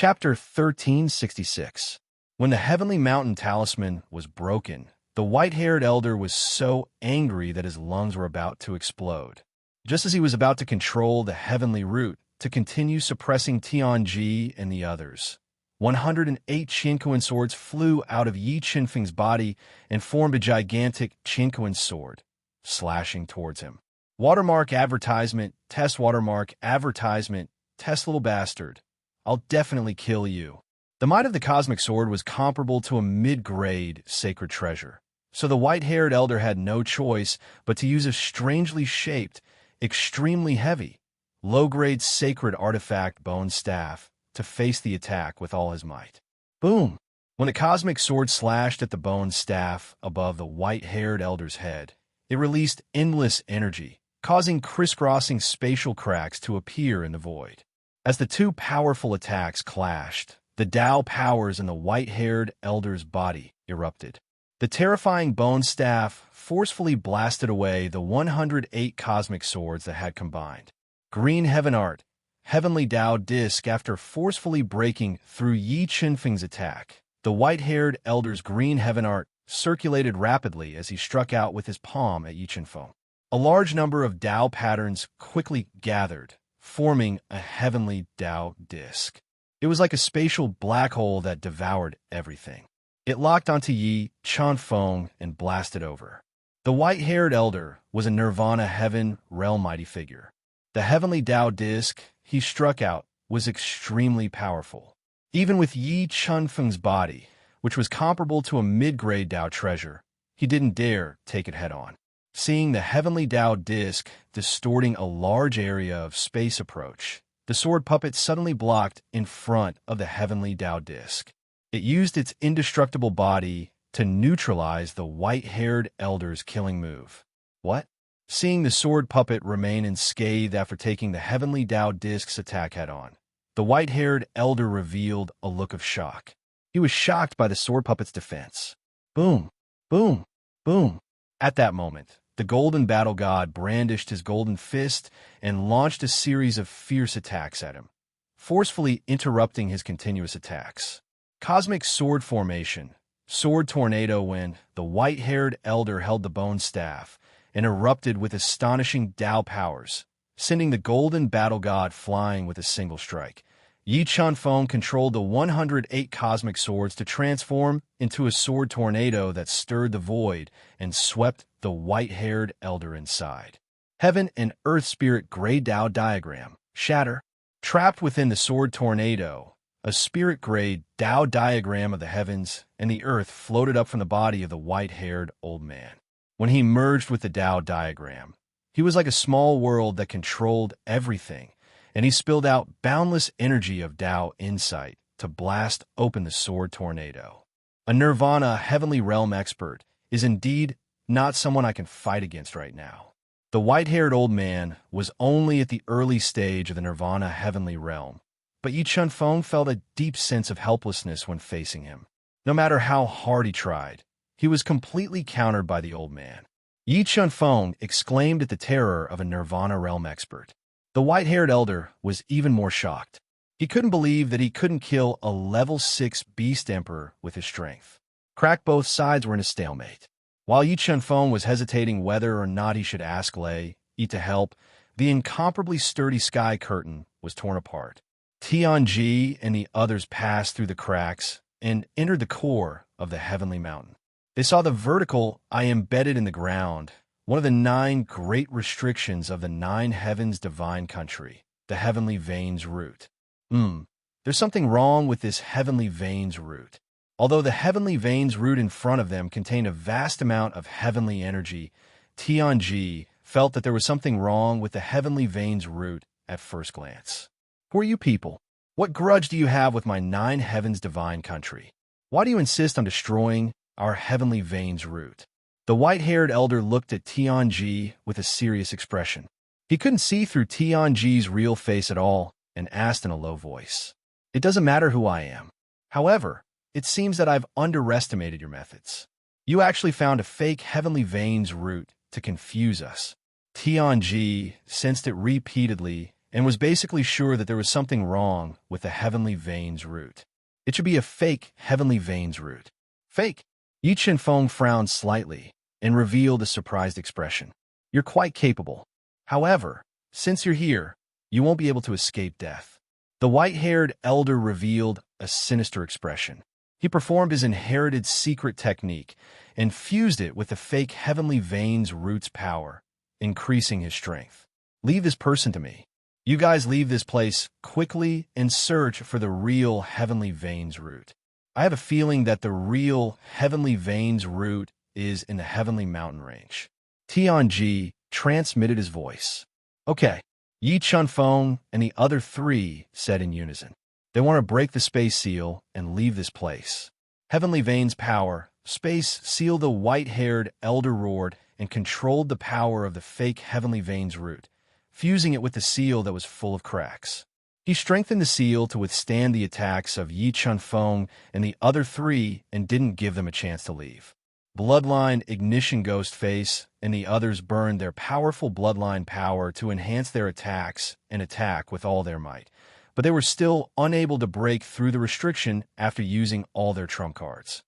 Chapter 1366. When the heavenly mountain talisman was broken, the white-haired elder was so angry that his lungs were about to explode. Just as he was about to control the heavenly root to continue suppressing Tianji and the others, 108 Qinkuan swords flew out of Yi Qinfeng's body and formed a gigantic Qinkuan sword, slashing towards him. Watermark advertisement, test watermark advertisement, test little bastard. I'll definitely kill you. The might of the cosmic sword was comparable to a mid-grade sacred treasure, so the white-haired elder had no choice but to use a strangely shaped, extremely heavy, low-grade sacred artifact bone staff to face the attack with all his might. Boom! When the cosmic sword slashed at the bone staff above the white-haired elder's head, it released endless energy, causing crisscrossing spatial cracks to appear in the void. As the two powerful attacks clashed, the Tao powers in the white-haired elder's body erupted. The terrifying bone staff forcefully blasted away the 108 cosmic swords that had combined. Green Heaven Art, Heavenly Tao Disc. After forcefully breaking through Yi Qinfeng's attack, the white-haired elder's green Heaven Art circulated rapidly as he struck out with his palm at Yi Qinfeng. A large number of Tao patterns quickly gathered, forming a heavenly Tao disc. It was like a spatial black hole that devoured everything. It locked onto Yi Qinfeng and blasted over. The white-haired elder was a Nirvana heaven realm mighty figure. The heavenly Tao disc he struck out was extremely powerful. Even with Yi Qinfeng's body, which was comparable to a mid-grade Tao treasure, he didn't dare take it head-on. Seeing the heavenly Tao disc distorting a large area of space approach, the sword puppet suddenly blocked in front of the heavenly Tao disc. It used its indestructible body to neutralize the white-haired elder's killing move. What? Seeing the sword puppet remain unscathed after taking the heavenly Tao disc's attack head-on, the white-haired elder revealed a look of shock. He was shocked by the sword puppet's defense. Boom, boom, boom. At that moment, the golden battle god brandished his golden fist and launched a series of fierce attacks at him, forcefully interrupting his continuous attacks. Cosmic sword formation, sword tornado. When the white-haired elder held the bone staff and erupted with astonishing Tao powers, sending the golden battle god flying with a single strike. Yi Qinfeng controlled the 108 cosmic swords to transform into a sword tornado that stirred the void and swept the white-haired elder inside. Heaven and Earth Spirit Grey Tao Diagram. Shatter. Trapped within the sword tornado, a spirit grade Tao diagram of the heavens and the earth floated up from the body of the white-haired old man. When he merged with the Tao diagram, he was like a small world that controlled everything, and he spilled out boundless energy of Tao insight to blast open the sword tornado. A Nirvana heavenly realm expert is indeed not someone I can fight against right now. The white-haired old man was only at the early stage of the Nirvana heavenly realm, but Yi Qinfeng felt a deep sense of helplessness when facing him. No matter how hard he tried, he was completely countered by the old man. Yi Qinfeng exclaimed at the terror of a Nirvana realm expert. The white-haired elder was even more shocked. He couldn't believe that he couldn't kill a level 6 beast emperor with his strength. Crack both sides were in a stalemate. While Yi Qinfeng was hesitating whether or not he should ask Lei Yi to help, the incomparably sturdy sky curtain was torn apart. Tianji and the others passed through the cracks and entered the core of the heavenly mountain. They saw the vertical eye embedded in the ground, one of the 9 great restrictions of the 9 heavens divine country, the heavenly veins root. There's something wrong with this heavenly veins root. Although the heavenly veins root in front of them contained a vast amount of heavenly energy, Tianji felt that there was something wrong with the heavenly veins root at first glance. Who are you people? What grudge do you have with my 9 heavens divine country? Why do you insist on destroying our heavenly veins root? The white-haired elder looked at Tianji with a serious expression. He couldn't see through Tianji's real face at all and asked in a low voice, "It doesn't matter who I am. However, it seems that I've underestimated your methods. You actually found a fake heavenly veins root to confuse us." Tianji sensed it repeatedly and was basically sure that there was something wrong with the Heavenly Veins root. It should be a fake Heavenly Veins root. Fake? Yi Chenfeng frowned slightly and revealed a surprised expression. You're quite capable. However, since you're here, you won't be able to escape death. The white-haired elder revealed a sinister expression. He performed his inherited secret technique and fused it with the fake Heavenly Veins root's power, increasing his strength. Leave this person to me. You guys leave this place quickly and search for the real Heavenly Veins root. I have a feeling that the real Heavenly Veins root is in the Heavenly Mountain Range. Tianji transmitted his voice. Okay, Yi Chenfeng and the other three said in unison. They want to break the space seal and leave this place. Heavenly Veins power, space seal, the white-haired elder roared and controlled the power of the fake Heavenly Veins root, fusing it with the seal that was full of cracks. He strengthened the seal to withstand the attacks of Yi Chenfeng and the other three and didn't give them a chance to leave. Bloodline Ignition Ghostface and the others burned their powerful bloodline power to enhance their attacks and attack with all their might, but they were still unable to break through the restriction after using all their trump cards.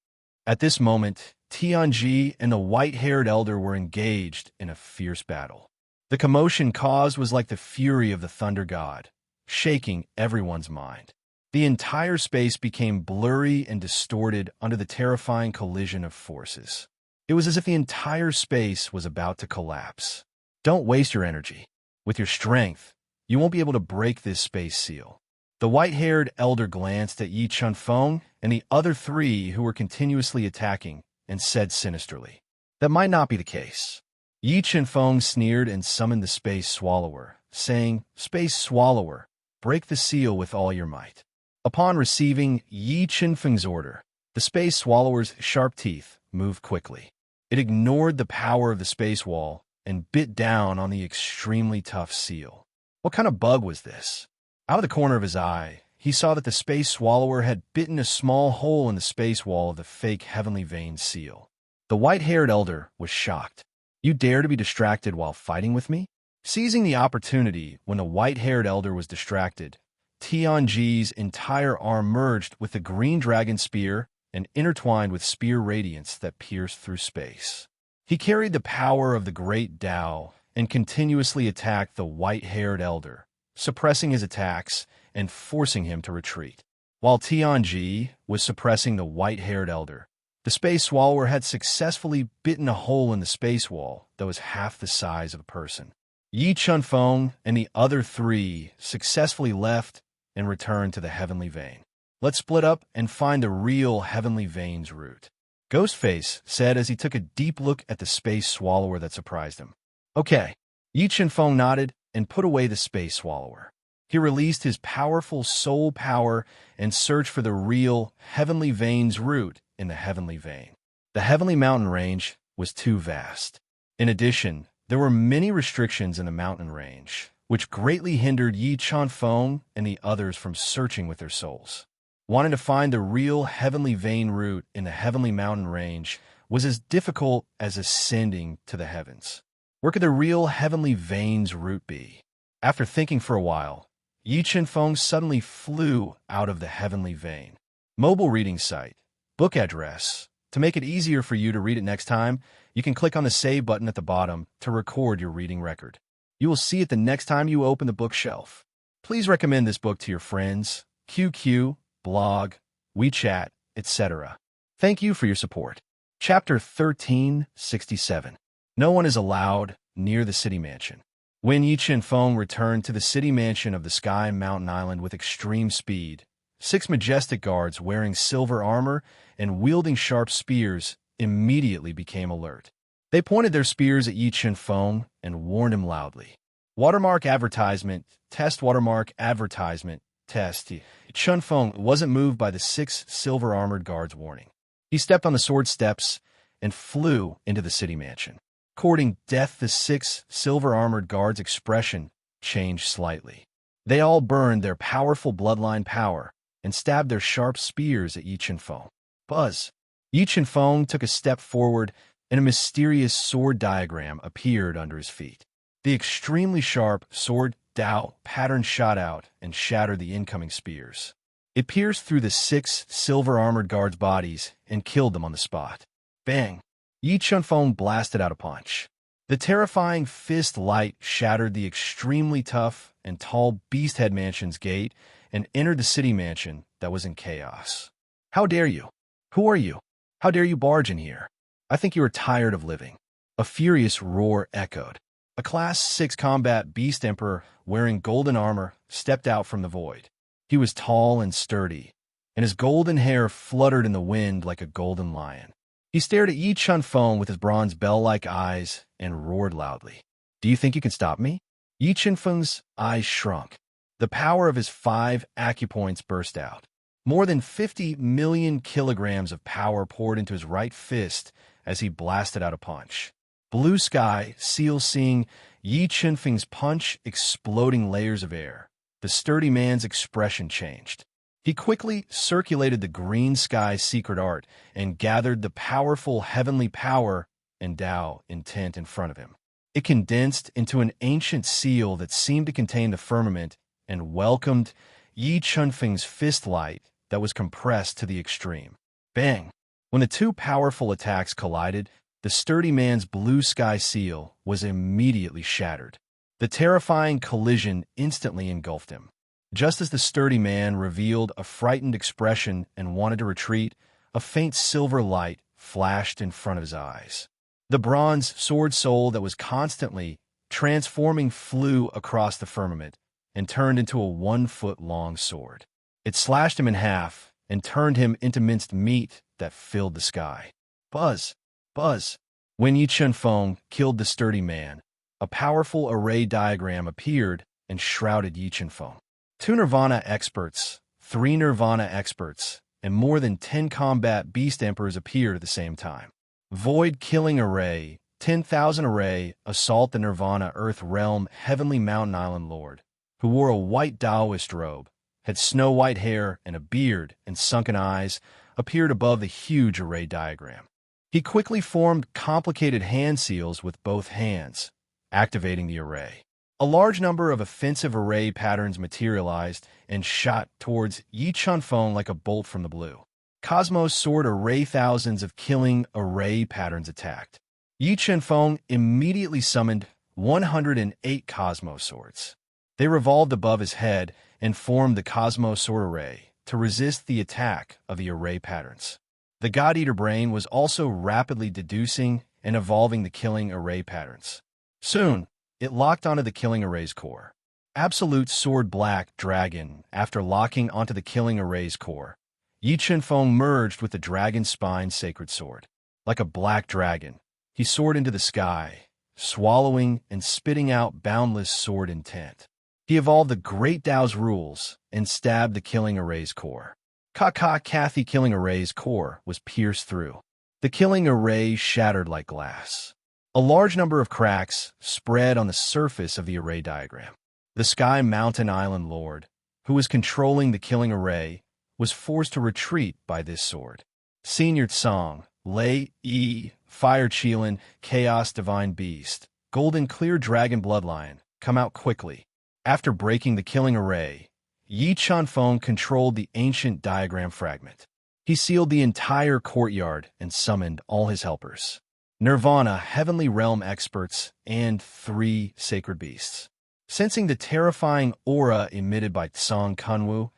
At this moment, Tianji and the white-haired elder were engaged in a fierce battle. The commotion caused was like the fury of the thunder god, shaking everyone's mind. The entire space became blurry and distorted under the terrifying collision of forces. It was as if the entire space was about to collapse. Don't waste your energy. With your strength, you won't be able to break this space seal. The white-haired elder glanced at Yi Chenfeng and the other three who were continuously attacking and said sinisterly, "That might not be the case." Yi Chenfeng sneered and summoned the Space Swallower, saying, "Space Swallower, break the seal with all your might." Upon receiving Yi Chenfeng's order, the Space Swallower's sharp teeth moved quickly. It ignored the power of the space wall and bit down on the extremely tough seal. What kind of bug was this? Out of the corner of his eye, he saw that the Space Swallower had bitten a small hole in the space wall of the fake Heavenly Veins seal. The white-haired elder was shocked. "You dare to be distracted while fighting with me?" Seizing the opportunity when the white-haired elder was distracted, Tianji's entire arm merged with the green dragon spear and intertwined with spear radiance that pierced through space. He carried the power of the great Tao and continuously attacked the white-haired elder, suppressing his attacks and forcing him to retreat. While Tianji was suppressing the white-haired elder, the Space Swallower had successfully bitten a hole in the space wall that was half the size of a person. Yi Chenfeng and the other three successfully left and returned to the Heavenly Vein. "Let's split up and find the real Heavenly Veins root," Ghostface said as he took a deep look at the Space Swallower that surprised him. "Okay." Yi Chenfeng nodded and put away the Space Swallower. He released his powerful soul power and searched for the real Heavenly Veins root in the Heavenly Vein. The Heavenly Mountain Range was too vast. In addition, there were many restrictions in the mountain range, which greatly hindered Yi Chenfeng and the others from searching with their souls. Wanting to find the real Heavenly Vein root in the Heavenly Mountain Range was as difficult as ascending to the heavens. Where could the real Heavenly Veins root be? After thinking for a while, Yi Chenfeng suddenly flew out of the Heavenly Vein. Mobile reading site, book address. To make it easier for you to read it next time, you can click on the Save button at the bottom to record your reading record. You will see it the next time you open the bookshelf. Please recommend this book to your friends, QQ, blog, WeChat, etc. Thank you for your support. Chapter 1367. No one is allowed near the city mansion. When Yi Chenfeng returned to the city mansion of the Sky Mountain Island with extreme speed, 6 majestic guards wearing silver armor and wielding sharp spears immediately became alert. They pointed their spears at Yi Chenfeng and warned him loudly. Watermark advertisement, test watermark advertisement, test. Chenfeng wasn't moved by the 6 silver-armored guards' warning. He stepped on the sword steps and flew into the city mansion. Courting death, the 6 silver-armored guards' expression changed slightly. They all burned their powerful bloodline power and stabbed their sharp spears at Yi Chenfeng. Buzz! Yi Chenfeng took a step forward and a mysterious sword diagram appeared under his feet. The extremely sharp sword Dao pattern shot out and shattered the incoming spears. It pierced through the 6 silver-armored guards' bodies and killed them on the spot. Bang! Yi Chunfeng blasted out a punch. The terrifying fist light shattered the extremely tough and tall Beasthead Mansion's gate and entered the city mansion that was in chaos. How dare you? Who are you? How dare you barge in here? I think you are tired of living. A furious roar echoed. A Class 6 combat beast emperor wearing golden armor stepped out from the void. He was tall and sturdy, and his golden hair fluttered in the wind like a golden lion. He stared at Yi Chunfeng with his bronze bell-like eyes and roared loudly. Do you think you can stop me? Yi Chunfeng's eyes shrunk. The power of his 5 acupoints burst out. More than 50 million kilograms of power poured into his right fist as he blasted out a punch. Blue sky, seals seeing Yi Chunfeng's punch exploding layers of air. The sturdy man's expression changed. He quickly circulated the green sky secret art and gathered the powerful heavenly power and Tao intent in front of him. It condensed into an ancient seal that seemed to contain the firmament and welcomed Yi Chunfeng's fist light that was compressed to the extreme. Bang! When the 2 powerful attacks collided, the sturdy man's blue sky seal was immediately shattered. The terrifying collision instantly engulfed him. Just as the sturdy man revealed a frightened expression and wanted to retreat, a faint silver light flashed in front of his eyes. The bronze sword soul that was constantly transforming flew across the firmament and turned into a 1-foot-long sword. It slashed him in half and turned him into minced meat that filled the sky. Buzz! Buzz! When Yi Chunfeng killed the sturdy man, a powerful array diagram appeared and shrouded Yi Chunfeng. 2 Nirvana experts, 3 Nirvana experts, and more than 10 combat beast emperors appeared at the same time. Void Killing Array, 10,000 Array, assault the Nirvana Earth Realm Heavenly Mountain Island Lord, who wore a white Taoist robe, had snow-white hair and a beard and sunken eyes, appeared above the huge array diagram. He quickly formed complicated hand seals with both hands, activating the array. A large number of offensive array patterns materialized and shot towards Yi Chunfeng like a bolt from the blue. Cosmos Sword Array thousands of killing array patterns attacked. Yi Chunfeng immediately summoned 108 Cosmos Swords. They revolved above his head and formed the Cosmos Sword Array to resist the attack of the array patterns. The God-Eater brain was also rapidly deducing and evolving the killing array patterns. Soon, it locked onto the killing array's core. Absolute Sword Black Dragon, after locking onto the killing array's core, Yi Chunfeng merged with the Dragon Spine Sacred Sword. Like a black dragon, he soared into the sky, swallowing and spitting out boundless sword intent. He evolved the Great Tao's rules and stabbed the killing array's core. Kathy killing array's core was pierced through. The killing array shattered like glass. A large number of cracks spread on the surface of the array diagram. The Sky Mountain Island Lord, who was controlling the killing array, was forced to retreat by this sword. Senior Tsong, Lei Yi, Fire Qilin, Chaos Divine Beast, Golden Clear Dragon Bloodline, come out quickly. After breaking the killing array, Yi Chunfeng controlled the ancient diagram fragment. He sealed the entire courtyard and summoned all his helpers. Nirvana, Heavenly Realm experts, and 3 sacred beasts. Sensing the terrifying aura emitted by Tsong Kunwu,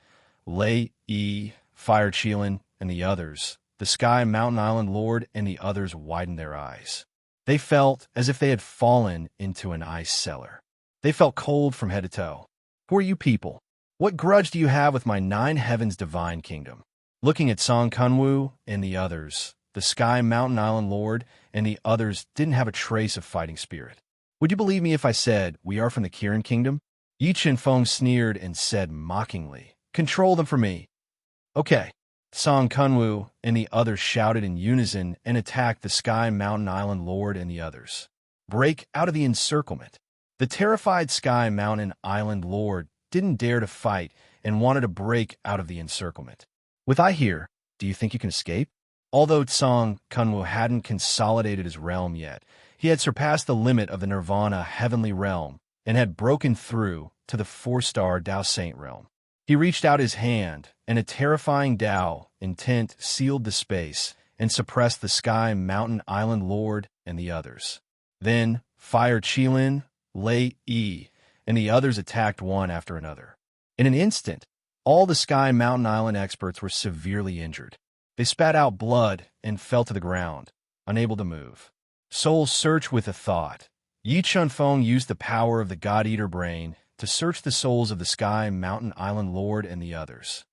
Lei Yi, Fire Qilin, and the others, the Sky Mountain Island Lord and the others widened their eyes. They felt as if they had fallen into an ice cellar. They felt cold from head to toe. Who are you people? What grudge do you have with my 9 heavens divine kingdom? Looking at Tsong Kunwu and the others, the Sky Mountain Island Lord and the others didn't have a trace of fighting spirit. Would you believe me if I said, we are from the Kirin Kingdom? Yi Chunfeng sneered and said mockingly, control them for me. Okay. Tsong Kunwu and the others shouted in unison and attacked the Sky Mountain Island Lord and the others. Break out of the encirclement. The terrified Sky Mountain Island Lord didn't dare to fight and wanted to break out of the encirclement. With I here, do you think you can escape? Although Tsong Kunwu hadn't consolidated his realm yet, he had surpassed the limit of the Nirvana Heavenly Realm and had broken through to the 4-star Desolate realm. He reached out his hand, and a terrifying intent sealed the space and suppressed the Sky Mountain Island Lord and the others. Then, Fire Qilin, Lei Yi, and the others attacked one after another. In an instant, all the Sky Mountain Island experts were severely injured. They spat out blood and fell to the ground, unable to move. Soul search with a thought. Yi Chunfeng used the power of the God-Eater brain to search the souls of the Sky Mountain Island Lord and the others.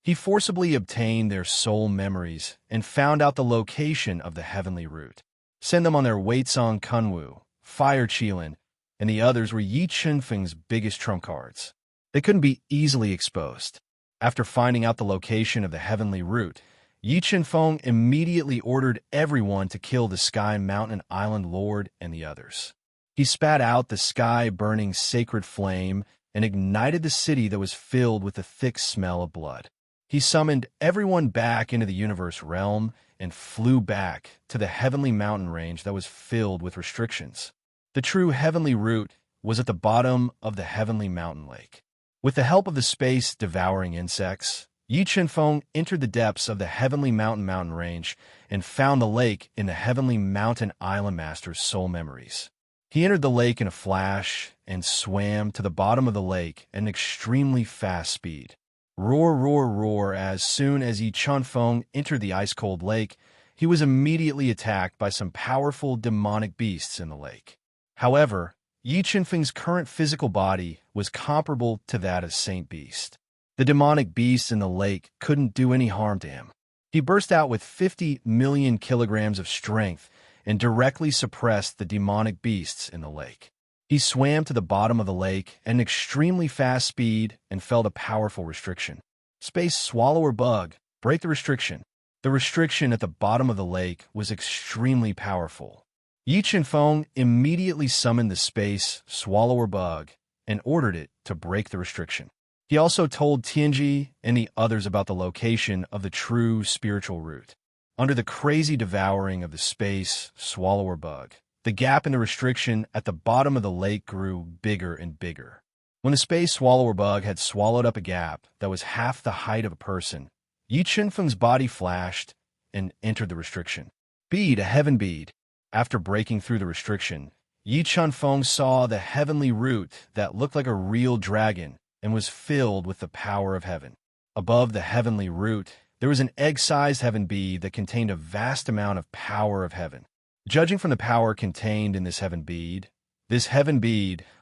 He forcibly obtained their soul memories and found out the location of the heavenly root. Send them on their Weitsong Kunwu, Fire Qilin, and the others were Yi Chunfeng's biggest trump cards. They couldn't be easily exposed. After finding out the location of the heavenly root, Yi Chunfeng immediately ordered everyone to kill the Sky Mountain Island Lord and the others. He spat out the sky-burning sacred flame and ignited the city that was filled with the thick smell of blood. He summoned everyone back into the universe realm and flew back to the heavenly mountain range that was filled with restrictions. The true heavenly root was at the bottom of the heavenly mountain lake. With the help of the space-devouring insects, Yi Chunfeng entered the depths of the heavenly mountain range and found the lake in the heavenly mountain island master's soul memories. He entered the lake in a flash and swam to the bottom of the lake at an extremely fast speed. Roar, roar, roar. As soon as Yi Chunfeng entered the ice-cold lake, he was immediately attacked by some powerful demonic beasts in the lake. However, Yi Chunfeng's current physical body was comparable to that of Saint Beast. The demonic beasts in the lake couldn't do any harm to him. He burst out with 50 million kilograms of strength and directly suppressed the demonic beasts in the lake. He swam to the bottom of the lake at an extremely fast speed and felt a powerful restriction. Space Swallower Bug, break the restriction. The restriction at the bottom of the lake was extremely powerful. Yi Chunfeng immediately summoned the Space Swallower Bug and ordered it to break the restriction. He also told Tianji and the others about the location of the true spiritual root. Under the crazy devouring of the Space Swallower Bug, the gap in the restriction at the bottom of the lake grew bigger and bigger. When the Space Swallower Bug had swallowed up a gap that was half the height of a person, Yi Chunfeng's body flashed and entered the restriction. Bead, a heaven bead. After breaking through the restriction, Yi Chunfeng saw the heavenly root that looked like a real dragon and was filled with the power of heaven. Above the heavenly root, there was an egg-sized heaven bead that contained a vast amount of power of heaven. Judging from the power contained in this heaven bead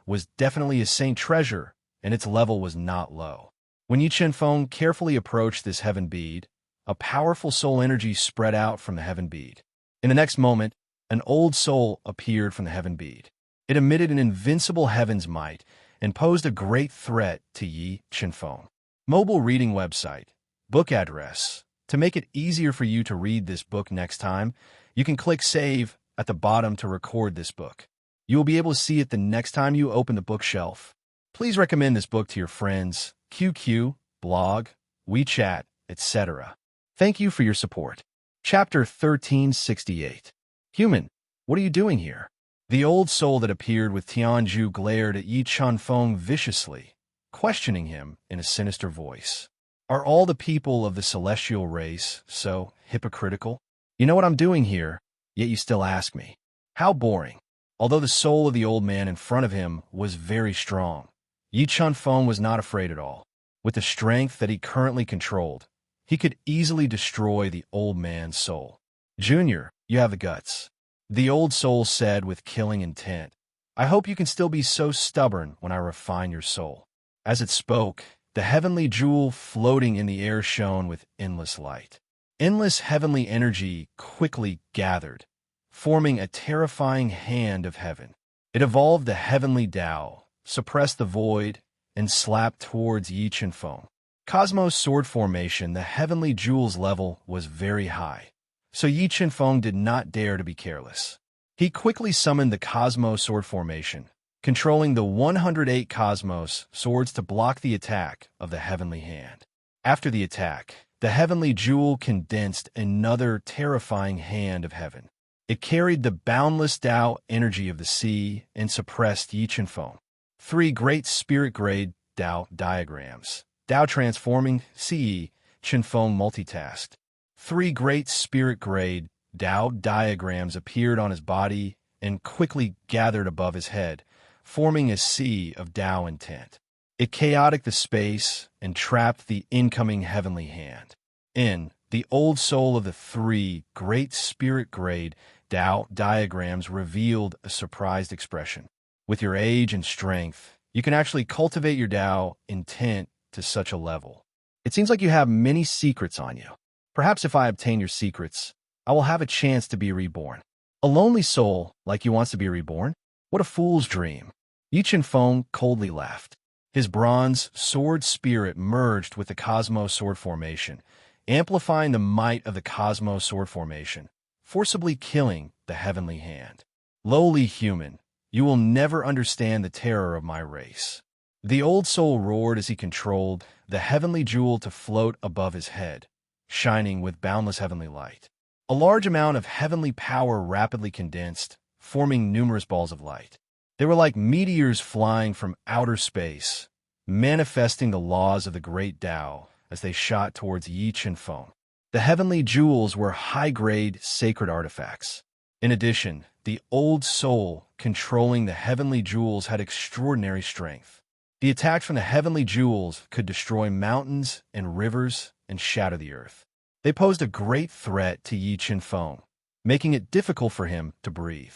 was definitely a saint treasure, and its level was not low. When Yi Chunfeng carefully approached this heaven bead, a powerful soul energy spread out from the heaven bead. In the next moment, an old soul appeared from the heaven bead. It emitted an invincible heaven's might and posed a great threat to Yi Chunfeng. Mobile reading website. Book address. To make it easier for you to read this book next time, you can click Save at the bottom to record this book. You will be able to see it the next time you open the bookshelf. Please recommend this book to your friends, QQ, blog, WeChat, etc. Thank you for your support. Chapter 1368. Human, what are you doing here? The old soul that appeared with Tianju glared at Yi Chunfeng viciously, questioning him in a sinister voice. Are all the people of the celestial race so hypocritical? You know what I'm doing here, yet you still ask me. How boring. Although the soul of the old man in front of him was very strong, Yi Chunfeng was not afraid at all. With the strength that he currently controlled, he could easily destroy the old man's soul. Junior, you have the guts. The old soul said with killing intent. I hope you can still be so stubborn when I refine your soul. As it spoke, the heavenly jewel floating in the air shone with endless light. Endless heavenly energy quickly gathered, forming a terrifying hand of heaven. It evolved the heavenly Tao, suppressed the void, and slapped towards Yi Chunfeng. Cosmos sword formation, the heavenly jewel's level was very high, so Yi Chunfeng did not dare to be careless. He quickly summoned the Cosmos sword formation, controlling the 108 Cosmos swords to block the attack of the heavenly hand. After the attack, the heavenly jewel condensed another terrifying hand of heaven. It carried the boundless Tao energy of the sea and suppressed Yi Chunfeng. 3 great spirit-grade Dao diagrams. Dao transforming, CE, Qinfeng multitasked. 3 great spirit-grade Dao diagrams appeared on his body and quickly gathered above his head, forming a sea of Dao intent. It chaotic the space and trapped the incoming heavenly hand. In the old soul of the 3 great spirit-grade Dao diagrams revealed a surprised expression. With your age and strength, you can actually cultivate your Dao intent to such a level. It seems like you have many secrets on you. Perhaps if I obtain your secrets, I will have a chance to be reborn. A lonely soul like you wants to be reborn? What a fool's dream. Yi Qinfeng coldly laughed. His bronze sword spirit merged with the cosmos sword formation, amplifying the might of the cosmos sword formation, forcibly killing the heavenly hand. Lowly human, you will never understand the terror of my race. The old soul roared as he controlled the heavenly jewel to float above his head, shining with boundless heavenly light. A large amount of heavenly power rapidly condensed, forming numerous balls of light. They were like meteors flying from outer space, manifesting the laws of the great Tao as they shot towards Yi Qinfeng. The heavenly jewels were high-grade sacred artifacts. In addition, the old soul controlling the heavenly jewels had extraordinary strength. The attacks from the heavenly jewels could destroy mountains and rivers and shatter the earth. They posed a great threat to Yi Qinfeng, making it difficult for him to breathe.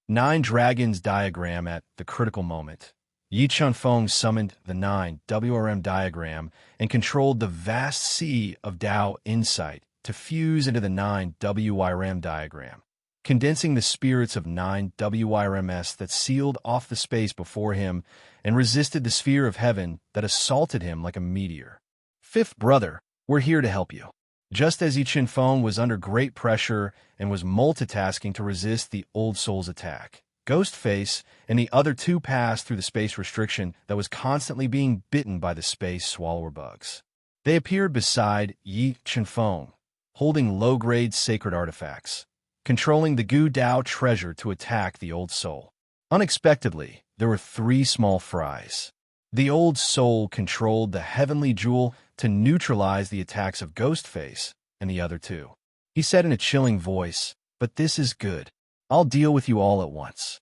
9 dragons diagram at the critical moment. Yi Qinfeng summoned the 9 WRM diagram and controlled the vast sea of Tao insight to fuse into the 9 WRM diagram, condensing the spirits of 9 WRMs that sealed off the space before him and resisted the sphere of heaven that assaulted him like a meteor. Fifth brother, we're here to help you. Just as Yi Qinfeng was under great pressure and was multitasking to resist the old soul's attack, Ghostface and the other 2 passed through the space restriction that was constantly being bitten by the space swallower bugs. They appeared beside Yi Qinfeng, holding low-grade sacred artifacts, controlling the Gu Dao treasure to attack the old soul. Unexpectedly, there were 3 small fries. The old soul controlled the heavenly jewel to neutralize the attacks of Ghostface and the other 2. He said in a chilling voice, "But this is good. I'll deal with you all at once."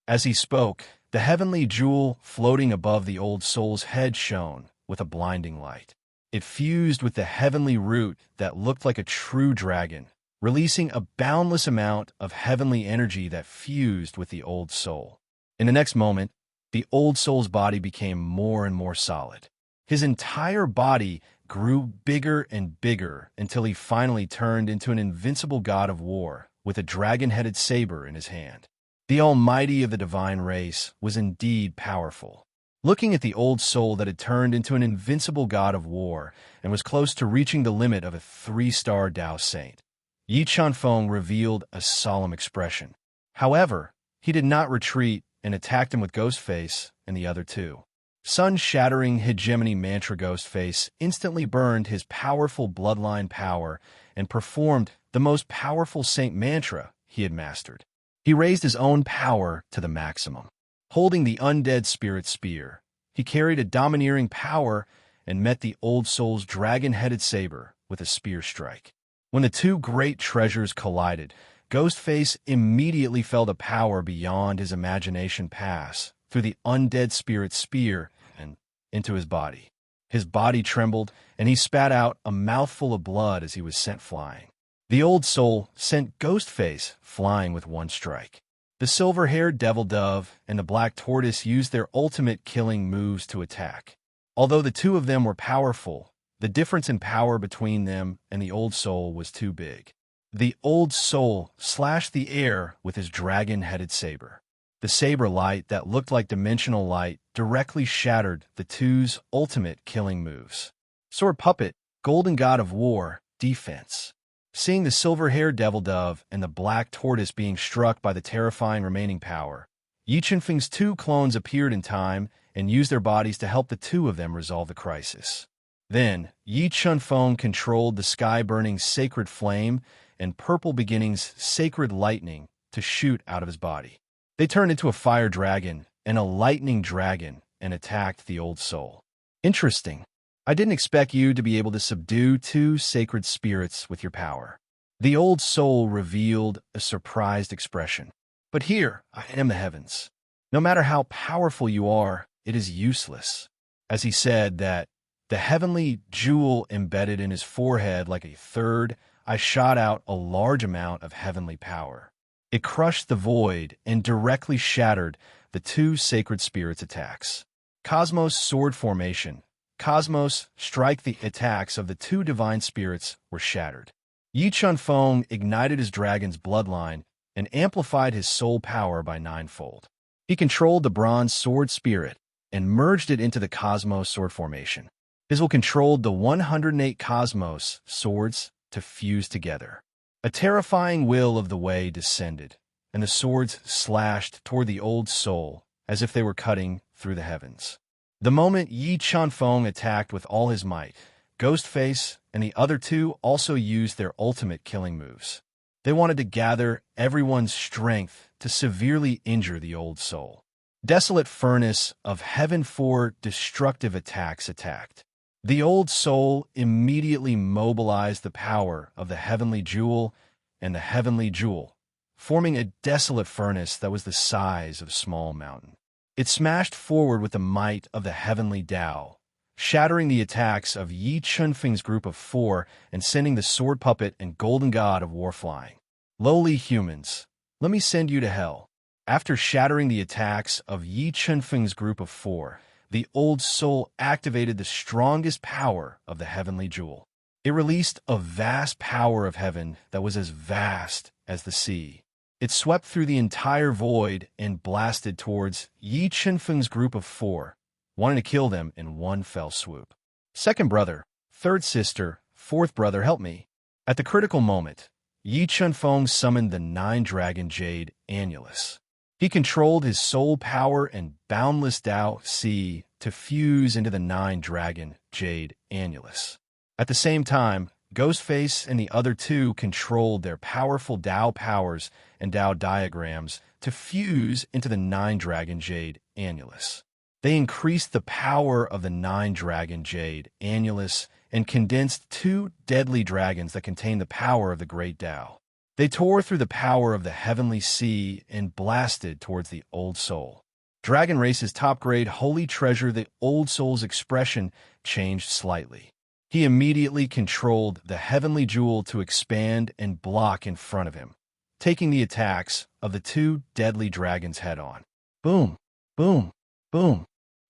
As he spoke, the heavenly jewel floating above the old soul's head shone with a blinding light. It fused with the heavenly root that looked like a true dragon, releasing a boundless amount of heavenly energy that fused with the old soul. In the next moment, the old soul's body became more and more solid. His entire body grew bigger and bigger until he finally turned into an invincible god of war with a dragon-headed saber in his hand. The Almighty of the divine race was indeed powerful. Looking at the old soul that had turned into an invincible god of war and was close to reaching the limit of a 3-star Dao saint, Yi Qinfeng revealed a solemn expression. However, he did not retreat and attacked him with Ghostface and the other 2. Sun-shattering hegemony mantra Ghostface instantly burned his powerful bloodline power and performed the most powerful saint mantra he had mastered. He raised his own power to the maximum. Holding the undead spirit spear, he carried a domineering power and met the old soul's dragon-headed saber with a spear strike. When the 2 great treasures collided, Ghostface immediately felt a power beyond his imagination pass through the undead spirit's spear and into his body. His body trembled, and he spat out a mouthful of blood as he was sent flying. The old soul sent Ghostface flying with 1 strike. The silver-haired devil dove and the black tortoise used their ultimate killing moves to attack. Although the 2 of them were powerful, the difference in power between them and the old soul was too big. The old soul slashed the air with his dragon-headed saber. The saber light that looked like dimensional light directly shattered the 2's ultimate killing moves. Sword Puppet, Golden God of War, Defense. Seeing the silver-haired devil dove and the black tortoise being struck by the terrifying remaining power, Yi Qinfeng's 2 clones appeared in time and used their bodies to help the 2 of them resolve the crisis. Then, Yi Qinfeng controlled the sky-burning sacred flame and Purple Beginning's sacred lightning to shoot out of his body. They turned into a fire dragon and a lightning dragon and attacked the old soul. Interesting. I didn't expect you to be able to subdue two sacred spirits with your power. The old soul revealed a surprised expression. But here, I am the heavens. No matter how powerful you are, it is useless. As he said that, the heavenly jewel embedded in his forehead like a third, I shot out a large amount of heavenly power. It crushed the void and directly shattered the two sacred spirits' attacks. Cosmos sword formation. Cosmos strike the attacks of the two divine spirits were shattered. Yi Chun Feng ignited his dragon's bloodline and amplified his soul power by ninefold. He controlled the bronze sword spirit and merged it into the Cosmos sword formation. His will controlled the 108 Cosmos swords to fuse together. A terrifying will of the way descended, and the swords slashed toward the old soul as if they were cutting through the heavens. The moment Yi Chun Feng attacked with all his might, Ghostface and the other two also used their ultimate killing moves. They wanted to gather everyone's strength to severely injure the old soul. Desolate furnace of heaven for destructive attacks attacked. The old soul immediately mobilized the power of the heavenly jewel and the heavenly jewel, forming a desolate furnace that was the size of a small mountain. It smashed forward with the might of the heavenly Tao, shattering the attacks of Yi Chunfeng's group of four and sending the sword puppet and golden god of war flying. Lowly humans, let me send you to hell. After shattering the attacks of Yi Chunfeng's group of four, the old soul activated the strongest power of the heavenly jewel. It released a vast power of heaven that was as vast as the sea. It swept through the entire void and blasted towards Yi Chunfeng's group of four, wanting to kill them in one fell swoop. Second brother, third sister, fourth brother, help me. At the critical moment, Yi Chunfeng summoned the nine-dragon jade Annulus. He controlled his soul power and boundless Tao Sea to fuse into the nine-dragon jade Annulus. At the same time, Ghostface and the other two controlled their powerful Tao powers and Tao diagrams to fuse into the nine-dragon jade Annulus. They increased the power of the nine-dragon jade Annulus and condensed two deadly dragons that contained the power of the great Tao. They tore through the power of the heavenly sea and blasted towards the old soul. Dragon Race's top-grade holy treasure, the old soul's expression changed slightly. He immediately controlled the heavenly jewel to expand and block in front of him, taking the attacks of the two deadly dragons head-on. Boom, boom, boom.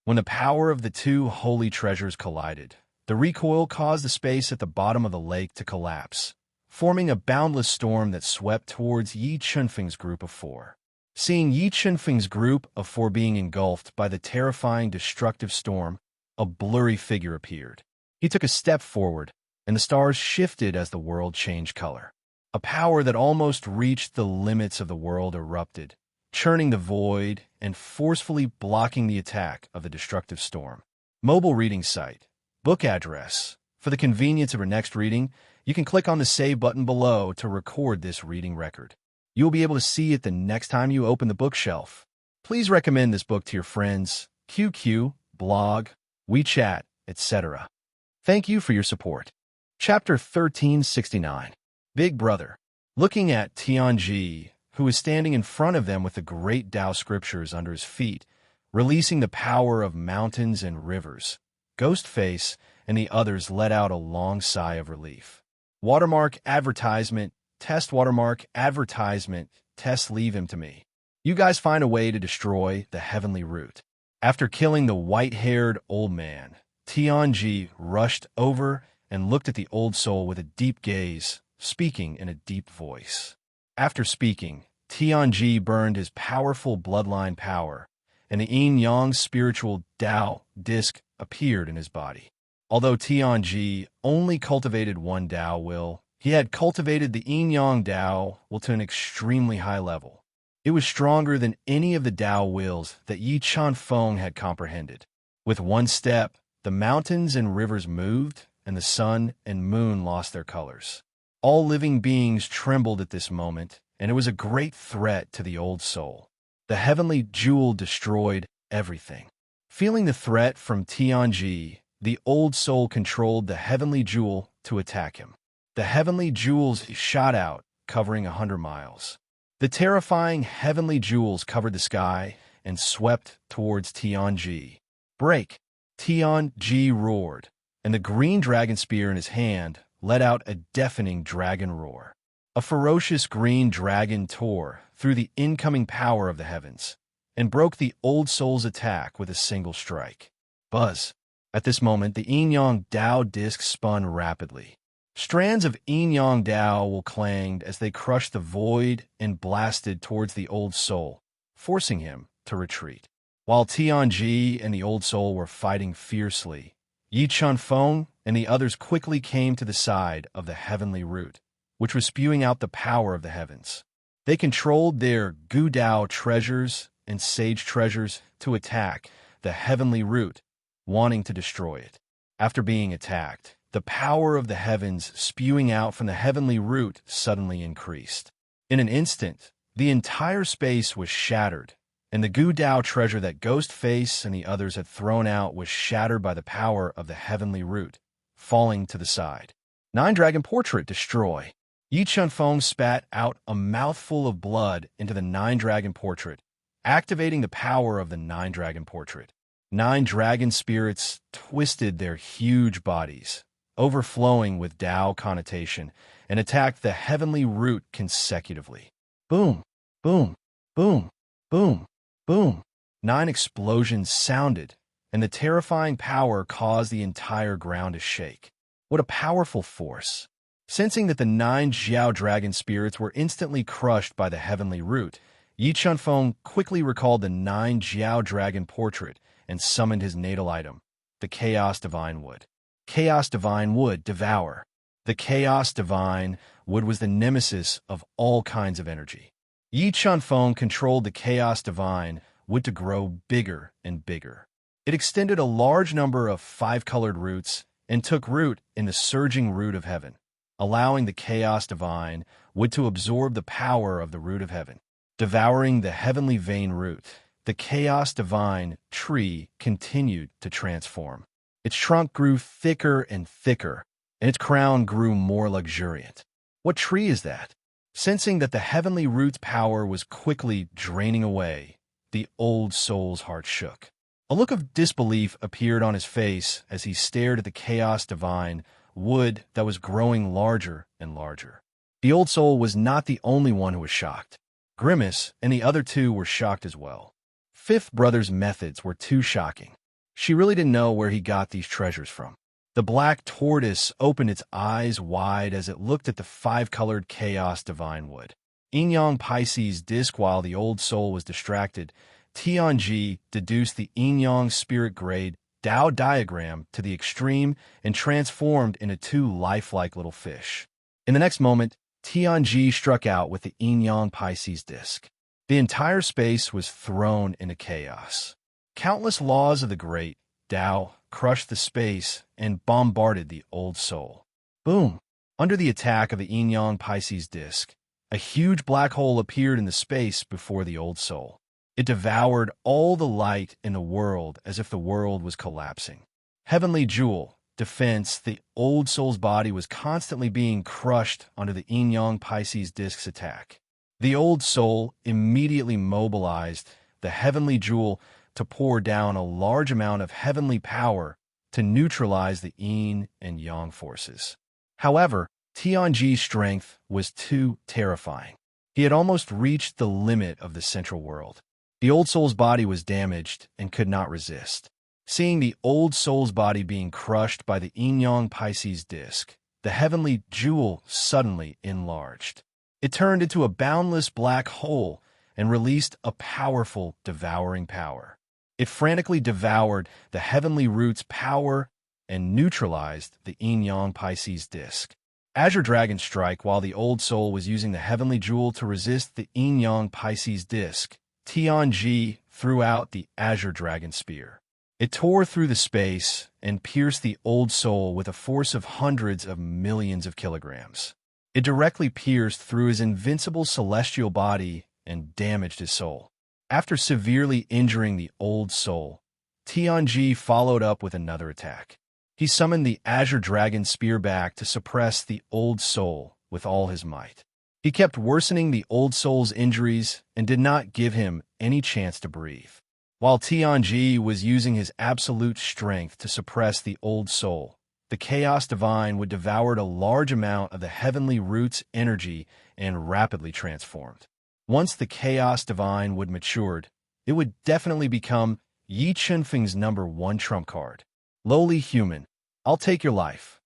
When the power of the two holy treasures collided, the recoil caused the space at the bottom of the lake to collapse, forming a boundless storm that swept towards Yi Chunfeng's group of four. Seeing Yi Chunfeng's group of four being engulfed by the terrifying destructive storm, a blurry figure appeared. He took a step forward, and the stars shifted as the world changed color. A power that almost reached the limits of the world erupted, churning the void and forcefully blocking the attack of the destructive storm. Mobile reading site. Book address. For the convenience of your next reading, you can click on the Save button below to record this reading record. You will be able to see it the next time you open the bookshelf. Please recommend this book to your friends, QQ, blog, WeChat, etc. Thank you for your support. Chapter 1369. Big Brother. Looking at Tianji, who is standing in front of them with the great Tao scriptures under his feet, releasing the power of mountains and rivers, Ghostface and the others let out a long sigh of relief. Watermark advertisement, test watermark advertisement, test leave him to me. You guys find a way to destroy the heavenly root. After killing the white-haired old man, Tianji rushed over and looked at the old soul with a deep gaze, speaking in a deep voice. After speaking, Tianji burned his powerful bloodline power, and the yin-yang spiritual Tao disc appeared in his body. Although Tianji only cultivated one Tao will, he had cultivated the yin-yang Tao will to an extremely high level. It was stronger than any of the Tao wills that Yi Chun Feng had comprehended. With one step, the mountains and rivers moved, and the sun and moon lost their colors. All living beings trembled at this moment, and it was a great threat to the old soul. The heavenly jewel destroyed everything. Feeling the threat from Tianji, the old soul controlled the heavenly jewel to attack him. The heavenly jewels shot out, covering 100 miles. The terrifying heavenly jewels covered the sky and swept towards Tianji. Break! Tianji roared, and the green dragon spear in his hand let out a deafening dragon roar. A ferocious green dragon tore through the incoming power of the heavens and broke the old soul's attack with a single strike. Buzz! At this moment, the yin-yang Dao disc spun rapidly. Strands of yin-yang Dao clanged as they crushed the void and blasted towards the old soul, forcing him to retreat. While Tianji and the old soul were fighting fiercely, Yi Chunfeng and the others quickly came to the side of the heavenly root, which was spewing out the power of the heavens. They controlled their Gu Dao treasures and sage treasures to attack the heavenly root, wanting to destroy it. After being attacked, the power of the heavens spewing out from the heavenly root suddenly increased. In an instant, the entire space was shattered, and the Gu Dao treasure that Ghostface and the others had thrown out was shattered by the power of the heavenly root, falling to the side. 9 Dragon Portrait destroy. Yi Chunfeng spat out a mouthful of blood into the 9 Dragon Portrait, activating the power of the 9 Dragon Portrait. 9 dragon spirits twisted their huge bodies, overflowing with Dao connotation, and attacked the heavenly root consecutively. Boom, boom, boom, boom, boom. 9 explosions sounded, and the terrifying power caused the entire ground to shake. What a powerful force! Sensing that the 9 Xiao dragon spirits were instantly crushed by the heavenly root, Yi Chunfeng quickly recalled the 9 Xiao dragon portrait and summoned his natal item, the Chaos Divine Wood. Chaos Divine Wood, devour. The Chaos Divine Wood was the nemesis of all kinds of energy. Yi Chunfeng controlled the Chaos Divine Wood to grow bigger and bigger. It extended a large number of 5-colored roots and took root in the surging root of heaven, allowing the Chaos Divine Wood to absorb the power of the root of heaven. Devouring the heavenly vein root, the Chaos Divine tree continued to transform. Its trunk grew thicker and thicker, and its crown grew more luxuriant. What tree is that? Sensing that the heavenly root's power was quickly draining away, the old soul's heart shook. A look of disbelief appeared on his face as he stared at the Chaos Divine Wood that was growing larger and larger. The old soul was not the only one who was shocked. Grimace and the other 2 were shocked as well. Fifth Brother's methods were too shocking. She really didn't know where he got these treasures from. The black tortoise opened its eyes wide as it looked at the 5-colored Chaos Divine Wood. Yin-Yang Pisces disc. While the old soul was distracted, Tianji deduced the Yin-Yang spirit grade Dao diagram to the extreme and transformed into 2 lifelike little fish. In the next moment, Tianji struck out with the Yin-Yang Pisces disc. The entire space was thrown into chaos. Countless laws of the great Dao crushed the space and bombarded the old soul. Boom! Under the attack of the Yin-Yang Pisces disc, a huge black hole appeared in the space before the old soul. It devoured all the light in the world as if the world was collapsing. Heavenly Jewel, defense, the old soul's body was constantly being crushed under the Yin-Yang Pisces disc's attack. The old soul immediately mobilized the Heavenly Jewel to pour down a large amount of heavenly power to neutralize the yin and yang forces. However, Tianji's strength was too terrifying. He had almost reached the limit of the central world. The old soul's body was damaged and could not resist. Seeing the old soul's body being crushed by the Yin-Yang Pisces disc, the Heavenly Jewel suddenly enlarged. It turned into a boundless black hole and released a powerful devouring power. It frantically devoured the heavenly root's power and neutralized the Yin-Yang Pisces disc. Azure Dragon Strike. While the old soul was using the Heavenly Jewel to resist the Yin-Yang Pisces disc, Tianji threw out the Azure Dragon Spear. It tore through the space and pierced the old soul with a force of hundreds of millions of kilograms. It directly pierced through his invincible celestial body and damaged his soul. After severely injuring the old soul, Tianji followed up with another attack. He summoned the Azure Dragon Spear back to suppress the Old Soul with all his might. He kept worsening the Old Soul's injuries and did not give him any chance to breathe. While Tianji was using his absolute strength to suppress the Old Soul, the Chaos Divine would devour a large amount of the Heavenly Root's energy and rapidly transformed. Once the Chaos Divine would matured, it would definitely become Yi Chunfeng's #1 trump card. Lowly human, I'll take your life.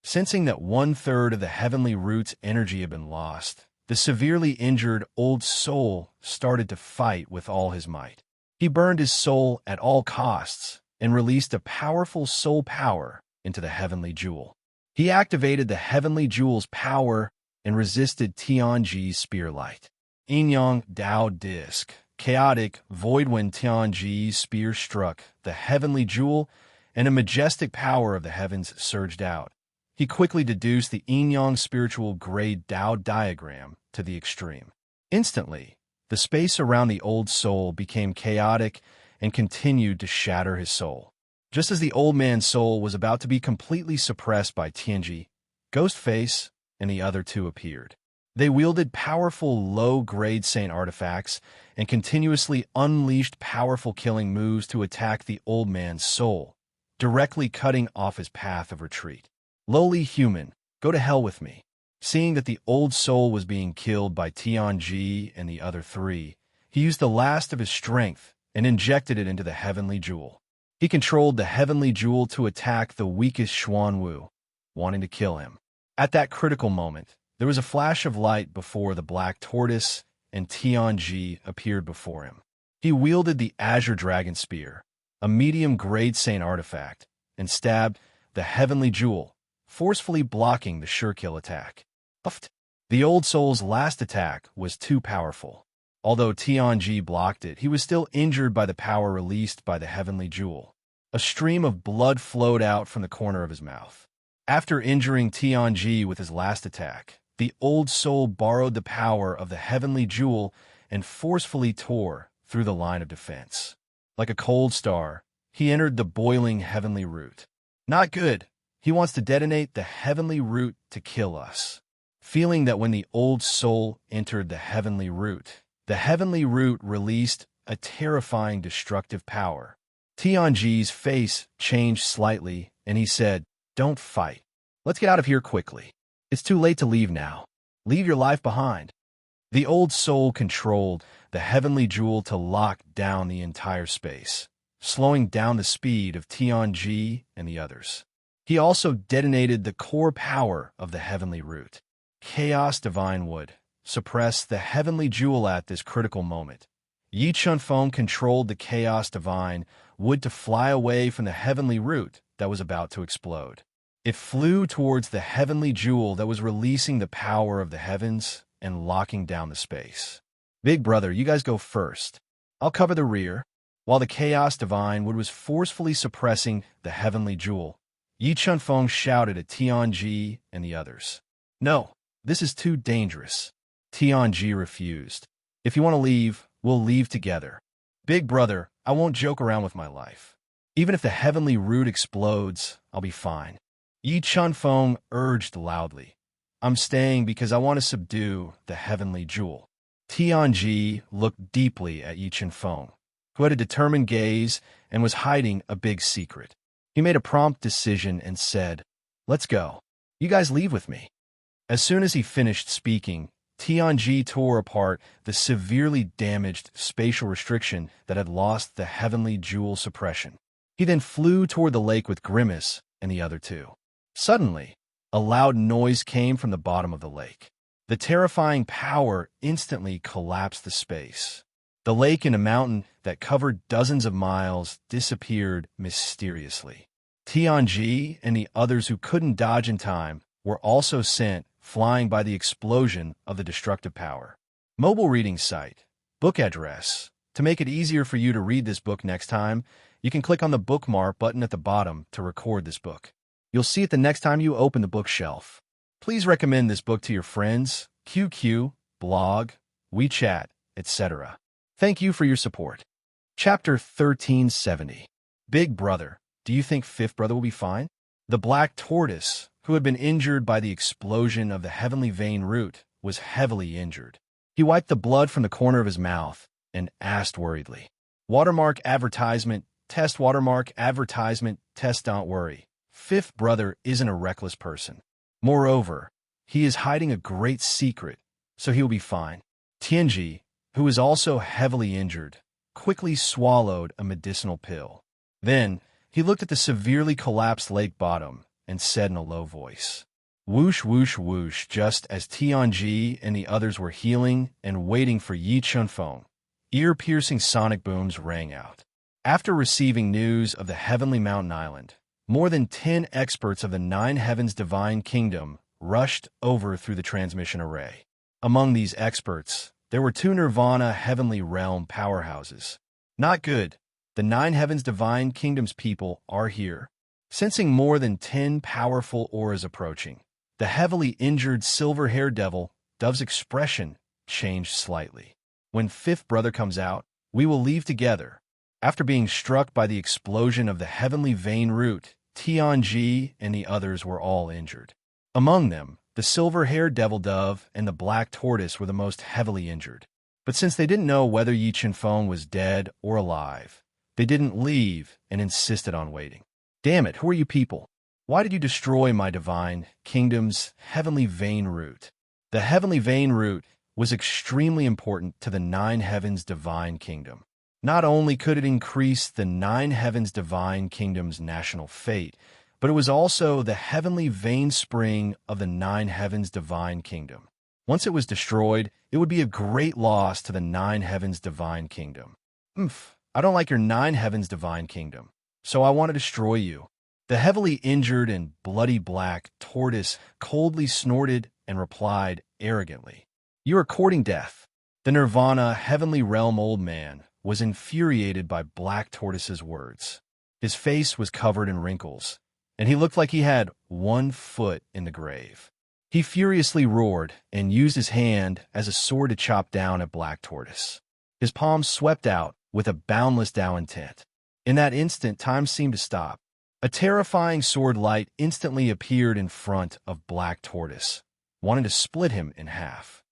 Sensing that 1/3 of the Heavenly Root's energy had been lost, the severely injured Old Soul started to fight with all his might. He burned his soul at all costs and released a powerful soul power into the Heavenly Jewel. He activated the Heavenly Jewel's power and resisted Tianji's spear light. Yin-Yang Dao Disc, chaotic void when Tianji's spear struck the Heavenly Jewel and a majestic power of the heavens surged out. He quickly deduced the Yin-Yang spiritual grade Dao diagram to the extreme. Instantly, the space around the Old Soul became chaotic and continued to shatter his soul. Just as the old man's soul was about to be completely suppressed by Tianji, Ghostface and the other two appeared. They wielded powerful low-grade saint artifacts and continuously unleashed powerful killing moves to attack the old man's soul, directly cutting off his path of retreat. Lowly human, go to hell with me. Seeing that the Old Soul was being killed by Tianji and the other three, he used the last of his strength and injected it into the Heavenly Jewel. He controlled the Heavenly Jewel to attack the weakest Xuanwu, wanting to kill him. At that critical moment, there was a flash of light before the Black Tortoise, and Tianji appeared before him. He wielded the Azure Dragon Spear, a medium-grade saint artifact, and stabbed the Heavenly Jewel, forcefully blocking the sure-kill attack. The Old Soul's last attack was too powerful. Although Tianji blocked it, he was still injured by the power released by the Heavenly Jewel. A stream of blood flowed out from the corner of his mouth. After injuring Tianji with his last attack, the Old Soul borrowed the power of the Heavenly Jewel and forcefully tore through the line of defense. Like a cold star, he entered the boiling Heavenly Root. Not good. He wants to detonate the Heavenly Root to kill us. Feeling that when the Old Soul entered the Heavenly Root released a terrifying destructive power. Tianji's face changed slightly, and he said, "Don't fight. Let's get out of here quickly. It's too late to leave now. Leave your life behind." The Old Soul controlled the Heavenly Jewel to lock down the entire space, slowing down the speed of Tianji and the others. He also detonated the core power of the Heavenly Root. Chaos Divine would suppress the Heavenly Jewel at this critical moment. Yi Chunfeng controlled the Chaos Divine wood to fly away from the Heavenly Root that was about to explode. It flew towards the Heavenly Jewel that was releasing the power of the heavens and locking down the space. Big brother, you guys go first. I'll cover the rear. While the Chaos Divine wood was forcefully suppressing the Heavenly Jewel, Yi Chunfeng shouted at Tianji and the others. "No, this is too dangerous." Tianji refused. "If you want to leave, we'll leave together. Big brother, I won't joke around with my life. Even if the Heavenly Root explodes, I'll be fine." Yi Chunfeng urged loudly. "I'm staying because I want to subdue the Heavenly Jewel." Tianji looked deeply at Yi Chunfeng, who had a determined gaze and was hiding a big secret. He made a prompt decision and said, "Let's go. You guys leave with me." As soon as he finished speaking, Tianji tore apart the severely damaged spatial restriction that had lost the Heavenly Jewel suppression. He then flew toward the lake with Grimace and the other two. Suddenly, a loud noise came from the bottom of the lake. The terrifying power instantly collapsed the space. The lake and a mountain that covered dozens of miles disappeared mysteriously. Tianji and the others who couldn't dodge in time were also sent flying by the explosion of the destructive power. Mobile reading site. Book address. To make it easier for you to read this book next time, you can click on the bookmark button at the bottom to record this book. You'll see it the next time you open the bookshelf. Please recommend this book to your friends, QQ, blog, WeChat, etc. Thank you for your support. Chapter 1370. Big brother, do you think fifth brother will be fine? The black tortoise, who had been injured by the explosion of the heavenly vein root, was heavily injured. He wiped the blood from the corner of his mouth and asked worriedly, "Watermark advertisement, test watermark advertisement, test don't worry. Fifth brother isn't a reckless person. Moreover, he is hiding a great secret, so he will be fine." Tianji, who was also heavily injured, quickly swallowed a medicinal pill. Then, he looked at the severely collapsed lake bottom and said in a low voice, "Whoosh, whoosh, whoosh," just as Tianji and the others were healing and waiting for Yi Chunfeng. Ear-piercing sonic booms rang out. After receiving news of the heavenly mountain island, more than 10 experts of the Nine Heavens Divine Kingdom rushed over through the transmission array. Among these experts, there were 2 Nirvana Heavenly Realm powerhouses. Not good. The Nine Heavens Divine Kingdom's people are here. Sensing more than 10 powerful auras approaching, the heavily injured silver-haired Dove's expression changed slightly. "When fifth brother comes out, we will leave together." After being struck by the explosion of the heavenly vein root, Tianji and the others were all injured. Among them, the silver-haired Dove and the black tortoise were the most heavily injured. But since they didn't know whether Yi Chunfeng was dead or alive, they didn't leave and insisted on waiting. "Damn it, who are you people? Why did you destroy my divine kingdom's heavenly vein root?" The heavenly vein root was extremely important to the Nine Heavens Divine Kingdom. Not only could it increase the Nine Heavens Divine Kingdom's national fate, but it was also the heavenly vein spring of the Nine Heavens Divine Kingdom. Once it was destroyed, it would be a great loss to the Nine Heavens Divine Kingdom. I don't like your Nine Heavens Divine Kingdom, so I want to destroy you." The heavily injured and bloody black tortoise coldly snorted and replied arrogantly, "You are courting death." The Nirvana Heavenly Realm old man was infuriated by Black Tortoise's words. His face was covered in wrinkles, and he looked like he had 1 foot in the grave. He furiously roared and used his hand as a sword to chop down at Black Tortoise. His palms swept out with a boundless Tao intent. In that instant, time seemed to stop. A terrifying sword light instantly appeared in front of Black Tortoise, wanting to split him in half.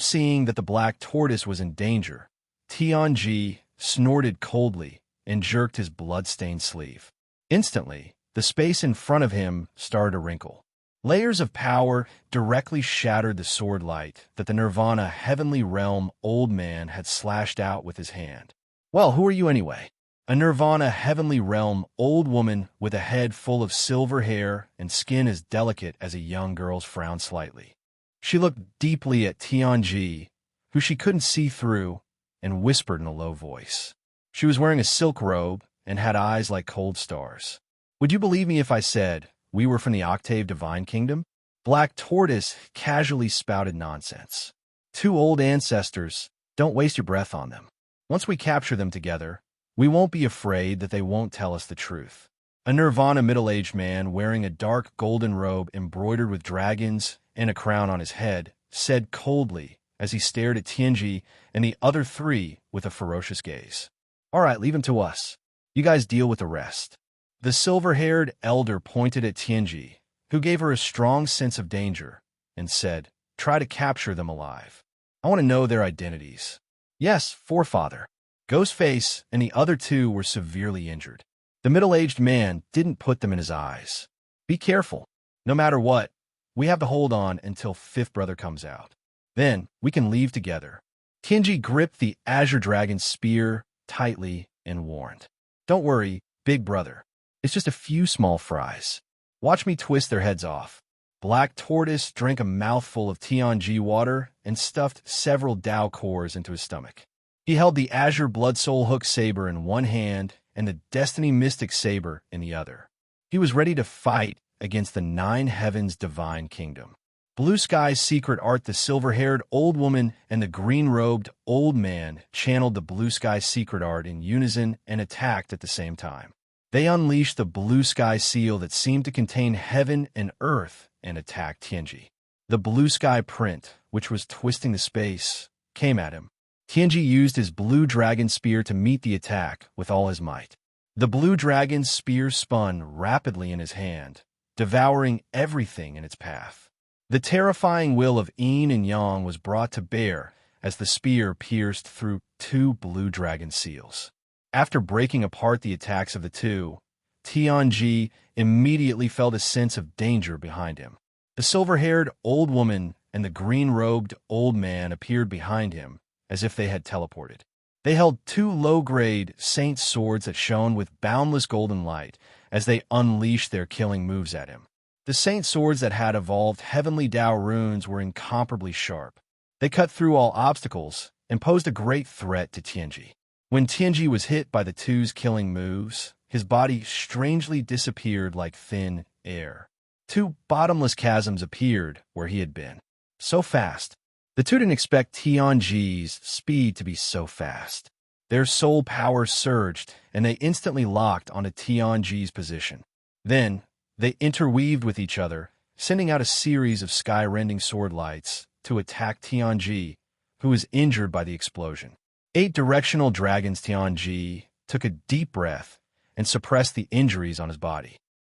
Seeing that the Black Tortoise was in danger, Tianji snorted coldly and jerked his blood-stained sleeve. Instantly, the space in front of him started to wrinkle. Layers of power directly shattered the sword light that the Nirvana Heavenly Realm old man had slashed out with his hand. "Well, who are you anyway?" A Nirvana Heavenly Realm old woman with a head full of silver hair and skin as delicate as a young girl's frowned slightly. She looked deeply at Tianji, who she couldn't see through, and whispered in a low voice. She was wearing a silk robe and had eyes like cold stars. "Would you believe me if I said we were from the Octave Divine Kingdom?" Black Tortoise casually spouted nonsense. "2 old ancestors, don't waste your breath on them. Once we capture them together, we won't be afraid that they won't tell us the truth." A Nirvana middle-aged man wearing a dark golden robe embroidered with dragons and a crown on his head said coldly as he stared at Tianji and the other 3 with a ferocious gaze. "All right, leave him to us. You guys deal with the rest." The silver-haired elder pointed at Tianji, who gave her a strong sense of danger, and said, "Try to capture them alive. I want to know their identities." "Yes, forefather." Ghostface and the other 2 were severely injured. The middle-aged man didn't put them in his eyes. "Be careful. No matter what, we have to hold on until fifth brother comes out. Then we can leave together." Tianji gripped the Azure Dragon's spear tightly and warned, "Don't worry, big brother. It's just a few small fries. Watch me twist their heads off." Black Tortoise drank a mouthful of Tianji water and stuffed several Dao cores into his stomach. He held the Azure Blood Soul Hook Saber in one hand and the Destiny Mystic Saber in the other. He was ready to fight against the Nine Heavens Divine Kingdom. Blue Sky's secret art, the silver-haired old woman and the green-robed old man channeled the Blue Sky secret art in unison and attacked at the same time. They unleashed the Blue Sky seal that seemed to contain heaven and earth and attacked Tianji. The Blue Sky print, which was twisting the space, came at him. Tianji used his blue dragon spear to meet the attack with all his might. The blue dragon's spear spun rapidly in his hand, devouring everything in its path. The terrifying will of yin and yang was brought to bear as the spear pierced through two blue dragon seals. After breaking apart the attacks of the two, Tianji immediately felt a sense of danger behind him. The silver-haired old woman and the green-robed old man appeared behind him as if they had teleported. They held two low-grade saint swords that shone with boundless golden light as they unleashed their killing moves at him. The saint swords that had evolved heavenly Tao runes were incomparably sharp. They cut through all obstacles and posed a great threat to Tianji. When Tianji was hit by the two's killing moves, his body strangely disappeared like thin air. Two bottomless chasms appeared where he had been. So fast. The two didn't expect Tianji's speed to be so fast. Their soul power surged, and they instantly locked onto Tianji's position. Then, they interweaved with each other, sending out a series of sky-rending sword lights to attack Tianji, who was injured by the explosion. 8 directional dragons. Tianji took a deep breath and suppressed the injuries on his body.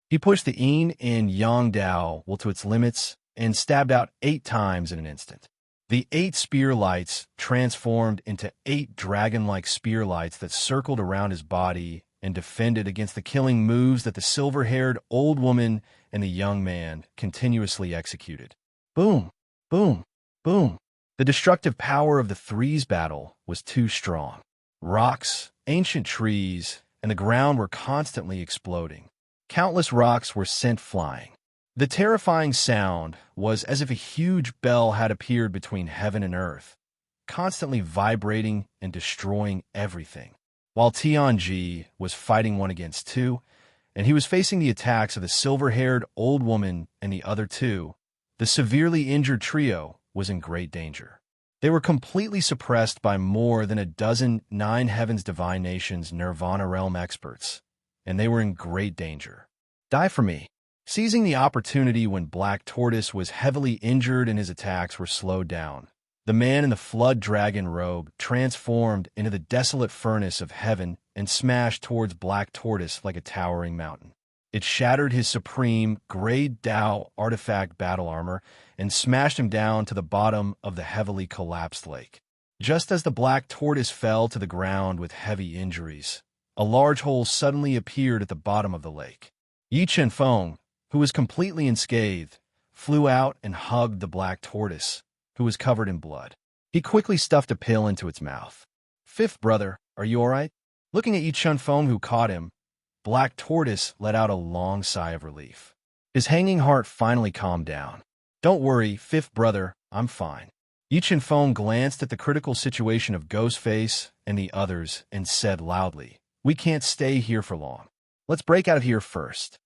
He pushed the yin and yang Dao will to its limits and stabbed out 8 times in an instant. The 8 spear lights transformed into 8 dragon-like spear lights that circled around his body and defended against the killing moves that the silver-haired old woman and the young man continuously executed. Boom, boom, boom. The destructive power of the three's battle was too strong. Rocks, ancient trees, and the ground were constantly exploding. Countless rocks were sent flying. The terrifying sound was as if a huge bell had appeared between heaven and earth, constantly vibrating and destroying everything. While Tianji was fighting 1 against 2, and he was facing the attacks of the silver-haired old woman and the other 2, the severely injured trio was in great danger. They were completely suppressed by more than a dozen 9 Heavens Divine Nations Nirvana Realm experts, and they were in great danger. Die for me. Seizing the opportunity when Black Tortoise was heavily injured and his attacks were slowed down, the man in the flood dragon robe transformed into the desolate furnace of heaven and smashed towards Black Tortoise like a towering mountain. It shattered his supreme grade Tao artifact battle armor and smashed him down to the bottom of the heavily collapsed lake. Just as the Black Tortoise fell to the ground with heavy injuries, a large hole suddenly appeared at the bottom of the lake. Yi Chenfeng, who was completely unscathed, flew out and hugged the Black Tortoise, who was covered in blood. He quickly stuffed a pill into its mouth. "Fifth brother, are you all right?" Looking at Yi Chenfeng, who caught him, Black Tortoise let out a long sigh of relief. His hanging heart finally calmed down. "Don't worry, fifth brother, I'm fine." Yi Chenfeng glanced at the critical situation of Ghostface and the others and said loudly, "We can't stay here for long. Let's break out of here first."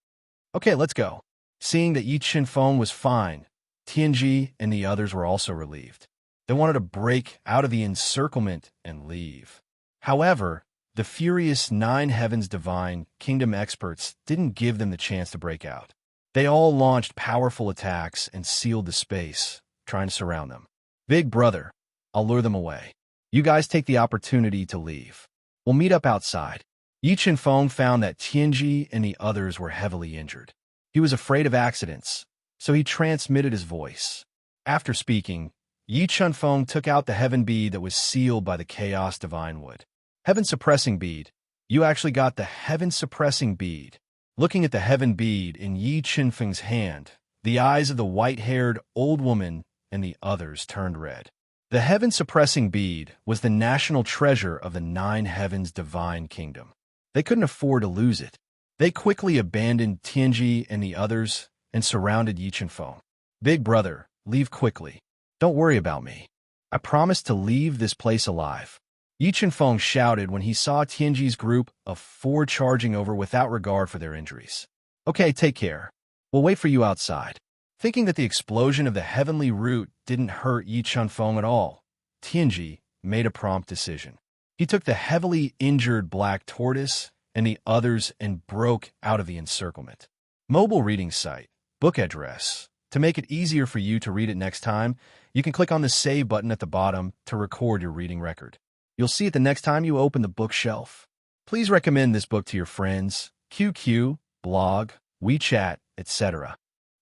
"Okay, let's go." Seeing that Yi Chenfeng was fine, Tianji and the others were also relieved. They wanted to break out of the encirclement and leave. However, the furious 9 Heavens Divine Kingdom experts didn't give them the chance to break out. They all launched powerful attacks and sealed the space, trying to surround them. "Big brother, I'll lure them away. You guys take the opportunity to leave. We'll meet up outside." Yi Chenfeng found that Tianji and the others were heavily injured. He was afraid of accidents, so he transmitted his voice. After speaking, Yi Chenfeng took out the heaven bead that was sealed by the Chaos Divine Wood. "Heaven Suppressing Bead. You actually got the Heaven Suppressing Bead." Looking at the heaven bead in Yi Chenfeng's hand, the eyes of the white-haired old woman and the others turned red. The Heaven Suppressing Bead was the national treasure of the 9 Heavens Divine Kingdom. They couldn't afford to lose it. They quickly abandoned Tianji and the others and surrounded Yi Chenfeng. "Big brother, leave quickly. Don't worry about me. I promise to leave this place alive." Yi Chenfeng shouted when he saw Tianji's group of 4 charging over without regard for their injuries. "Okay, take care. We'll wait for you outside." Thinking that the explosion of the heavenly root didn't hurt Yi Chenfeng at all, Tianji made a prompt decision. He took the heavily injured Black Tortoise and the others and broke out of the encirclement. Mobile reading site, book address. To make it easier for you to read it next time, you can click on the save button at the bottom to record your reading record. You'll see it the next time you open the bookshelf. Please recommend this book to your friends, QQ, blog, WeChat, etc.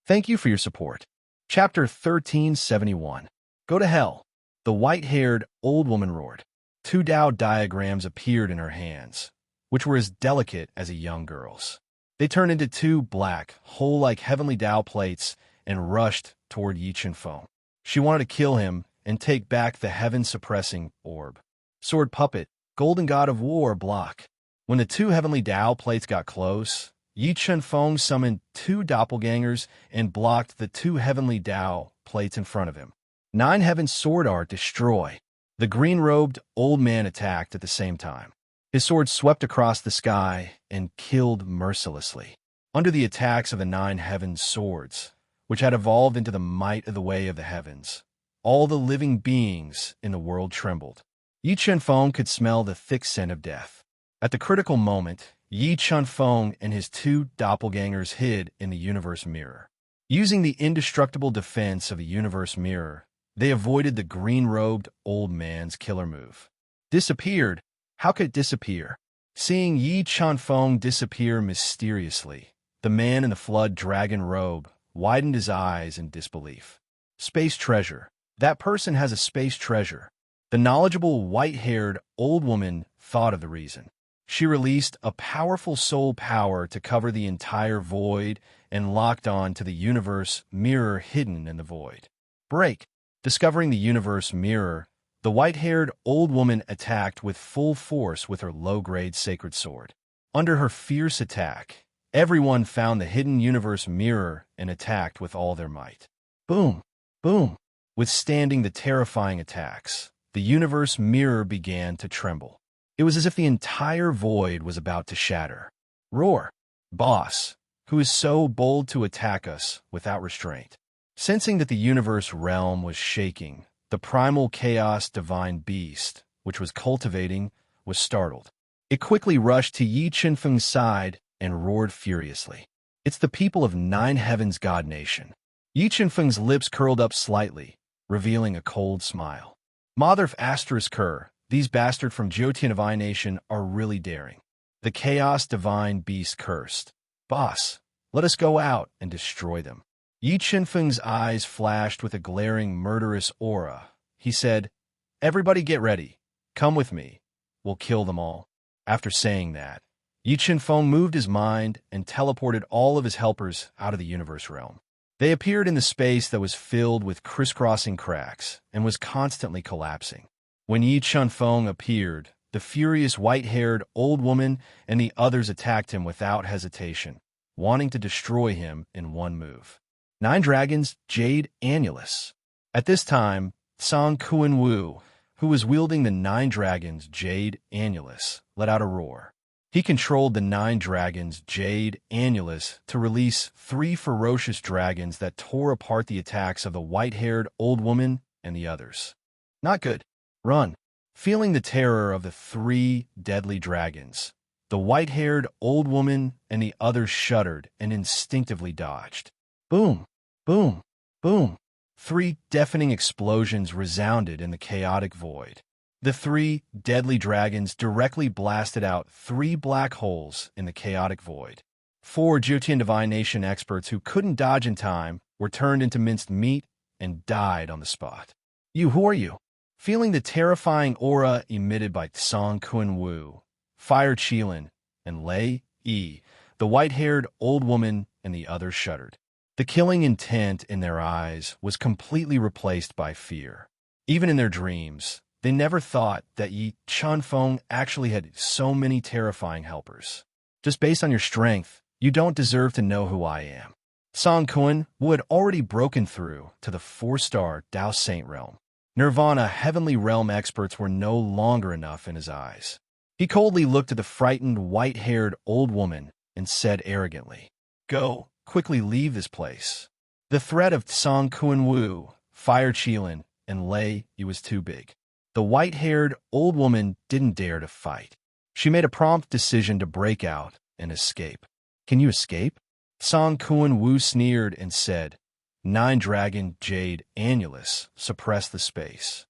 Thank you for your support. Chapter 1371. Go to hell. The white-haired old woman roared. 2 Tao diagrams appeared in her hands, which were as delicate as a young girl's. They turned into 2 black, hole-like heavenly Tao plates and rushed toward Yi Qianfeng. She wanted to kill him and take back the heaven-suppressing orb. Sword puppet, golden god of war, block. When the 2 heavenly Tao plates got close, Yi Qianfeng summoned 2 doppelgangers and blocked the 2 heavenly Tao plates in front of him. 9 heaven sword art destroy. The green-robed old man attacked at the same time. His sword swept across the sky and killed mercilessly. Under the attacks of the 9 heaven swords, which had evolved into the might of the way of the heavens, all the living beings in the world trembled. Yi Qianfeng could smell the thick scent of death. At the critical moment, Yi Qianfeng and his 2 doppelgangers hid in the universe mirror. Using the indestructible defense of the universe mirror, they avoided the green-robed old man's killer move. Disappeared? How could it disappear? Seeing Yi Qianfeng disappear mysteriously, the man in the flood dragon robe widened his eyes in disbelief. Space treasure. That person has a space treasure. The knowledgeable white-haired old woman thought of the reason. She released a powerful soul power to cover the entire void and locked on to the universe mirror hidden in the void. Break. Discovering the universe mirror, the white-haired old woman attacked with full force with her low-grade sacred sword. Under her fierce attack, everyone found the hidden universe mirror and attacked with all their might. Boom! Boom! Withstanding the terrifying attacks, the universe mirror began to tremble. It was as if the entire void was about to shatter. Roar! Boss, who is so bold to attack us without restraint? Sensing that the universe realm was shaking, the primal chaos divine beast, which was cultivating, was startled. It quickly rushed to Yi Qianfeng's side and roared furiously. It's the people of 9 heavens god nation. Yi Qianfeng's lips curled up slightly, revealing a cold smile. Motherf asterisk her, these bastards from Jyotian divine nation are really daring. The chaos divine beast cursed. Boss, let us go out and destroy them. Yi Qianfeng's eyes flashed with a glaring murderous aura. He said, everybody get ready. Come with me. We'll kill them all. After saying that, Yi Qianfeng moved his mind and teleported all of his helpers out of the universe realm. They appeared in the space that was filled with crisscrossing cracks and was constantly collapsing. When Yi Qianfeng appeared, the furious white-haired old woman and the others attacked him without hesitation, wanting to destroy him in one move. 9 dragons, jade, annulus. At this time, Song Kuan-Wu, who was wielding the 9 dragons, jade, annulus, let out a roar. He controlled the 9 dragons, jade, annulus, to release 3 ferocious dragons that tore apart the attacks of the white-haired old woman and the others. Not good. Run. Feeling the terror of the 3 deadly dragons, the white-haired old woman and the others shuddered and instinctively dodged. Boom, boom, boom. 3 deafening explosions resounded in the chaotic void. The 3 deadly dragons directly blasted out 3 black holes in the chaotic void. 4 Jyotian divine nation experts who couldn't dodge in time were turned into minced meat and died on the spot. Who are you? Feeling the terrifying aura emitted by Song Kuan-Wu, Fire Qilin, and Lei Yi, the white-haired old woman and the others shuddered. The killing intent in their eyes was completely replaced by fear. Even in their dreams, they never thought that Yi Qianfeng actually had so many terrifying helpers. Just based on your strength, you don't deserve to know who I am. Song Kuan-Wu had already broken through to the 4-star Tao Saint realm. Nirvana heavenly realm experts were no longer enough in his eyes. He coldly looked at the frightened white-haired old woman and said arrogantly, Go, quickly leave this place. The threat of Song Kuan-Wu, Fire Qilin, and Lei Yi was too big. The white-haired old woman didn't dare to fight. She made a prompt decision to break out and escape. Can you escape? Song Kuan-Wu sneered and said, 9 dragon jade annulus suppressed the space.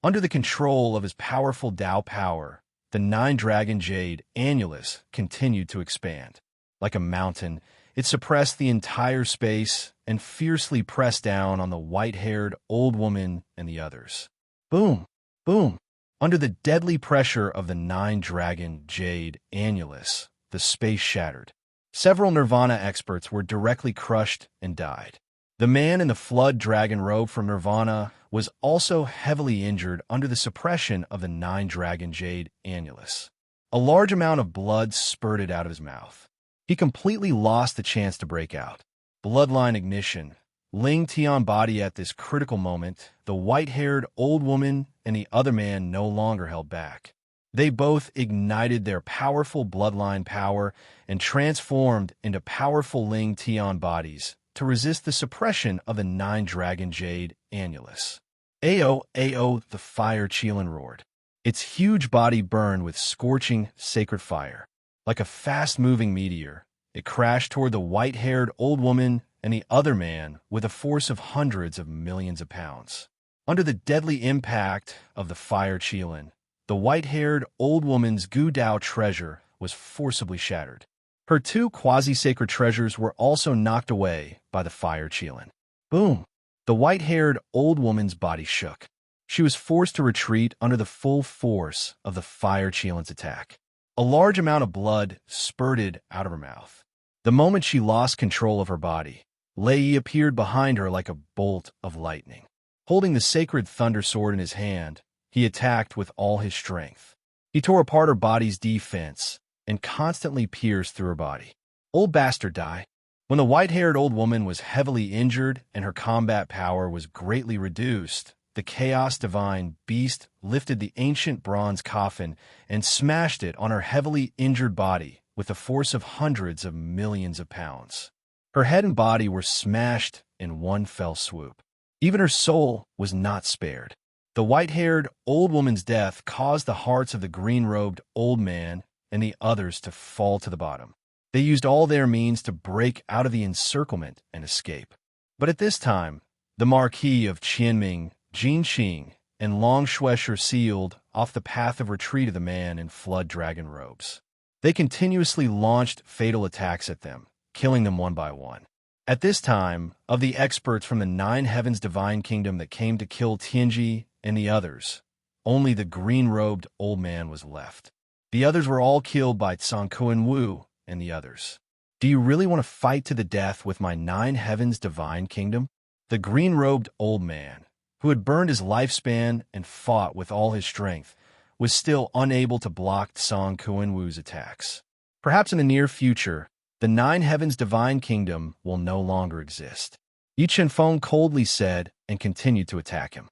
Under the control of his powerful Tao power, the nine-dragon jade annulus continued to expand. Like a mountain, it suppressed the entire space and fiercely pressed down on the white-haired old woman and the others. Boom! Boom! Under the deadly pressure of the nine-dragon jade annulus, the space shattered. Several Nirvana experts were directly crushed and died. The man in the flood dragon robe from Nirvana was also heavily injured under the suppression of the nine-dragon jade annulus. A large amount of blood spurted out of his mouth. He completely lost the chance to break out. Bloodline ignition. Ling Tian body at this critical moment, the white-haired old woman and the other man no longer held back. They both ignited their powerful bloodline power and transformed into powerful Ling Tian bodies to resist the suppression of the nine-dragon jade annulus. Ao, Ao, the fire Qilin roared. Its huge body burned with scorching, sacred fire. Like a fast-moving meteor, it crashed toward the white-haired old woman and the other man with a force of hundreds of millions of pounds. Under the deadly impact of the fire Qilin, the white-haired old woman's Gu Dao treasure was forcibly shattered. Her two quasi-sacred treasures were also knocked away by the fire Qilin. Boom! The white-haired old woman's body shook. She was forced to retreat under the full force of the fire Qilin's attack. A large amount of blood spurted out of her mouth. The moment she lost control of her body, Lei Yi appeared behind her like a bolt of lightning. Holding the sacred thunder sword in his hand, he attacked with all his strength. He tore apart her body's defense and constantly pierced through her body. Old bastard, die. When the white-haired old woman was heavily injured and her combat power was greatly reduced, the Chaos Divine Beast lifted the ancient bronze coffin and smashed it on her heavily injured body with the force of hundreds of millions of pounds. Her head and body were smashed in one fell swoop. Even her soul was not spared. The white-haired old woman's death caused the hearts of the green-robed old man and the others to fall to the bottom. They used all their means to break out of the encirclement and escape. But at this time, the Marquis of Qianming, Jin Qing, and Long Shuesher sealed off the path of retreat of the man in flood dragon robes. They continuously launched fatal attacks at them, killing them one by one. At this time, of the experts from the Nine Heavens Divine Kingdom that came to kill Tianji and the others, only the green-robed old man was left. The others were all killed by Tsangkuan Wu and the others. Do you really want to fight to the death with my Nine Heavens Divine Kingdom? The green-robed old man, who had burned his lifespan and fought with all his strength, was still unable to block Tsangkuan Wu's attacks. Perhaps in the near future, the Nine Heavens Divine Kingdom will no longer exist. Yi Chenfeng coldly said and continued to attack him.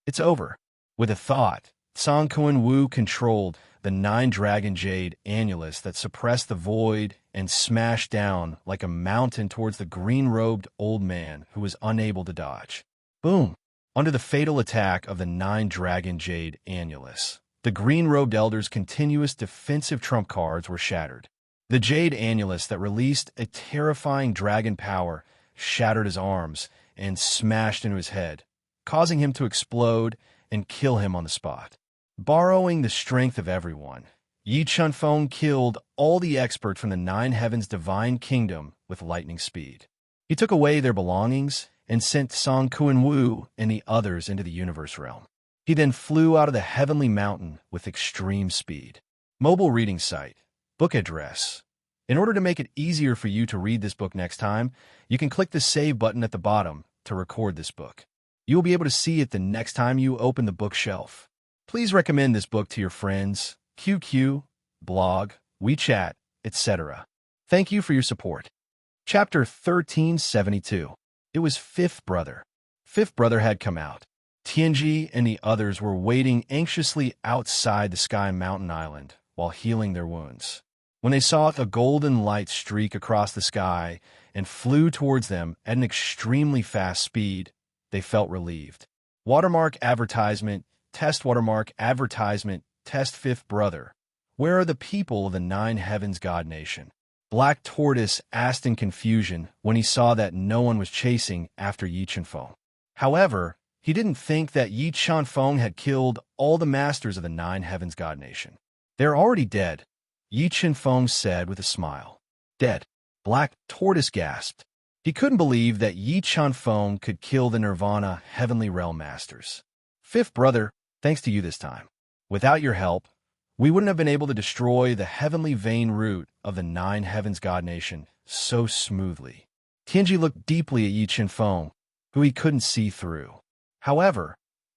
It's over. With a thought, Tsangkuan Wu controlled the nine-dragon jade annulus that suppressed the void and smashed down like a mountain towards the green-robed old man who was unable to dodge. Boom! Under the fatal attack of the nine-dragon jade annulus, the green-robed elder's continuous defensive trump cards were shattered. The jade annulus that released a terrifying dragon power shattered his arms and smashed into his head, causing him to explode and kill him on the spot. Borrowing the strength of everyone, Yi Chenfeng killed all the experts from the Nine Heavens Divine Kingdom with lightning speed. He took away their belongings and sent Tsangkuan Wu and the others into the universe realm. He then flew out of the heavenly mountain with extreme speed. Mobile reading site. Book address. In order to make it easier for you to read this book next time, you can click the Save button at the bottom to record this book. You will be able to see it the next time you open the bookshelf. Please recommend this book to your friends, QQ, blog, WeChat, etc. Thank you for your support. Chapter 1372. It was Fifth Brother. Fifth Brother had come out. Tianji and the others were waiting anxiously outside the Sky Mountain Island while healing their wounds. When they saw a golden light streak across the sky and flew towards them at an extremely fast speed, they felt relieved. Watermark advertisement, test watermark advertisement, test Fifth Brother. Where are the people of the Nine Heavens God Nation? Black Tortoise asked in confusion when he saw that no one was chasing after Yi Chenfeng. However, He didn't think that Yi Chanfeng had killed all the masters of the Nine Heavens God Nation. They're already dead, Yi Chanfeng said with a smile. Dead? Black Tortoise gasped. He couldn't believe that Yi Chanfeng could kill the Nirvana Heavenly Realm Masters. Fifth brother, thanks to you this time. Without your help, we wouldn't have been able to destroy the heavenly vein root of the Nine Heavens God Nation so smoothly. Tianji looked deeply at Yi Chanfeng, who he couldn't see through. However,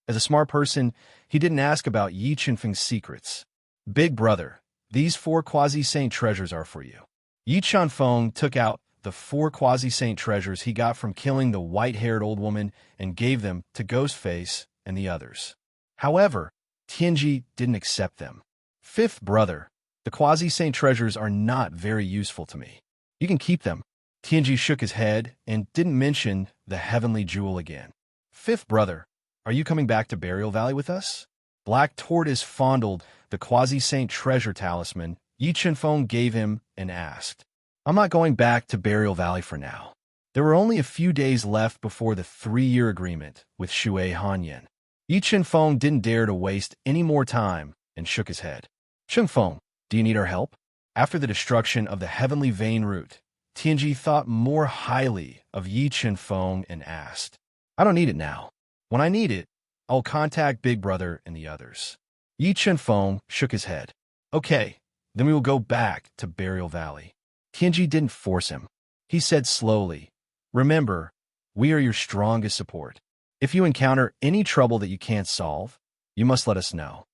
as a smart person, he didn't ask about Yi Chanfeng's secrets. Big brother, these 4 quasi-saint treasures are for you. Yi Chanfeng took out the 4 quasi-saint treasures he got from killing the white-haired old woman and gave them to Ghostface and the others. However, Tianji didn't accept them. Fifth brother, the quasi-saint treasures are not very useful to me. You can keep them. Tianji shook his head and didn't mention the heavenly jewel again. Fifth brother, are you coming back to Burial Valley with us? Black Tortoise fondled the quasi-saint treasure talisman Yi Chanfeng gave him and asked. I'm not going back to Burial Valley for now. There were only a few days left before the 3-year agreement with Shui Hanyan. Yi Chanfeng didn't dare to waste any more time and shook his head. Chanfeng, do you need our help? After the destruction of the heavenly vein root, Tianji thought more highly of Yi Chanfeng and asked, I don't need it now. When I need it, I'll contact Big Brother and the others. Yi Chanfeng shook his head. Okay, then we will go back to Burial Valley. Tianji didn't force him. He said slowly, remember, we are your strongest support. If you encounter any trouble that you can't solve, you must let us know.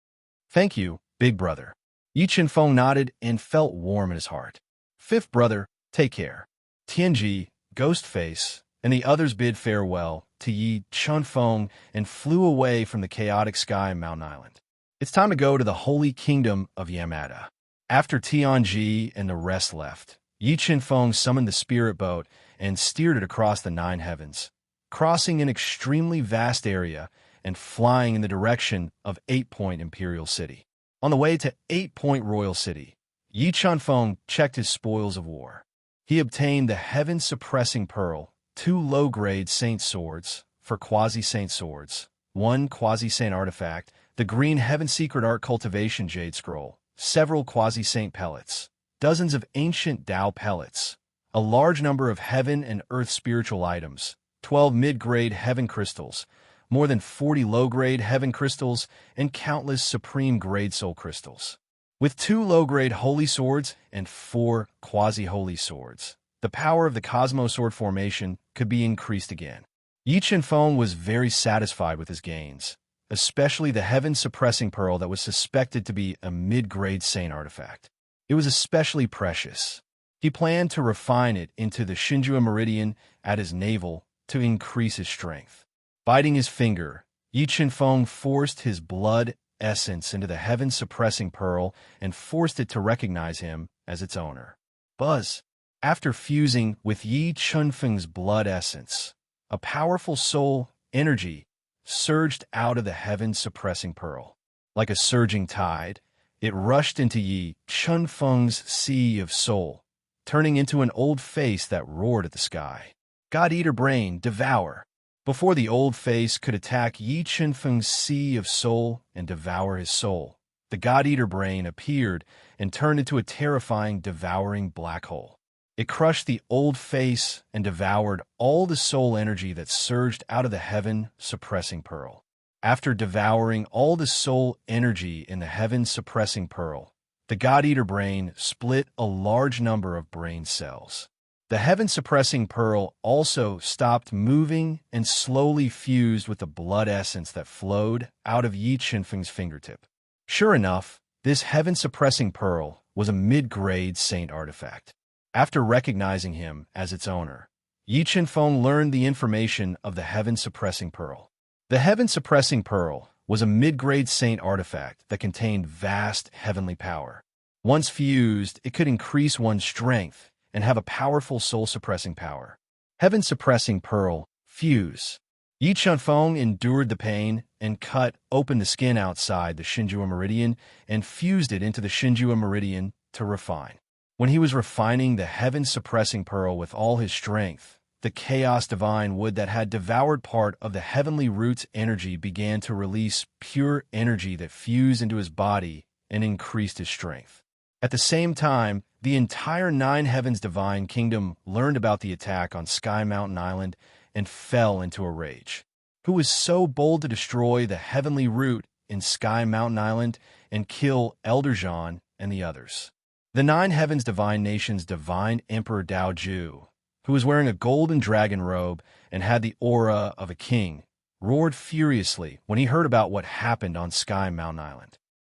Thank you, Big Brother. Yi Chanfeng nodded and felt warm in his heart. Fifth brother, take care. Tianji, Ghostface, and the others bid farewell to Yi Chanfeng and flew away from the chaotic sky of Mountain Island. It's time to go to the Holy Kingdom of Yamada. After Tianji and the rest left, Yi Chanfeng summoned the spirit boat and steered it across the 9 heavens, crossing an extremely vast area and flying in the direction of 8-Point Imperial City. On the way to 8-Point Royal City, Yi Chanfeng checked his spoils of war. He obtained the Heaven-Suppressing Pearl, 2 low-grade Saint Swords for Quasi-Saint Swords, 1 Quasi-Saint Artifact, the Green Heaven Secret Art Cultivation Jade Scroll, several Quasi-Saint Pellets, dozens of Ancient Tao Pellets, a large number of Heaven and Earth spiritual items, 12 mid-grade Heaven Crystals, more than 40 low-grade Heaven Crystals, and countless Supreme-grade Soul Crystals. With 2 low-grade Holy Swords and 4 Quasi-Holy Swords, the power of the Cosmo Sword formation could be increased again. Yi Chanfeng was very satisfied with his gains, especially the Heaven-Suppressing Pearl that was suspected to be a mid-grade Saint artifact. It was especially precious. He planned to refine it into the Shinjua Meridian at his navel to increase his strength. Biting his finger, Yi Chanfeng forced his blood essence into the Heaven-Suppressing Pearl and forced it to recognize him as its owner. Buzz. After fusing with Yi Chanfeng's blood essence, a powerful soul energy surged out of the Heaven-Suppressing Pearl. Like a surging tide, it rushed into Yi Chanfeng's sea of soul, turning into an old face that roared at the sky. God-Eater Brain, devour! Before the old face could attack Yi Chanfeng's sea of soul and devour his soul, the God-Eater Brain appeared and turned into a terrifying, devouring black hole. It crushed the old face and devoured all the soul energy that surged out of the Heaven-Suppressing Pearl. After devouring all the soul energy in the Heaven-Suppressing Pearl, the God-Eater Brain split a large number of brain cells. The Heaven-Suppressing Pearl also stopped moving and slowly fused with the blood essence that flowed out of Yi Chanfeng's fingertip. Sure enough, this Heaven-Suppressing Pearl was a mid-grade Saint artifact. After recognizing him as its owner, Yi Chanfeng learned the information of the Heaven-Suppressing Pearl. The Heaven-Suppressing Pearl was a mid-grade Saint artifact that contained vast heavenly power. Once fused, it could increase one's strength and have a powerful soul-suppressing power. Heaven-Suppressing Pearl, fuse. Yi Chanfeng endured the pain and cut open the skin outside the Shinjua Meridian and fused it into the Shinjua Meridian to refine. When he was refining the Heaven-Suppressing Pearl with all his strength, the chaos divine wood that had devoured part of the heavenly root's energy began to release pure energy that fused into his body and increased his strength. At the same time, the entire Nine Heavens Divine Kingdom learned about the attack on Sky Mountain Island and fell into a rage. Who was so bold to destroy the heavenly root in Sky Mountain Island and kill Elder John and the others? The Nine Heavens Divine Nation's Divine Emperor Dao Ju, who was wearing a golden dragon robe and had the aura of a king, roared furiously when he heard about what happened on Sky Mountain Island.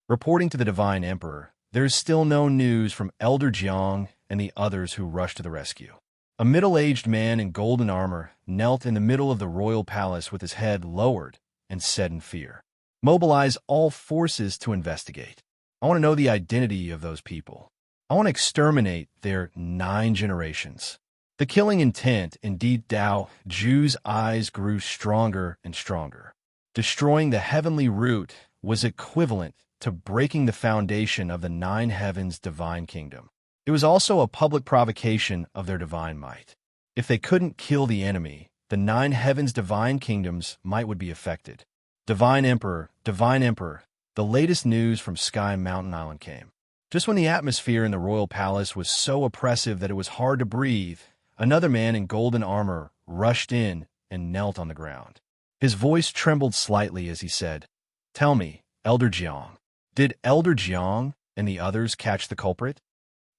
Reporting to the Divine Emperor, there is still no news from Elder Jiang and the others who rushed to the rescue. A middle-aged man in golden armor knelt in the middle of the royal palace with his head lowered and said in fear, "Mobilize all forces to investigate. I want to know the identity of those people. I want to exterminate their 9 generations." The killing intent in Dao Ju's eyes grew stronger and stronger. Destroying the heavenly root was equivalent to breaking the foundation of the Nine Heavens Divine Kingdom. It was also a public provocation of their divine might. If they couldn't kill the enemy, the Nine Heavens Divine Kingdoms would be affected. Divine Emperor, the latest news from Sky Mountain Island came. Just when the atmosphere in the royal palace was so oppressive that it was hard to breathe, another man in golden armor rushed in and knelt on the ground. His voice trembled slightly as he said, "Tell me, Elder Jiang, did Elder Jiang and the others catch the culprit?"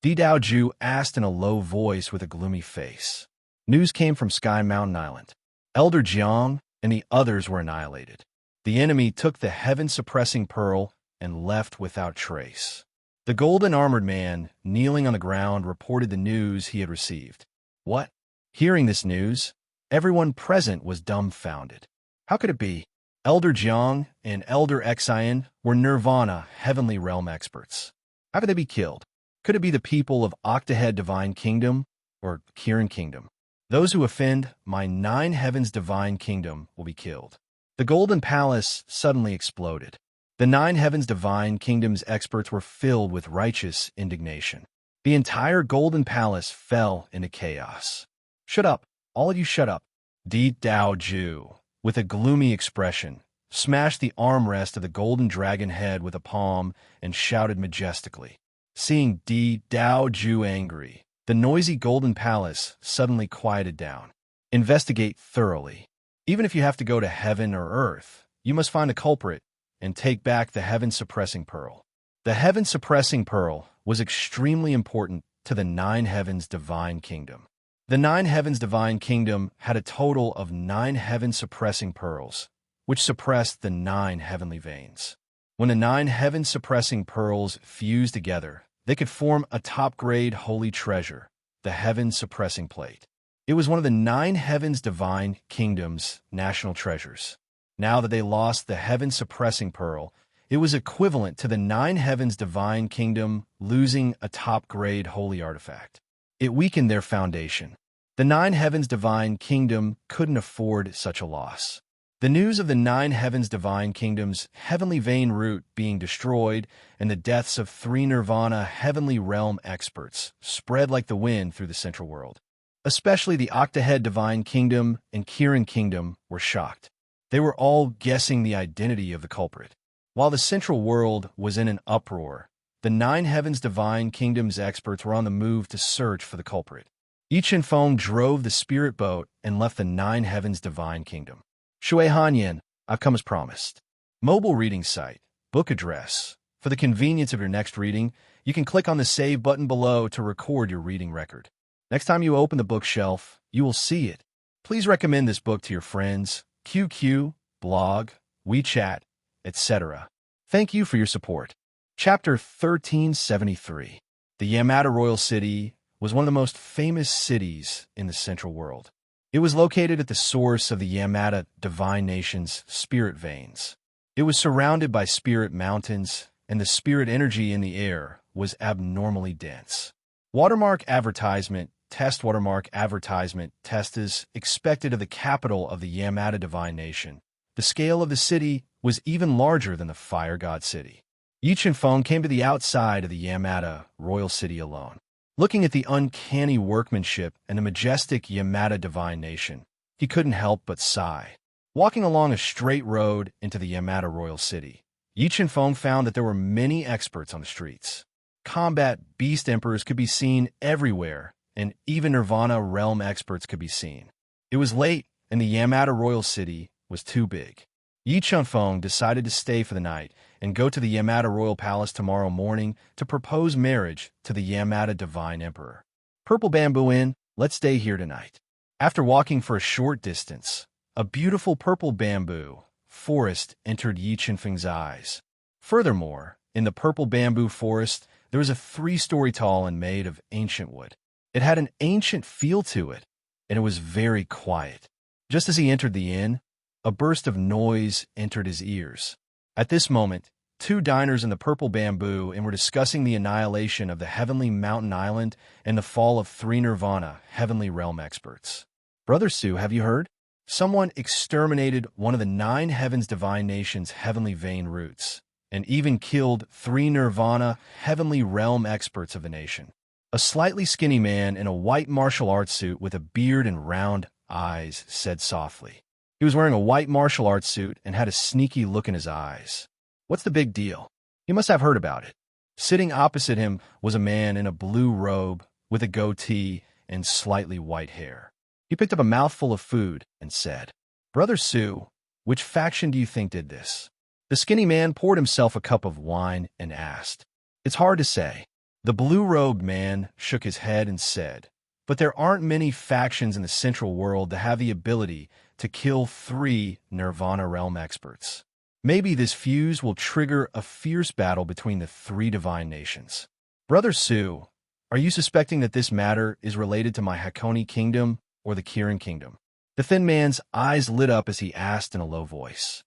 Dao Ju asked in a low voice with a gloomy face. News came from Sky Mountain Island. Elder Jiang and the others were annihilated. The enemy took the heaven-suppressing pearl and left without trace. The golden-armored man, kneeling on the ground, reported the news he had received. What? Hearing this news, everyone present was dumbfounded. How could it be? Elder Jiang and Elder Xian were Nirvana heavenly realm experts. How could they be killed? Could it be the people of Octahead Divine Kingdom or Kirin Kingdom? Those who offend my 9 Heavens Divine Kingdom will be killed. The Golden Palace suddenly exploded. The 9 Heavens Divine Kingdom's experts were filled with righteous indignation. The entire Golden Palace fell into chaos. "Shut up. All of you shut up." Dao Ju, with a gloomy expression, smashed the armrest of the golden dragon head with a palm and shouted majestically. Seeing Dao Ju angry, the noisy Golden Palace suddenly quieted down. "Investigate thoroughly. Even if you have to go to heaven or earth, you must find the culprit and take back the heaven-suppressing pearl." The heaven-suppressing pearl was extremely important to the 9 Heavens Divine Kingdom. The 9 Heavens Divine Kingdom had a total of 9 heaven-suppressing pearls, which suppressed the 9 heavenly veins. When the 9 heaven-suppressing pearls fused together, they could form a top-grade holy treasure, the heaven-suppressing plate. It was one of the 9 Heavens Divine Kingdom's national treasures. Now that they lost the heaven-suppressing pearl, it was equivalent to the 9 Heavens Divine Kingdom losing a top-grade holy artifact. It weakened their foundation. The 9 Heavens Divine Kingdom couldn't afford such a loss. The news of the 9 Heavens Divine Kingdom's heavenly vein root being destroyed and the deaths of 3 Nirvana heavenly realm experts spread like the wind through the central world. Especially the Octahead Divine Kingdom and Kirin Kingdom were shocked. They were all guessing the identity of the culprit. While the central world was in an uproar, the 9 Heavens Divine Kingdom's experts were on the move to search for the culprit. Yi Feng drove the spirit boat and left the 9 Heavens Divine Kingdom. Shui Hanyan, I've come as promised. Mobile reading site, book address. For the convenience of your next reading, you can click on the save button below to record your reading record. Next time you open the bookshelf, you will see it. Please recommend this book to your friends, QQ, blog, WeChat, etc. Thank you for your support. Chapter 1373. The Yamata Royal City was one of the most famous cities in the Central World. It was located at the source of the Yamata Divine Nation's spirit veins. It was surrounded by spirit mountains, and the spirit energy in the air was abnormally dense. Watermark advertisement, test watermark advertisement, test is expected of the capital of the Yamata Divine Nation. The scale of the city was even larger than the Fire God City. Yi Feng came to the outside of the Yamata Royal City alone. Looking at the uncanny workmanship and the majestic Yamata divine nation, he couldn't help but sigh. Walking along a straight road into the Yamata royal city, Yi Chenfeng found that there were many experts on the streets. Combat beast emperors could be seen everywhere, and even Nirvana realm experts could be seen. It was late, and the Yamata royal city was too big. Yi Chenfeng decided to stay for the night and go to the Yamata royal palace tomorrow morning to propose marriage to the Yamata divine emperor. Purple Bamboo Inn, let's stay here tonight. After walking for a short distance, a beautiful purple bamboo forest entered Yi Chenfeng's eyes. Furthermore, in the purple bamboo forest, there was a 3-story tall and made of ancient wood. It had an ancient feel to it, and it was very quiet. Just as he entered the inn, a burst of noise entered his ears. At this moment, 2 diners in the purple bamboo and were discussing the annihilation of the heavenly mountain island and the fall of 3 Nirvana heavenly realm experts. Brother Su, have you heard? Someone exterminated one of the 9 heavens divine nations' heavenly vein roots, and even killed 3 Nirvana heavenly realm experts of the nation. A slightly skinny man in a white martial arts suit with a beard and round eyes said softly. He was wearing a white martial arts suit and had a sneaky look in his eyes. What's the big deal? He must have heard about it. Sitting opposite him was a man in a blue robe with a goatee and slightly white hair. He picked up a mouthful of food and said, Brother Su, which faction do you think did this? The skinny man poured himself a cup of wine and asked. It's hard to say. The blue-robed man shook his head and said, but there aren't many factions in the central world that have the ability to kill 3 Nirvana realm experts. Maybe this fuse will trigger a fierce battle between the 3 divine nations. Brother Su, are you suspecting that this matter is related to my Hakone kingdom or the Kirin kingdom? The thin man's eyes lit up as he asked in a low voice.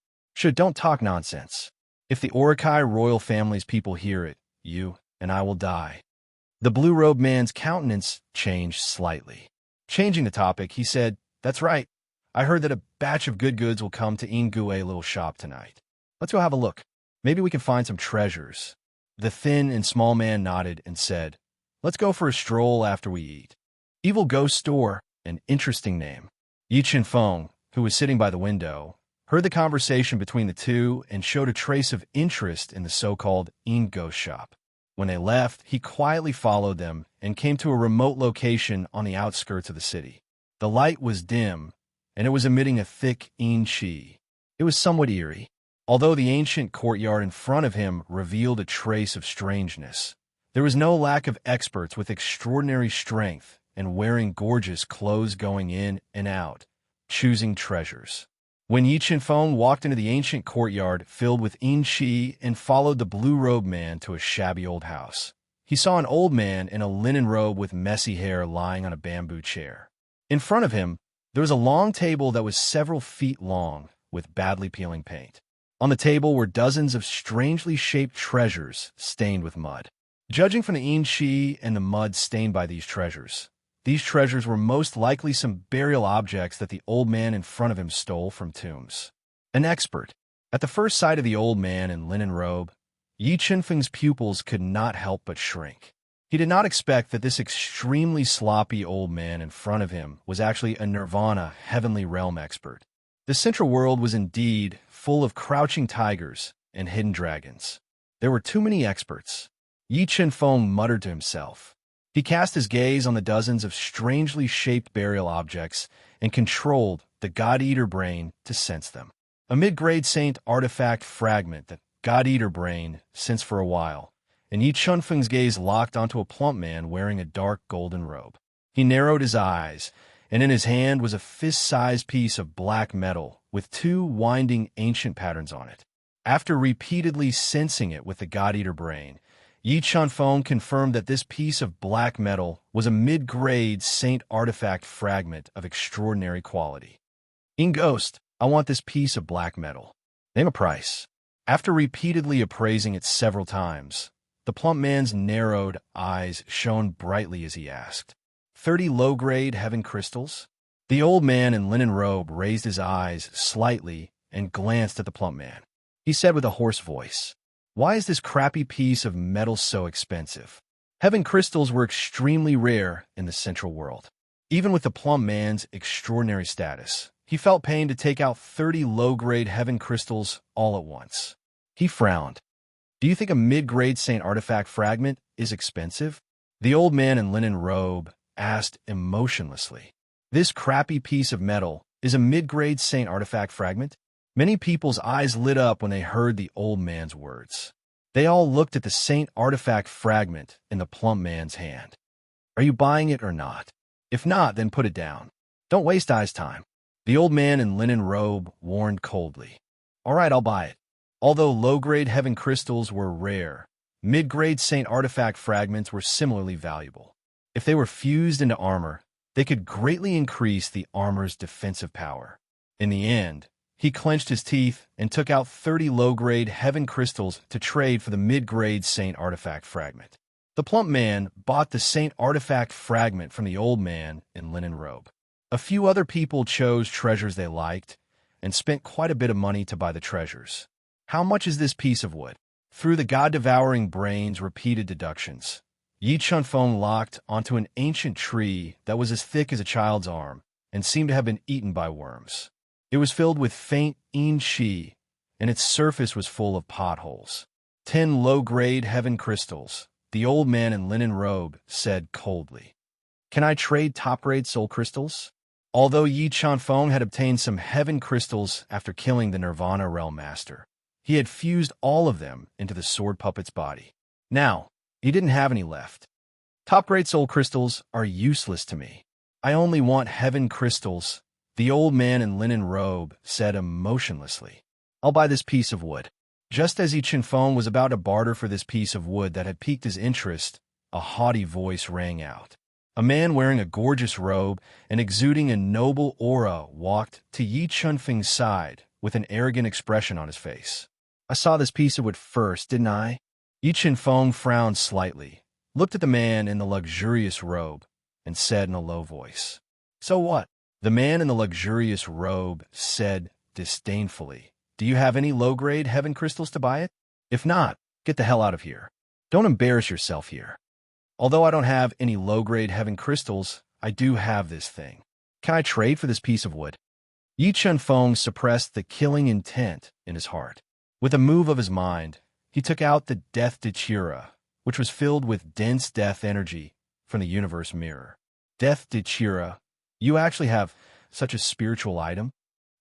Don't talk nonsense. If the Orokai royal family's people hear it, you and I will die. The blue-robed man's countenance changed slightly. Changing the topic, he said, That's right. I heard that a batch of good goods will come to Ingue little shop tonight. Let's go have a look. Maybe we can find some treasures. The thin and small man nodded and said, Let's go for a stroll after we eat. Evil Ghost Store, an interesting name. Yi Chenfeng, who was sitting by the window, heard the conversation between the two and showed a trace of interest in the so-called Ghost shop. When they left, he quietly followed them and came to a remote location on the outskirts of the city. The light was dim, and it was emitting a thick qi. It was somewhat eerie, although the ancient courtyard in front of him revealed a trace of strangeness. There was no lack of experts with extraordinary strength and wearing gorgeous clothes going in and out, choosing treasures. When Yi Chenfeng walked into the ancient courtyard filled with qi and followed the blue-robed man to a shabby old house, he saw an old man in a linen robe with messy hair lying on a bamboo chair. In front of him, there was a long table that was several feet long, with badly peeling paint. On the table were dozens of strangely shaped treasures stained with mud. Judging from the qi and the mud stained by these treasures were most likely some burial objects that the old man in front of him stole from tombs. An expert. At the first sight of the old man in linen robe, Yi Chenfeng's pupils could not help but shrink. He did not expect that this extremely sloppy old man in front of him was actually a Nirvana heavenly realm expert. The central world was indeed full of crouching tigers and hidden dragons. There were too many experts. Yi Chenfeng muttered to himself. He cast his gaze on the dozens of strangely shaped burial objects and controlled the God-Eater brain to sense them. A mid-grade saint artifact fragment that God-Eater brain sensed for a while, and Yi Chenfeng's gaze locked onto a plump man wearing a dark golden robe. He narrowed his eyes, and in his hand was a fist-sized piece of black metal with 2 winding ancient patterns on it. After repeatedly sensing it with the God-Eater brain, Yi Chenfeng confirmed that this piece of black metal was a mid-grade saint artifact fragment of extraordinary quality. Ghost, I want this piece of black metal. Name a price. After repeatedly appraising it several times, the plump man's narrowed eyes shone brightly as he asked, 30 low-grade heaven crystals? The old man in linen robe raised his eyes slightly and glanced at the plump man. He said with a hoarse voice, Why is this crappy piece of metal so expensive? Heaven crystals were extremely rare in the central world. Even with the plump man's extraordinary status, he felt pain to take out 30 low-grade heaven crystals all at once. He frowned. Do you think a mid-grade saint artifact fragment is expensive? The old man in linen robe asked emotionlessly. This crappy piece of metal is a mid-grade saint artifact fragment? Many people's eyes lit up when they heard the old man's words. They all looked at the saint artifact fragment in the plump man's hand. Are you buying it or not? If not, then put it down. Don't waste I's time. The old man in linen robe warned coldly. All right, I'll buy it. Although low-grade heaven crystals were rare, mid-grade saint artifact fragments were similarly valuable. If they were fused into armor, they could greatly increase the armor's defensive power. In the end, he clenched his teeth and took out 30 low-grade heaven crystals to trade for the mid-grade saint artifact fragment. The plump man bought the saint artifact fragment from the old man in linen robe. A few other people chose treasures they liked and spent quite a bit of money to buy the treasures. How much is this piece of wood? Through the god-devouring brain's repeated deductions, Yi Chunfeng locked onto an ancient tree that was as thick as a child's arm and seemed to have been eaten by worms. It was filled with faint yin qi, and its surface was full of potholes. 10 low-grade heaven crystals, the old man in linen robe said coldly. Can I trade top-grade soul crystals? Although Yi Chunfeng had obtained some heaven crystals after killing the Nirvana Realm Master, he had fused all of them into the sword puppet's body. Now, he didn't have any left. Top-grade soul crystals are useless to me. I only want heaven crystals, the old man in linen robe said emotionlessly. I'll buy this piece of wood. Just as Yi Chunfeng was about to barter for this piece of wood that had piqued his interest, a haughty voice rang out. A man wearing a gorgeous robe and exuding a noble aura walked to Yi Chunfeng's side with an arrogant expression on his face. I saw this piece of wood first, didn't I? Yi Chunfeng frowned slightly, looked at the man in the luxurious robe, and said in a low voice, So what? The man in the luxurious robe said disdainfully, Do you have any low-grade heaven crystals to buy it? If not, get the hell out of here. Don't embarrass yourself here. Although I don't have any low-grade heaven crystals, I do have this thing. Can I trade for this piece of wood? Yi Chunfeng suppressed the killing intent in his heart. With a move of his mind, he took out the Death Dechira, which was filled with dense death energy from the universe mirror. Death Dechira, you actually have such a spiritual item?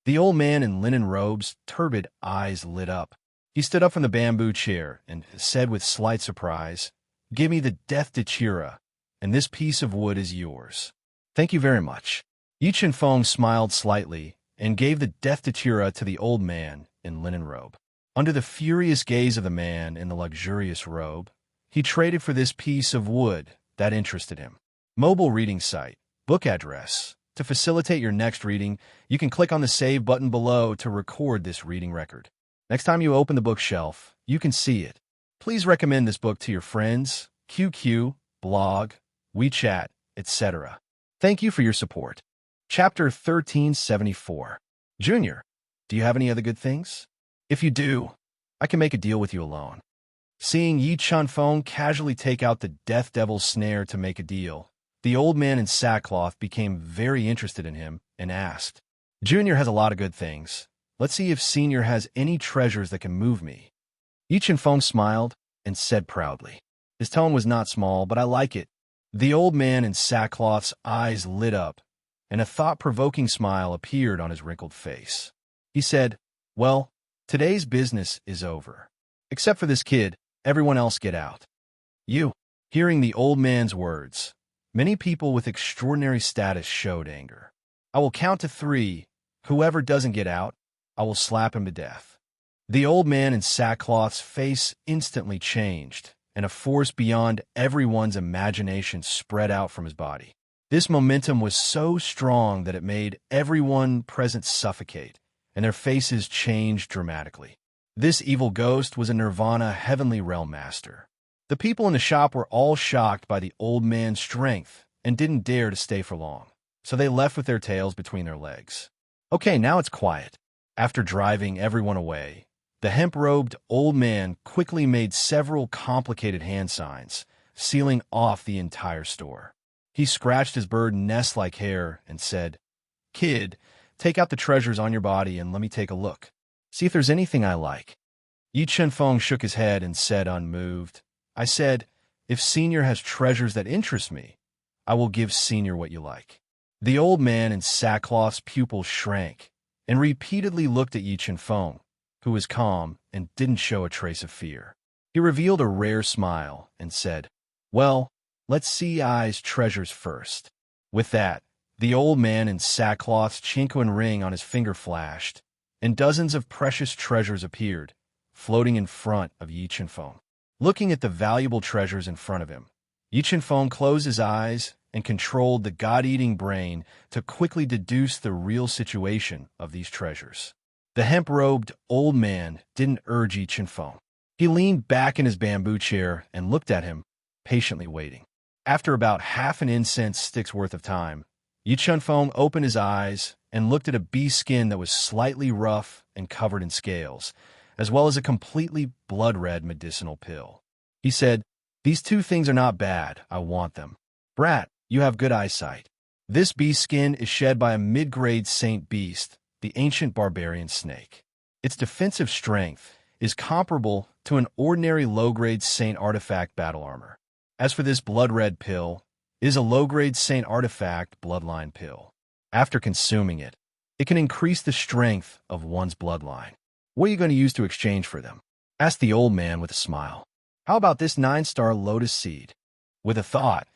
The old man in linen robes' turbid eyes lit up. He stood up from the bamboo chair and said with slight surprise, Give me the Death Dechira, and this piece of wood is yours. Thank you very much. Yi Chunfeng smiled slightly and gave the Death Dechira to the old man in linen robe. Under the furious gaze of the man in the luxurious robe, he traded for this piece of wood that interested him. Mobile reading site, book address. To facilitate your next reading, you can click on the Save button below to record this reading record. Next time you open the bookshelf, you can see it. Please recommend this book to your friends, QQ, blog, WeChat, etc. Thank you for your support. Chapter 1374. Junior, do you have any other good things? If you do, I can make a deal with you alone. Seeing Yi Chunfeng casually take out the Death Devil's snare to make a deal, the old man in sackcloth became very interested in him and asked, Junior has a lot of good things. Let's see if Senior has any treasures that can move me. Yi Chunfeng smiled and said proudly. His tone was not small, but I like it. The old man in sackcloth's eyes lit up, and a thought-provoking smile appeared on his wrinkled face. He said, Well, today's business is over. Except for this kid, everyone else get out. You. Hearing the old man's words, many people with extraordinary status showed anger. I will count to 3. Whoever doesn't get out, I will slap him to death. The old man in sackcloth's face instantly changed, and a force beyond everyone's imagination spread out from his body. This momentum was so strong that it made everyone present suffocate, and their faces changed dramatically. This evil ghost was a Nirvana Heavenly Realm Master. The people in the shop were all shocked by the old man's strength and didn't dare to stay for long, so they left with their tails between their legs. Okay, now it's quiet. After driving everyone away, the hemp-robed old man quickly made several complicated hand signs, sealing off the entire store. He scratched his bird nest-like hair and said, "Kid, take out the treasures on your body and let me take a look. See if there's anything I like." Yi Chen-feng shook his head and said unmoved, "I said, if Senior has treasures that interest me, I will give Senior what you like." The old man in sackcloth's pupils shrank and repeatedly looked at Yi Chen-feng, who was calm and didn't show a trace of fear. He revealed a rare smile and said, "Well, let's see I's treasures first." With that, the old man in sackcloth's Chinquan ring on his finger flashed, and dozens of precious treasures appeared, floating in front of Yi Chen-feng. Looking at the valuable treasures in front of him, Yi Chen-feng closed his eyes and controlled the god-eating brain to quickly deduce the real situation of these treasures. The hemp-robed old man didn't urge Yi Chen-feng. He leaned back in his bamboo chair and looked at him, patiently waiting. After about half an incense stick's worth of time, Yi Chen-feng opened his eyes and looked at a bee skin that was slightly rough and covered in scales, as well as a completely blood-red medicinal pill. He said, "These two things are not bad. I want them. Brat, you have good eyesight. This bee skin is shed by a mid-grade saint beast, the ancient barbarian snake. Its defensive strength is comparable to an ordinary low-grade saint artifact battle armor. As for this blood-red pill, it is a low-grade saint artifact bloodline pill. After consuming it, it can increase the strength of one's bloodline. What are you going to use to exchange for them?" asked the old man with a smile. "How about this 9-star lotus seed?" With a thought,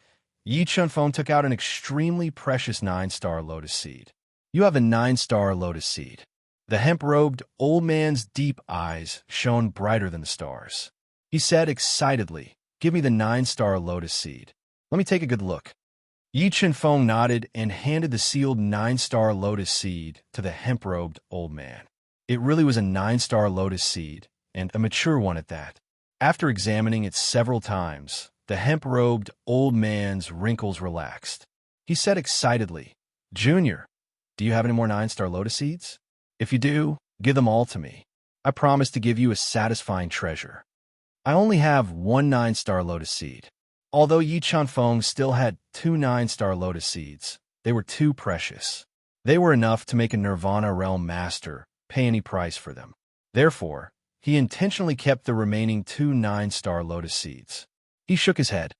Yi Chen-feng took out an extremely precious 9-star lotus seed. "You have a 9-star lotus seed." The hemp-robed old man's deep eyes shone brighter than the stars. He said excitedly, "Give me the 9-star lotus seed. Let me take a good look." Yi Chen-feng nodded and handed the sealed 9-star lotus seed to the hemp-robed old man. It really was a 9-star lotus seed, and a mature one at that. After examining it several times, the hemp-robed old man's wrinkles relaxed. He said excitedly, "Junior, do you have any more 9-star lotus seeds? If you do, give them all to me. I promise to give you a satisfying treasure." "I only have one 9-star lotus seed." Although Yi Chen-feng still had 2 9-star lotus seeds, they were too precious. They were enough to make a Nirvana realm master pay any price for them. Therefore, he intentionally kept the remaining 2 9-star lotus seeds. He shook his head.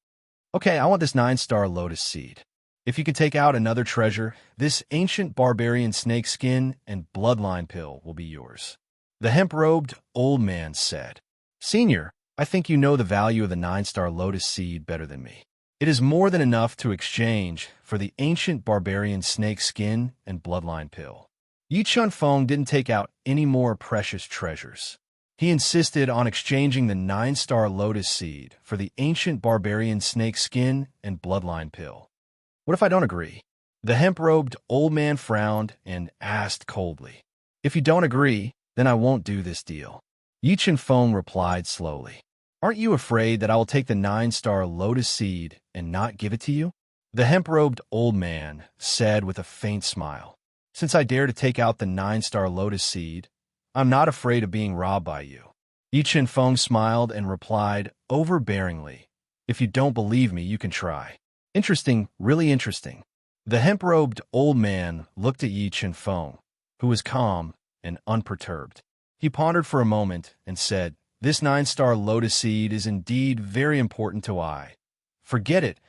"Okay, I want this 9-star lotus seed. If you can take out another treasure, this ancient barbarian snake skin and bloodline pill will be yours." The hemp-robed old man said, "Senior, I think you know the value of the 9-star lotus seed better than me. It is more than enough to exchange for the ancient barbarian snake skin and bloodline pill." Yi Chen-feng didn't take out any more precious treasures. He insisted on exchanging the 9-star lotus seed for the ancient barbarian snake skin and bloodline pill. "What if I don't agree?" The hemp-robed old man frowned and asked coldly, "If you don't agree, then I won't do this deal." Yi Chen-feng replied slowly, "Aren't you afraid that I will take the 9-star lotus seed and not give it to you?" The hemp-robed old man said with a faint smile, "Since I dare to take out the 9-star lotus seed, I'm not afraid of being robbed by you." Yi Chen-feng smiled and replied overbearingly, "If you don't believe me, you can try." "Interesting, really interesting." The hemp-robed old man looked at Yi Chen-feng, who was calm and unperturbed. He pondered for a moment and said, "This 9-star lotus seed is indeed very important to I. Forget it.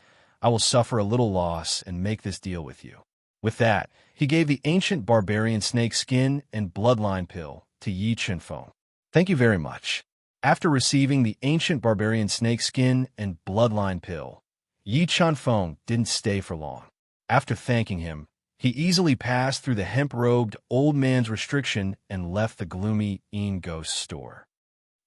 I will suffer a little loss and make this deal with you." With that, he gave the ancient barbarian snake skin and bloodline pill to Yi Chen-feng. "Thank you very much." After receiving the ancient barbarian snake skin and bloodline pill, Yi Chen-feng didn't stay for long. After thanking him, he easily passed through the hemp-robed old man's restriction and left the gloomy Yin Ghost store.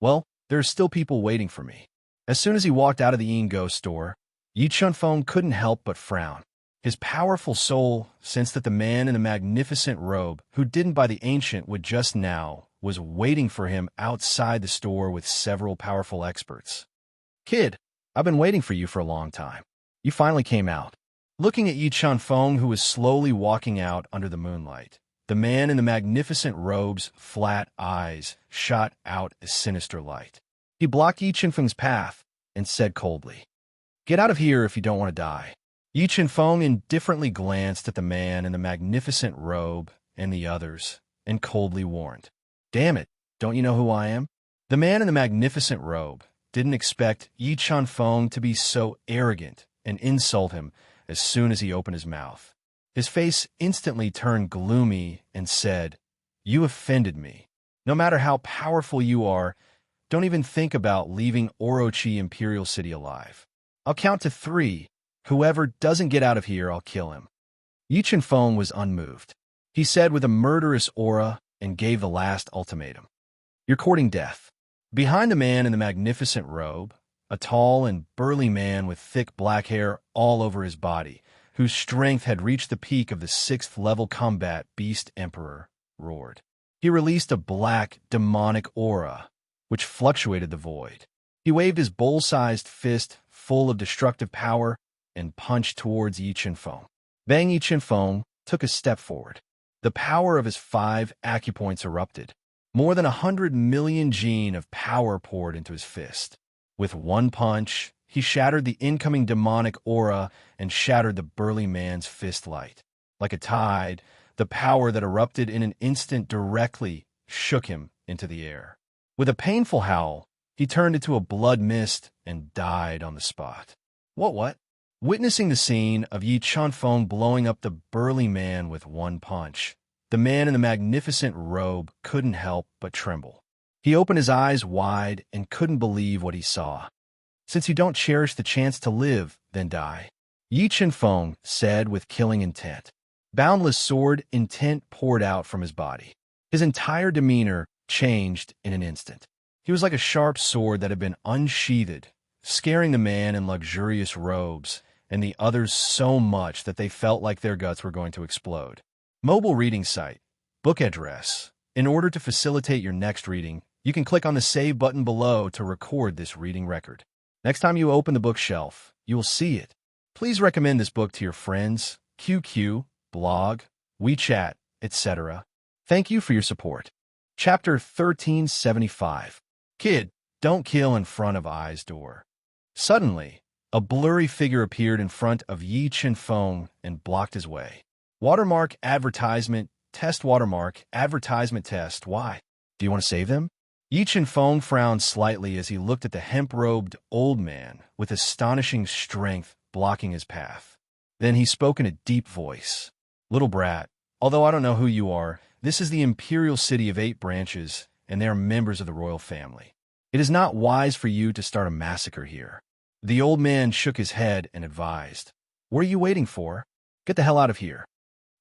Well, there are still people waiting for me. As soon as he walked out of the Yin Ghost store, Yi Chen-feng couldn't help but frown. His powerful soul sensed that the man in the magnificent robe, who didn't buy the ancient wood just now, was waiting for him outside the store with several powerful experts. "Kid, I've been waiting for you for a long time. You finally came out." Looking at Yi Chen-feng, who was slowly walking out under the moonlight, the man in the magnificent robe's flat eyes shot out a sinister light. He blocked Yi Chen-feng's path and said coldly, Get out of here if you don't want to die. Yi Chen-feng indifferently glanced at the man in the magnificent robe and the others, and coldly warned, "Damn it, don't you know who I am?" The man in the magnificent robe didn't expect Yi Chen-feng to be so arrogant and insult him as soon as he opened his mouth. His face instantly turned gloomy and said, "You offended me. No matter how powerful you are, don't even think about leaving Orochi Imperial City alive. I'll count to 3. Whoever doesn't get out of here, I'll kill him." Yi Chen-feng was unmoved. He said with a murderous aura and gave the last ultimatum. "You're courting death." Behind the man in the magnificent robe, a tall and burly man with thick black hair all over his body, whose strength had reached the peak of the 6th-level combat beast emperor, roared. He released a black, demonic aura, which fluctuated the void. He waved his bowl-sized fist full of destructive power and punched towards Yi Chen-feng. Bang! Yi Chen-feng took a step forward. The power of his 5 acupoints erupted. More than 100 million gene of power poured into his fist. With one punch, he shattered the incoming demonic aura and shattered the burly man's fist light. Like a tide, the power that erupted in an instant directly shook him into the air. With a painful howl, he turned into a blood mist and died on the spot. What? Witnessing the scene of Yi Chen-feng blowing up the burly man with one punch, the man in the magnificent robe couldn't help but tremble. He opened his eyes wide and couldn't believe what he saw. "Since you don't cherish the chance to live, then die," Yi Chen-feng said with killing intent. Boundless sword intent poured out from his body. His entire demeanor changed in an instant. He was like a sharp sword that had been unsheathed, scaring the man in luxurious robes and the others so much that they felt like their guts were going to explode. Mobile reading site. Book address. In order to facilitate your next reading, you can click on the Save button below to record this reading record. Next time you open the bookshelf, you will see it. Please recommend this book to your friends, QQ, blog, WeChat, etc. Thank you for your support. Chapter 1375. Kid, don't kill in front of I's door. Suddenly, a blurry figure appeared in front of Yi Chen-feng and blocked his way. Watermark advertisement, test watermark, advertisement test. Why? Do you want to save them? Yi Chen-feng frowned slightly as he looked at the hemp-robed old man with astonishing strength blocking his path. Then he spoke in a deep voice. "Little brat, although I don't know who you are, this is the Imperial City of 8 branches, and they are members of the royal family. It is not wise for you to start a massacre here." The old man shook his head and advised, "What are you waiting for? Get the hell out of here."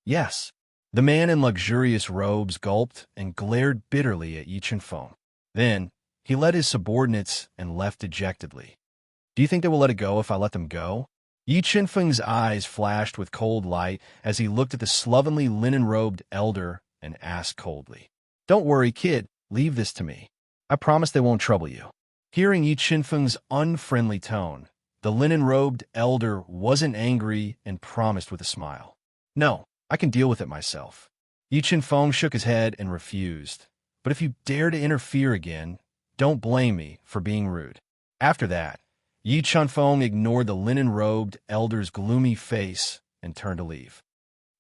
"Yes." The man in luxurious robes gulped and glared bitterly at Yi Chen-feng. Then, he led his subordinates and left dejectedly. "Do you think they will let it go if I let them go?" Yi Chen-feng's eyes flashed with cold light as he looked at the slovenly linen-robed elder and asked coldly, "Don't worry, kid, leave this to me. I promise they won't trouble you." Hearing Yi Chen-feng's unfriendly tone, the linen-robed elder wasn't angry and promised with a smile, "No, I can deal with it myself." Yi Chen-feng shook his head and refused. "But if you dare to interfere again, don't blame me for being rude." After that, Yi Chen-feng ignored the linen-robed elder's gloomy face and turned to leave.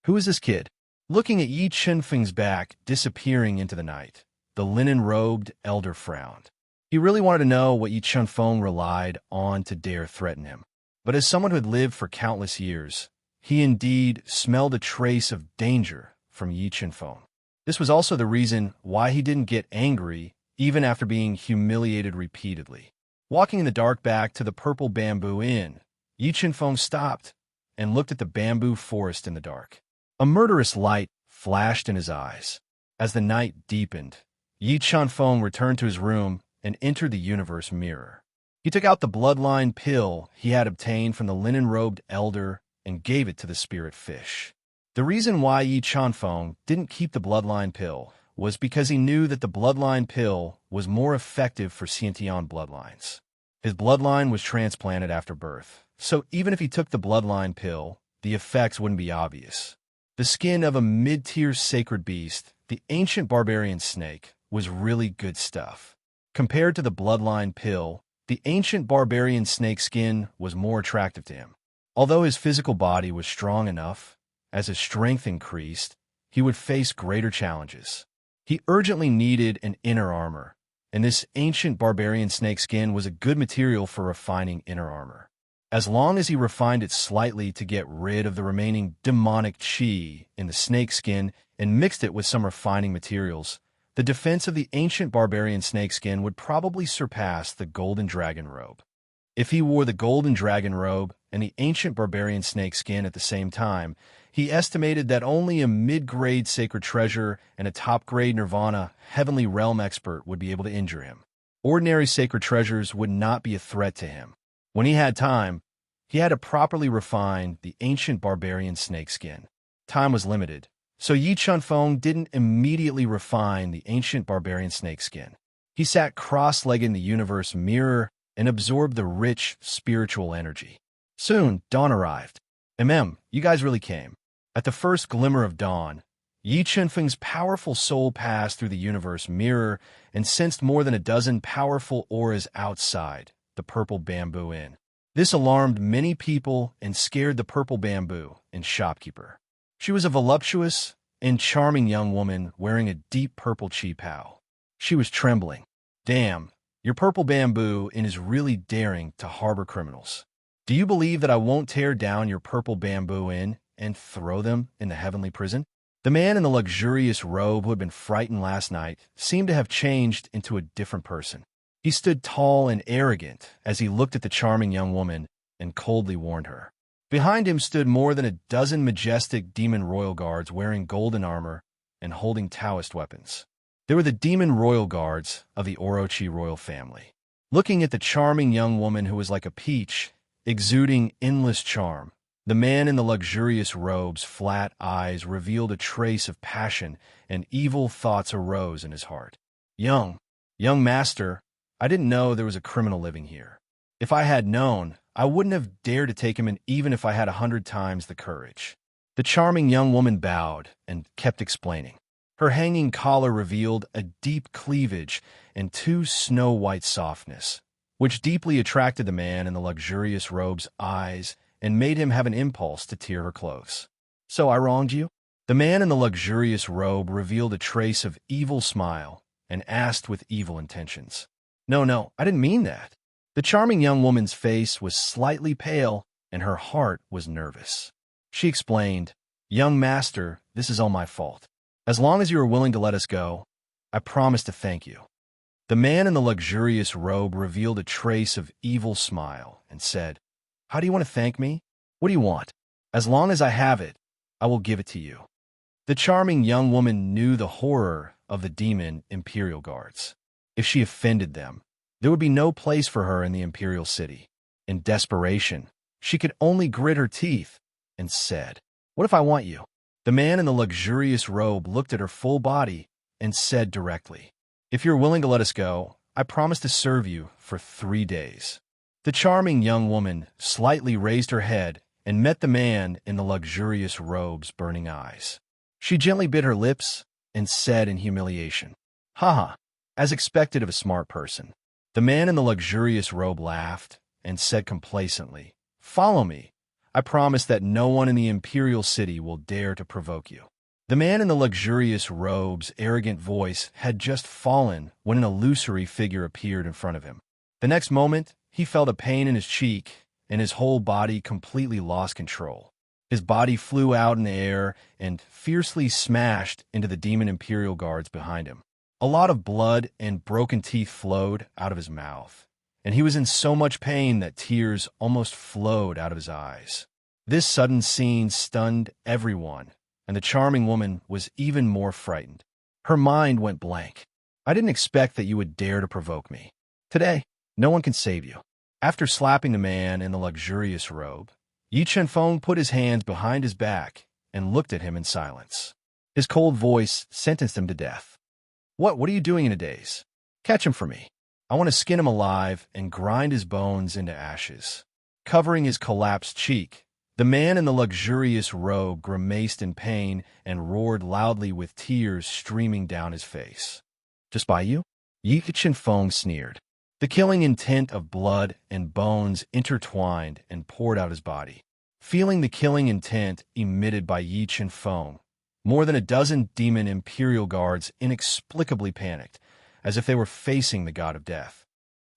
"Who is this kid?" Looking at Yi Chen-feng's back disappearing into the night, the linen-robed elder frowned. He really wanted to know what Yi Chen-feng relied on to dare threaten him. But as someone who had lived for countless years, he indeed smelled a trace of danger from Yi Chen-feng. This was also the reason why he didn't get angry even after being humiliated repeatedly. Walking in the dark back to the Purple Bamboo Inn, Yi Chen-feng stopped and looked at the bamboo forest in the dark. A murderous light flashed in his eyes. As the night deepened, Yi Chen-feng returned to his room and entered the universe mirror. He took out the bloodline pill he had obtained from the linen-robed elder and gave it to the spirit fish. The reason why Yi Chen-feng didn't keep the bloodline pill was because he knew that the bloodline pill was more effective for Xiantian bloodlines. His bloodline was transplanted after birth, so even if he took the bloodline pill, the effects wouldn't be obvious. The skin of a mid-tier sacred beast, the ancient barbarian snake, was really good stuff. Compared to the bloodline pill, the ancient barbarian snakeskin was more attractive to him. Although his physical body was strong enough, as his strength increased, he would face greater challenges. He urgently needed an inner armor, and this ancient barbarian snakeskin was a good material for refining inner armor. As long as he refined it slightly to get rid of the remaining demonic chi in the snakeskin and mixed it with some refining materials, the defense of the ancient barbarian snakeskin would probably surpass the golden dragon robe. If he wore the golden dragon robe and the ancient barbarian snakeskin at the same time, he estimated that only a mid-grade sacred treasure and a top-grade nirvana heavenly realm expert would be able to injure him. Ordinary sacred treasures would not be a threat to him. When he had time, he had to properly refine the ancient barbarian snakeskin. Time was limited, so Yi Chunfeng didn't immediately refine the ancient barbarian snakeskin. He sat cross-legged in the universe mirror and absorbed the rich spiritual energy. Soon, dawn arrived. You guys really came. At the first glimmer of dawn, Yi Chunfeng's powerful soul passed through the universe mirror and sensed more than a dozen powerful auras outside the purple bamboo inn. This alarmed many people and scared the purple bamboo and shopkeeper. She was a voluptuous and charming young woman wearing a deep purple qipao. She was trembling. Damn, your purple bamboo inn is really daring to harbor criminals. Do you believe that I won't tear down your purple bamboo inn and throw them in the heavenly prison? The man in the luxurious robe who had been frightened last night seemed to have changed into a different person. He stood tall and arrogant as he looked at the charming young woman and coldly warned her. Behind him stood more than a dozen majestic demon royal guards wearing golden armor and holding Taoist weapons. They were the demon royal guards of the Orochi royal family. Looking at the charming young woman who was like a peach, exuding endless charm, the man in the luxurious robe's flat eyes revealed a trace of passion, and evil thoughts arose in his heart. Young master, I didn't know there was a criminal living here. If I had known, I wouldn't have dared to take him in even if I had 100 times the courage. The charming young woman bowed and kept explaining. Her hanging collar revealed a deep cleavage and two snow-white softness, which deeply attracted the man in the luxurious robe's eyes and made him have an impulse to tear her clothes. So I wronged you? The man in the luxurious robe revealed a trace of evil smile and asked with evil intentions. No, I didn't mean that. The charming young woman's face was slightly pale, and her heart was nervous. She explained, Young master, this is all my fault. As long as you are willing to let us go, I promise to thank you. The man in the luxurious robe revealed a trace of evil smile and said, How do you want to thank me? What do you want? As long as I have it, I will give it to you. The charming young woman knew the horror of the demon imperial guards. If she offended them, there would be no place for her in the imperial city. In desperation, she could only grit her teeth and said, What if I want you? The man in the luxurious robe looked at her full body and said directly, If you're willing to let us go, I promise to serve you for 3 days. The charming young woman slightly raised her head and met the man in the luxurious robe's burning eyes. She gently bit her lips and said in humiliation, Haha, as expected of a smart person. The man in the luxurious robe laughed and said complacently, Follow me. I promise that no one in the imperial city will dare to provoke you. The man in the luxurious robe's arrogant voice had just fallen when an illusory figure appeared in front of him. The next moment, he felt a pain in his cheek, and his whole body completely lost control. His body flew out in the air and fiercely smashed into the demon imperial guards behind him. A lot of blood and broken teeth flowed out of his mouth, and he was in so much pain that tears almost flowed out of his eyes. This sudden scene stunned everyone, and the charming woman was even more frightened. Her mind went blank. I didn't expect that you would dare to provoke me. Today, no one can save you. After slapping the man in the luxurious robe, Yi Chunfeng put his hands behind his back and looked at him in silence. His cold voice sentenced him to death. What are you doing in a daze? Catch him for me. I want to skin him alive and grind his bones into ashes. Covering his collapsed cheek, the man in the luxurious robe grimaced in pain and roared loudly with tears streaming down his face. Just by you? Yi Chunfeng sneered. The killing intent of blood and bones intertwined and poured out his body. Feeling the killing intent emitted by Yi Chen-feng, more than a dozen demon imperial guards inexplicably panicked, as if they were facing the god of death.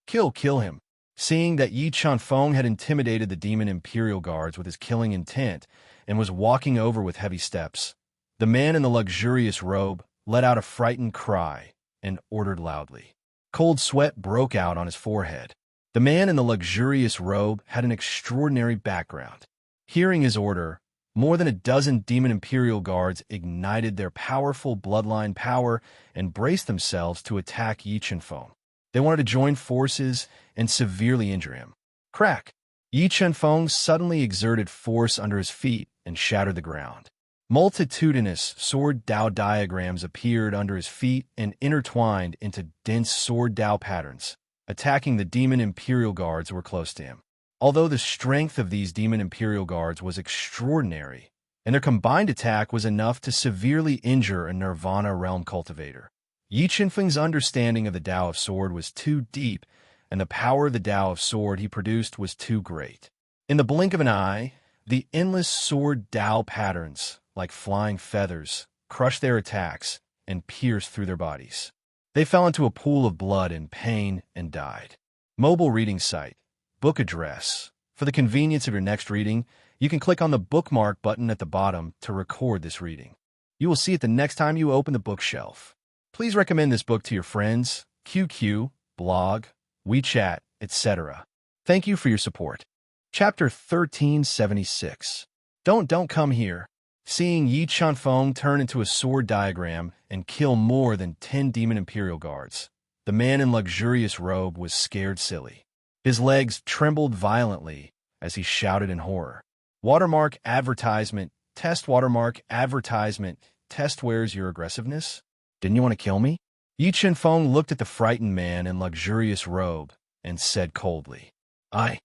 Kill him. Seeing that Yi Chen-feng had intimidated the demon imperial guards with his killing intent and was walking over with heavy steps, the man in the luxurious robe let out a frightened cry and ordered loudly. Cold sweat broke out on his forehead. The man in the luxurious robe had an extraordinary background. Hearing his order, more than a dozen demon imperial guards ignited their powerful bloodline power and braced themselves to attack Yi Chen-feng. They wanted to join forces and severely injure him. Crack! Yi Chen-feng suddenly exerted force under his feet and shattered the ground. Multitudinous sword Dao diagrams appeared under his feet and intertwined into dense sword Dao patterns, attacking the demon imperial guards who were close to him. Although the strength of these demon imperial guards was extraordinary, and their combined attack was enough to severely injure a Nirvana realm cultivator, Yi Chen-feng's understanding of the Dao of Sword was too deep, and the power of the Dao of Sword he produced was too great. In the blink of an eye, the endless sword Dao patterns, like flying feathers, crushed their attacks and pierced through their bodies. They fell into a pool of blood and pain and died. Mobile reading site. Book address. For the convenience of your next reading, you can click on the bookmark button at the bottom to record this reading. You will see it the next time you open the bookshelf. Please recommend this book to your friends, QQ, blog, WeChat, etc. Thank you for your support. Chapter 1376. Don't come here. Seeing Yi Chen-feng turn into a sword diagram and kill more than 10 demon imperial guards, the man in luxurious robe was scared silly. His legs trembled violently as he shouted in horror. Watermark advertisement, test watermark advertisement, test where's your aggressiveness? Didn't you want to kill me? Yi Chen-feng looked at the frightened man in luxurious robe and said coldly, I.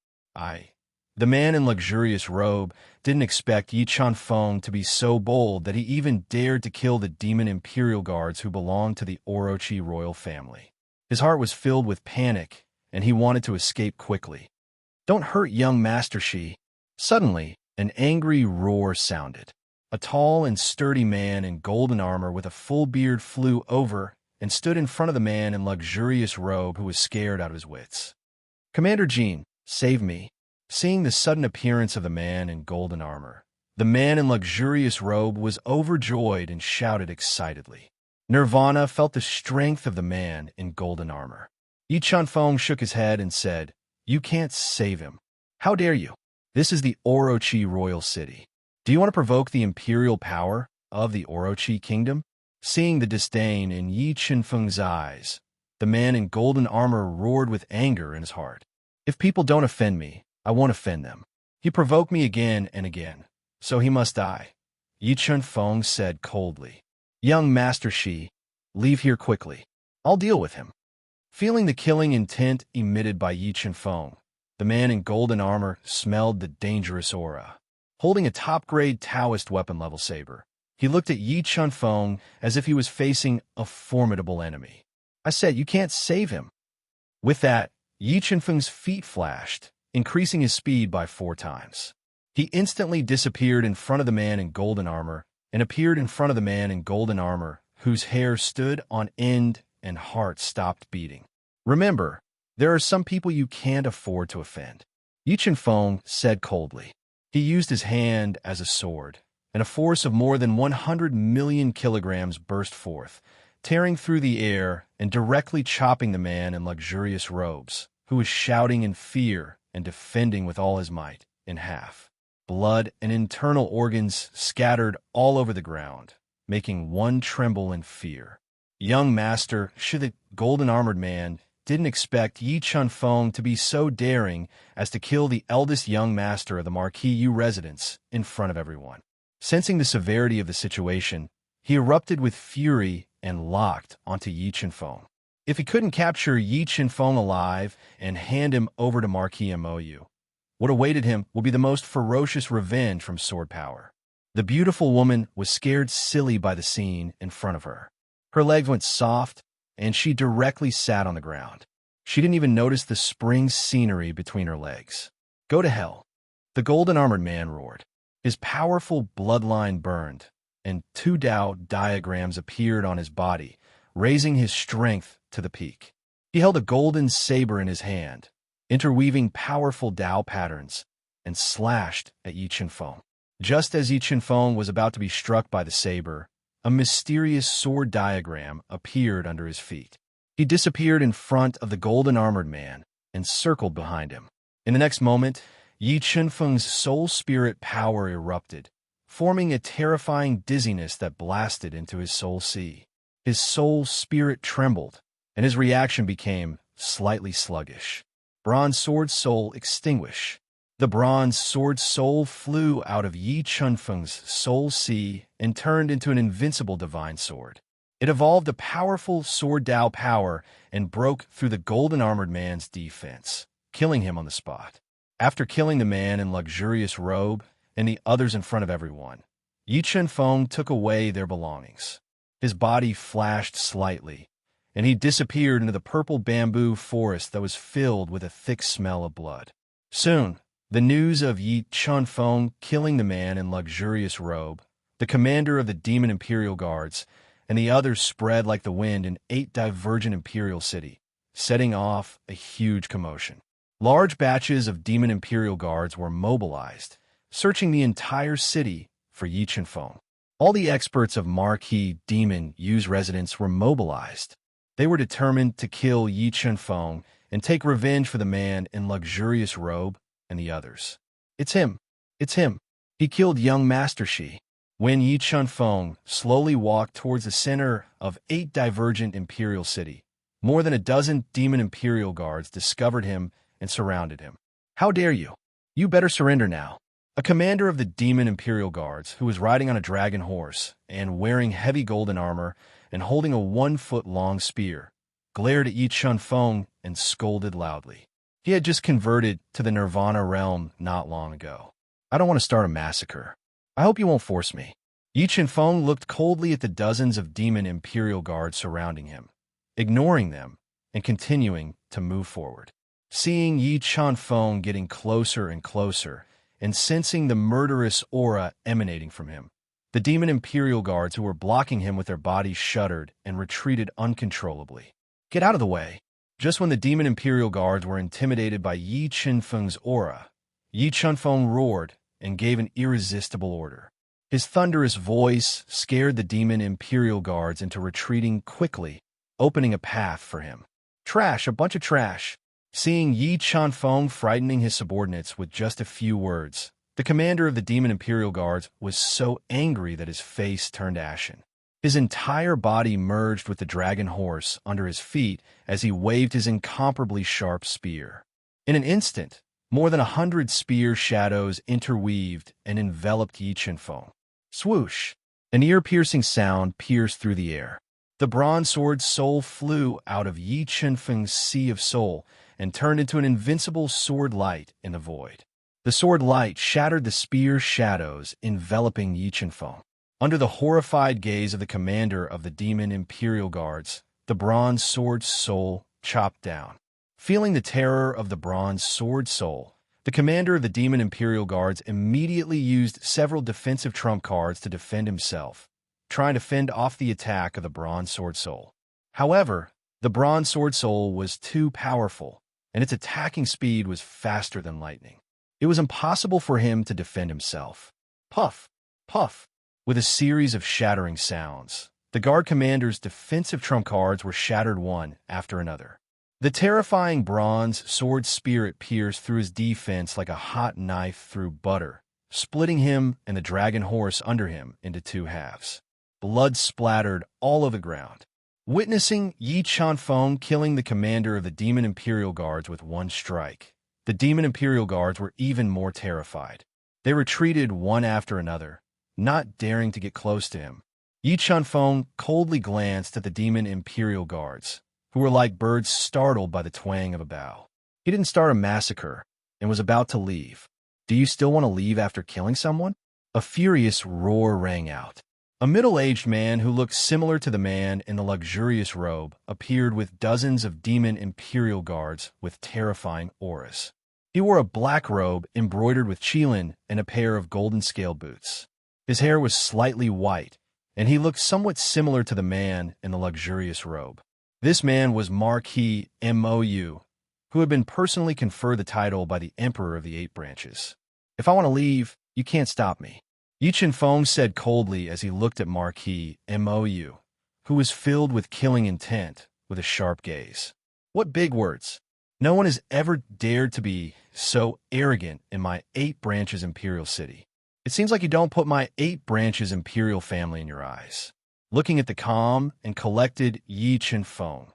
The man in luxurious robe didn't expect Yi Chen-feng to be so bold that he even dared to kill the demon imperial guards who belonged to the Orochi royal family. His heart was filled with panic, and he wanted to escape quickly. Don't hurt young Master Shi. Suddenly, an angry roar sounded. A tall and sturdy man in golden armor with a full beard flew over and stood in front of the man in luxurious robe who was scared out of his wits. Commander Jean, save me. Seeing the sudden appearance of the man in golden armor, the man in luxurious robe was overjoyed and shouted excitedly. Nirvana felt the strength of the man in golden armor. Yi Chen-feng shook his head and said, You can't save him. How dare you? This is the Orochi royal city. Do you want to provoke the imperial power of the Orochi kingdom? Seeing the disdain in Yi Chen-feng's eyes, the man in golden armor roared with anger in his heart. If people don't offend me, I won't offend them. He provoked me again and again, so he must die. Yi Chen-feng said coldly. Young Master Shi, leave here quickly. I'll deal with him. Feeling the killing intent emitted by Yi Chen-feng, the man in golden armor smelled the dangerous aura. Holding a top-grade Taoist weapon-level saber, he looked at Yi Chen-feng as if he was facing a formidable enemy. I said, you can't save him. With that, Yi Chen-feng's feet flashed, increasing his speed by 4 times. He instantly disappeared in front of the man in golden armor and appeared in front of the man in golden armor, whose hair stood on end and heart stopped beating. Remember, there are some people you can't afford to offend. Yi Chen-feng said coldly. He used his hand as a sword, and a force of more than 100 million kilograms burst forth, tearing through the air and directly chopping the man in luxurious robes, who was shouting in fear and defending with all his might, in half. Blood and internal organs scattered all over the ground, making one tremble in fear. Young Master Shi, the golden-armored man, didn't expect Yi Chen-feng to be so daring as to kill the eldest young master of the Marquis Yu residence in front of everyone. Sensing the severity of the situation, he erupted with fury and locked onto Yi Chen-feng. If he couldn't capture Yi Chen-feng alive and hand him over to Marquis Mou, what awaited him would be the most ferocious revenge from sword power. The beautiful woman was scared silly by the scene in front of her. Her legs went soft, and she directly sat on the ground. She didn't even notice the spring scenery between her legs. "Go to hell!" the golden-armored man roared. His powerful bloodline burned, and two Tao diagrams appeared on his body, raising his strength to the peak. He held a golden saber in his hand, interweaving powerful Tao patterns, and slashed at Yi Qianfeng. Just as Yi Qianfeng was about to be struck by the saber, a mysterious sword diagram appeared under his feet. He disappeared in front of the golden-armored man and circled behind him. In the next moment, Yi Qianfeng's soul spirit power erupted, forming a terrifying dizziness that blasted into his soul sea. His soul spirit trembled, and his reaction became slightly sluggish. Bronze sword soul extinguish. The bronze sword soul flew out of Yi Qianfeng's soul sea and turned into an invincible divine sword. It evolved a powerful sword Tao power and broke through the golden-armored man's defense, killing him on the spot. After killing the man in luxurious robe and the others in front of everyone, Yi Qianfeng took away their belongings. His body flashed slightly, and he disappeared into the purple bamboo forest that was filled with a thick smell of blood. Soon, the news of Yi Qianfeng killing the man in luxurious robe, the commander of the Demon Imperial Guards, and the others spread like the wind in 8 divergent Imperial City, setting off a huge commotion. Large batches of Demon Imperial Guards were mobilized, searching the entire city for Yi Qianfeng. All the experts of Marquis Demon Yu's residence were mobilized. They were determined to kill Yi Qianfeng and take revenge for the man in luxurious robe and the others. It's him. It's him. He killed young Master Shi. When Yi Qianfeng slowly walked towards the center of 8 divergent Imperial City, more than a dozen Demon Imperial Guards discovered him and surrounded him. "How dare you? You better surrender now." A commander of the Demon Imperial Guards, who was riding on a dragon horse and wearing heavy golden armor and holding a 1-foot-long spear, glared at Yi Qianfeng and scolded loudly. He had just converted to the Nirvana realm not long ago. "I don't want to start a massacre. I hope you won't force me." Yi Qianfeng looked coldly at the dozens of Demon Imperial Guards surrounding him, ignoring them and continuing to move forward. Seeing Yi Qianfeng getting closer and closer, and sensing the murderous aura emanating from him, the Demon Imperial Guards who were blocking him with their bodies shuddered and retreated uncontrollably. "Get out of the way!" Just when the Demon Imperial Guards were intimidated by Yi Qianfeng's aura, Yi Qianfeng roared and gave an irresistible order. His thunderous voice scared the Demon Imperial Guards into retreating quickly, opening a path for him. "Trash, a bunch of trash!" Seeing Yi Qianfeng frightening his subordinates with just a few words, the commander of the Demon Imperial Guards was so angry that his face turned ashen. His entire body merged with the dragon horse under his feet as he waved his incomparably sharp spear. In an instant, more than 100 spear shadows interweaved and enveloped Yi Qianfeng. Swoosh! An ear-piercing sound pierced through the air. The bronze sword soul flew out of Yi Qianfeng's sea of soul and turned into an invincible sword light in the void. The sword light shattered the spear shadows enveloping Yi Qianfeng. Under the horrified gaze of the commander of the Demon Imperial Guards, the bronze sword soul chopped down. Feeling the terror of the bronze sword soul, the commander of the Demon Imperial Guards immediately used several defensive trump cards to defend himself, trying to fend off the attack of the bronze sword soul. However, the bronze sword soul was too powerful, and its attacking speed was faster than lightning. It was impossible for him to defend himself. Puff! Puff! With a series of shattering sounds, the guard commander's defensive trump cards were shattered one after another. The terrifying bronze sword spirit pierced through his defense like a hot knife through butter, splitting him and the dragon horse under him into 2 halves. Blood splattered all over the ground. Witnessing Yi Qianfeng killing the commander of the Demon Imperial Guards with 1 strike, the Demon Imperial Guards were even more terrified. They retreated one after another, not daring to get close to him. Yi Qianfeng coldly glanced at the Demon Imperial Guards, who were like birds startled by the twang of a bow. He didn't start a massacre and was about to leave. "Do you still want to leave after killing someone?" A furious roar rang out. A middle-aged man who looked similar to the man in the luxurious robe appeared with dozens of demon imperial guards with terrifying auras. He wore a black robe embroidered with qilin and a pair of golden scale boots. His hair was slightly white, and he looked somewhat similar to the man in the luxurious robe. This man was Marquis Mou, who had been personally conferred the title by the Emperor of the Eight Branches. "If I want to leave, you can't stop me," Yi Chenfeng said coldly as he looked at Marquis Mou, who was filled with killing intent, with a sharp gaze. "What big words! No one has ever dared to be so arrogant in my Eight Branches imperial city. It seems like you don't put my Eight Branches imperial family in your eyes." Looking at the calm and collected Yi Chenfeng,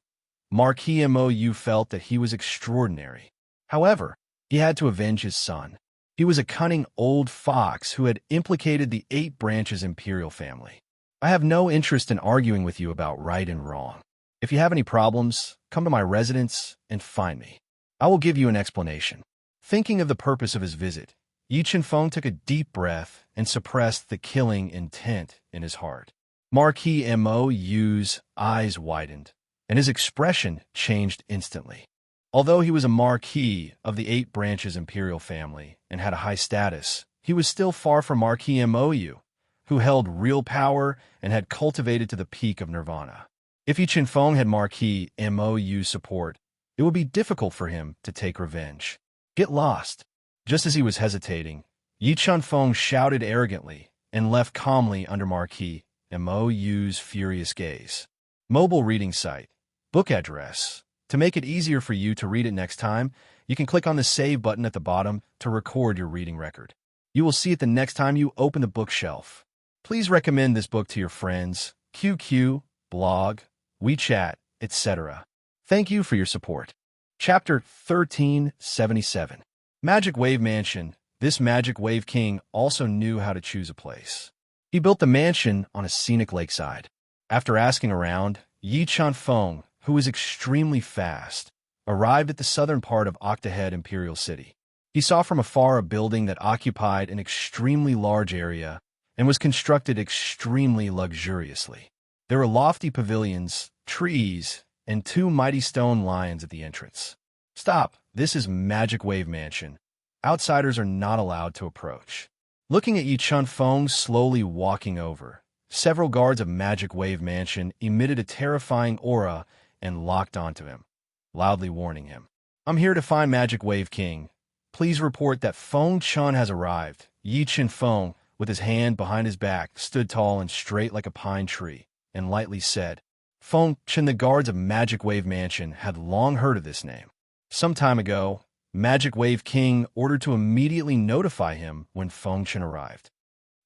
Marquis Mou felt that he was extraordinary. However, he had to avenge his son. He was a cunning old fox who had implicated the Eight Branches imperial family. "I have no interest in arguing with you about right and wrong. If you have any problems, come to my residence and find me. I will give you an explanation." Thinking of the purpose of his visit, Yi Chenfeng took a deep breath and suppressed the killing intent in his heart. Marquis Mou's eyes widened, and his expression changed instantly. Although he was a marquis of the Eight Branches imperial family and had a high status, he was still far from Marquis Mou, who held real power and had cultivated to the peak of nirvana. If Yi Chenfeng had Marquis Mou's support, it would be difficult for him to take revenge. "Get lost." Just as he was hesitating, Yi Chenfeng shouted arrogantly and left calmly under Marquis Mou's furious gaze. Mobile reading site. Book address. To make it easier for you to read it next time, you can click on the Save button at the bottom to record your reading record. You will see it the next time you open the bookshelf. Please recommend this book to your friends, QQ, blog, WeChat, etc. Thank you for your support. Chapter 1377. Magic Wave Mansion. This Magic Wave King also knew how to choose a place. He built the mansion on a scenic lakeside. After asking around, Yi Chenfeng, who was extremely fast, arrived at the southern part of Octahead Imperial City. He saw from afar a building that occupied an extremely large area and was constructed extremely luxuriously. There were lofty pavilions, trees, and two mighty stone lions at the entrance. "Stop, this is Magic Wave Mansion. Outsiders are not allowed to approach." Looking at Yi Chenfeng slowly walking over, several guards of Magic Wave Mansion emitted a terrifying aura and locked onto him, loudly warning him. "I'm here to find Magic Wave King. Please report that Feng Chun has arrived." Yi Chenfeng, with his hand behind his back, stood tall and straight like a pine tree, and lightly said, Feng Chun. The guards of Magic Wave Mansion had long heard of this name. Some time ago, Magic Wave King ordered to immediately notify him when Feng Chun arrived.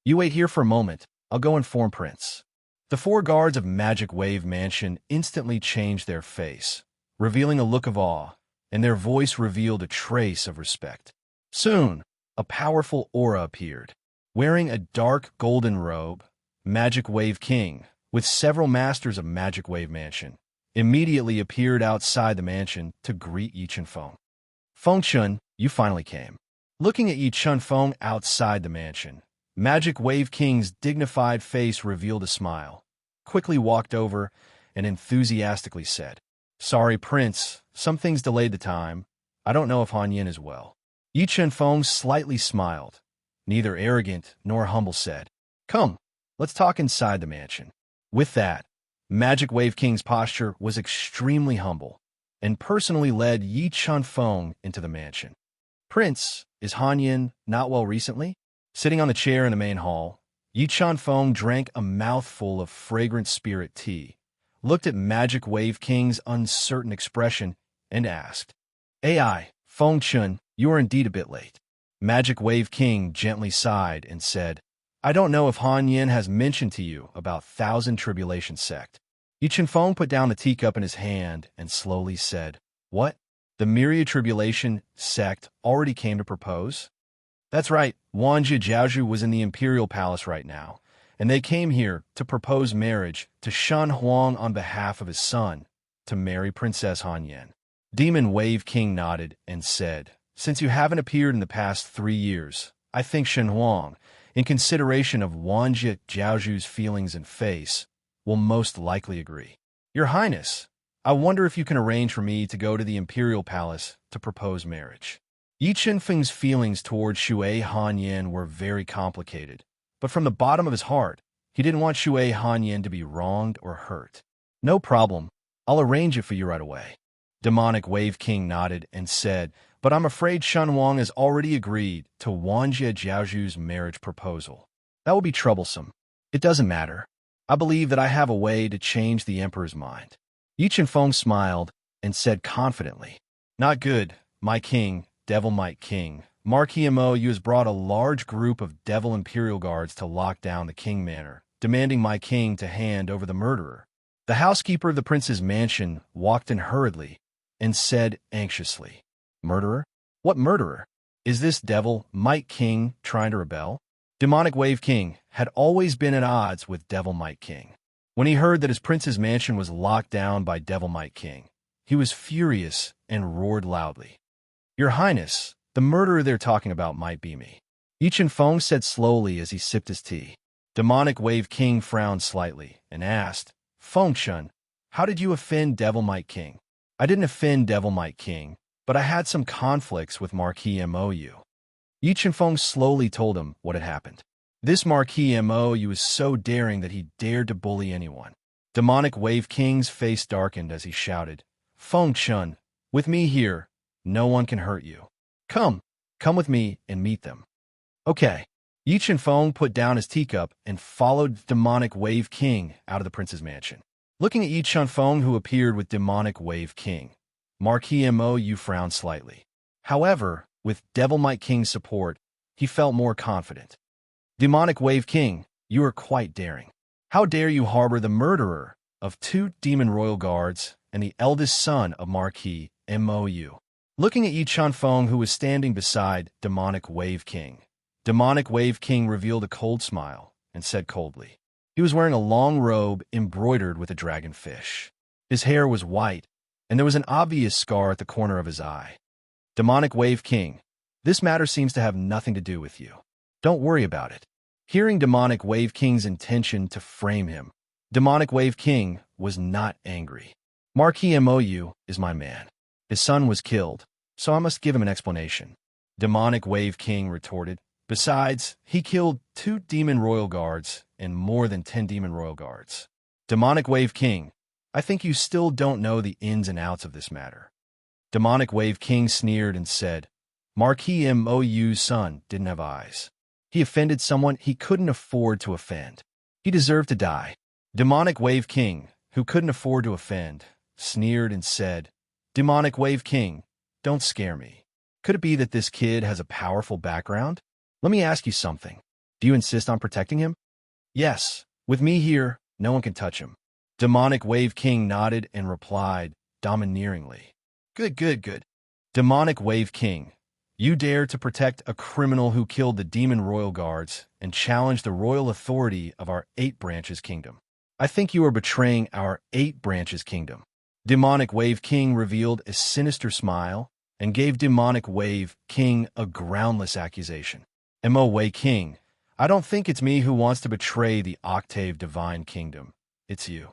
"You wait here for a moment. I'll go inform Prince." The four guards of Magic Wave Mansion instantly changed their face, revealing a look of awe, and their voice revealed a trace of respect. Soon, a powerful aura appeared. Wearing a dark golden robe, Magic Wave King, with several masters of Magic Wave Mansion, immediately appeared outside the mansion to greet Yi Chenfeng. "Feng Chun, you finally came." Looking at Yi Chenfeng outside the mansion, Magic Wave King's dignified face revealed a smile, quickly walked over, and enthusiastically said, "Sorry, Prince, some things delayed the time. I don't know if Han Yin is well." Yi Chenfeng slightly smiled, neither arrogant nor humble, said, "Come, let's talk inside the mansion." With that, Magic Wave King's posture was extremely humble, and personally led Yi Chenfeng into the mansion. "Prince, is Han Yin not well recently?" Sitting on the chair in the main hall, Yi Chenfeng drank a mouthful of fragrant spirit tea, looked at Magic Wave King's uncertain expression, and asked, "AI, Feng Chun, you are indeed a bit late." Magic Wave King gently sighed and said, "I don't know if Han Yin has mentioned to you about Thousand Tribulation Sect." Yi Chenfeng put down the teacup in his hand and slowly said, "What? The Myriad Tribulation Sect already came to propose?" "That's right. Wanja Jiaozhu was in the Imperial Palace right now, and they came here to propose marriage to Shan Huang on behalf of his son, to marry Princess Han Yin." Demon Wave King nodded and said, "Since you haven't appeared in the past 3 years, I think Shan Huang in consideration of Wanja Jiaozhu's feelings and face, will most likely agree. Your Highness, I wonder if you can arrange for me to go to the Imperial Palace to propose marriage. Yi Qinfeng's feelings toward Shui Hanyan were very complicated, but from the bottom of his heart, he didn't want Shui Hanyan to be wronged or hurt. No problem, I'll arrange it for you right away. Demonic Wave King nodded and said, but I'm afraid Shen Wang has already agreed to Wanjie Jiaozhu's marriage proposal. That will be troublesome. It doesn't matter. I believe that I have a way to change the emperor's mind. Yi Qinfeng smiled and said confidently, not good, my king, Devil Might King. Marquis Mo has brought a large group of Devil Imperial Guards to lock down the King Manor, demanding my king to hand over the murderer. The housekeeper of the prince's mansion walked in hurriedly and said anxiously, Murderer? What murderer? Is this Devil Might King trying to rebel? Demonic Wave King had always been at odds with Devil Might King. When he heard that his prince's mansion was locked down by Devil Might King, he was furious and roared loudly. Your Highness, the murderer they're talking about might be me. Yi Qinfeng said slowly as he sipped his tea. Demonic Wave King frowned slightly and asked, Fengchun, how did you offend Devil Might King? I didn't offend Devil Might King, but I had some conflicts with Marquis Mou. Yi Qinfeng slowly told him what had happened. This Marquis Mou was so daring that he dared to bully anyone. Demonic Wave King's face darkened as he shouted, Fengchun, with me here, no one can hurt you. Come with me and meet them. Okay. Yi Qinfeng put down his teacup and followed Demonic Wave King out of the prince's mansion. Looking at Yi Qinfeng, who appeared with Demonic Wave King, Marquis Mou frowned slightly. However, with Devil Might King's support, he felt more confident. Demonic Wave King, you are quite daring. How dare you harbor the murderer of 2 demon royal guards and the eldest son of Marquis Mou? Looking at Yi Qinfeng, who was standing beside Demonic Wave King, Demonic Wave King revealed a cold smile and said coldly. He was wearing a long robe embroidered with a dragonfish. His hair was white, and there was an obvious scar at the corner of his eye. Demonic Wave King, this matter seems to have nothing to do with you. Don't worry about it. Hearing Demonic Wave King's intention to frame him, Demonic Wave King was not angry. Marquis Mou is my man. His son was killed, so I must give him an explanation. Demonic Wave King retorted. Besides, he killed 2 demon royal guards and more than 10 demon royal guards. Demonic Wave King, I think you still don't know the ins and outs of this matter. Demonic Wave King sneered and said, Marquis Mou's son didn't have eyes. He offended someone he couldn't afford to offend. He deserved to die. Demonic Wave King, who couldn't afford to offend, sneered and said, Demonic Wave King, don't scare me. Could it be that this kid has a powerful background? Let me ask you something. Do you insist on protecting him? Yes. With me here, no one can touch him. Demonic Wave King nodded and replied, domineeringly. Good. Demonic Wave King, you dare to protect a criminal who killed the demon royal guards and challenge the royal authority of our 8 branches kingdom. I think you are betraying our 8 branches kingdom. Demonic Wave King revealed a sinister smile and gave Demonic Wave King a groundless accusation. Mo Wei King, I don't think it's me who wants to betray the Octave Divine Kingdom. It's you.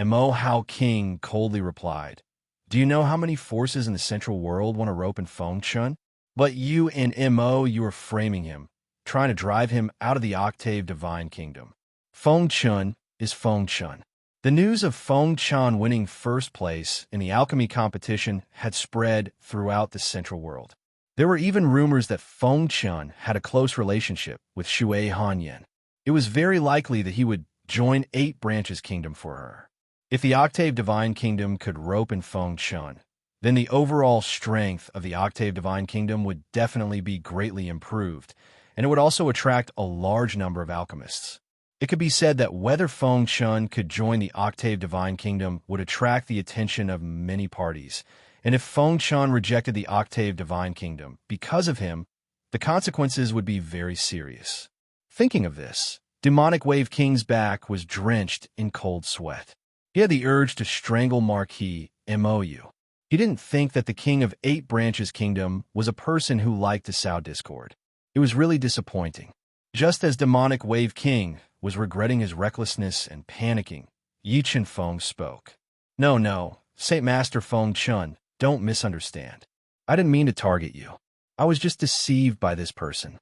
Mo Hao King coldly replied, Do you know how many forces in the central world want to rope in Fengchun? But you and Mo, you are framing him, trying to drive him out of the Octave Divine Kingdom. Fengchun is Fengchun. The news of Fengchun winning first place in the alchemy competition had spread throughout the central world. There were even rumors that Fengchun had a close relationship with Shui Hanyan. It was very likely that he would join 8 branches kingdom for her. If the Octave Divine Kingdom could rope in Fengchun, then the overall strength of the Octave Divine Kingdom would definitely be greatly improved, and it would also attract a large number of alchemists. It could be said that whether Fengchun could join the Octave Divine Kingdom would attract the attention of many parties, and if Fengchun rejected the Octave Divine Kingdom because of him, the consequences would be very serious. Thinking of this, Demonic Wave King's back was drenched in cold sweat. He had the urge to strangle Marquis Mou. He didn't think that the King of 8 Branches Kingdom was a person who liked to sow discord. It was really disappointing. Just as demonic Wave King was regretting his recklessness and panicking, Yi Chen Feng spoke. No, no, Saint Master Feng Chun, don't misunderstand. I didn't mean to target you. I was just deceived by this person.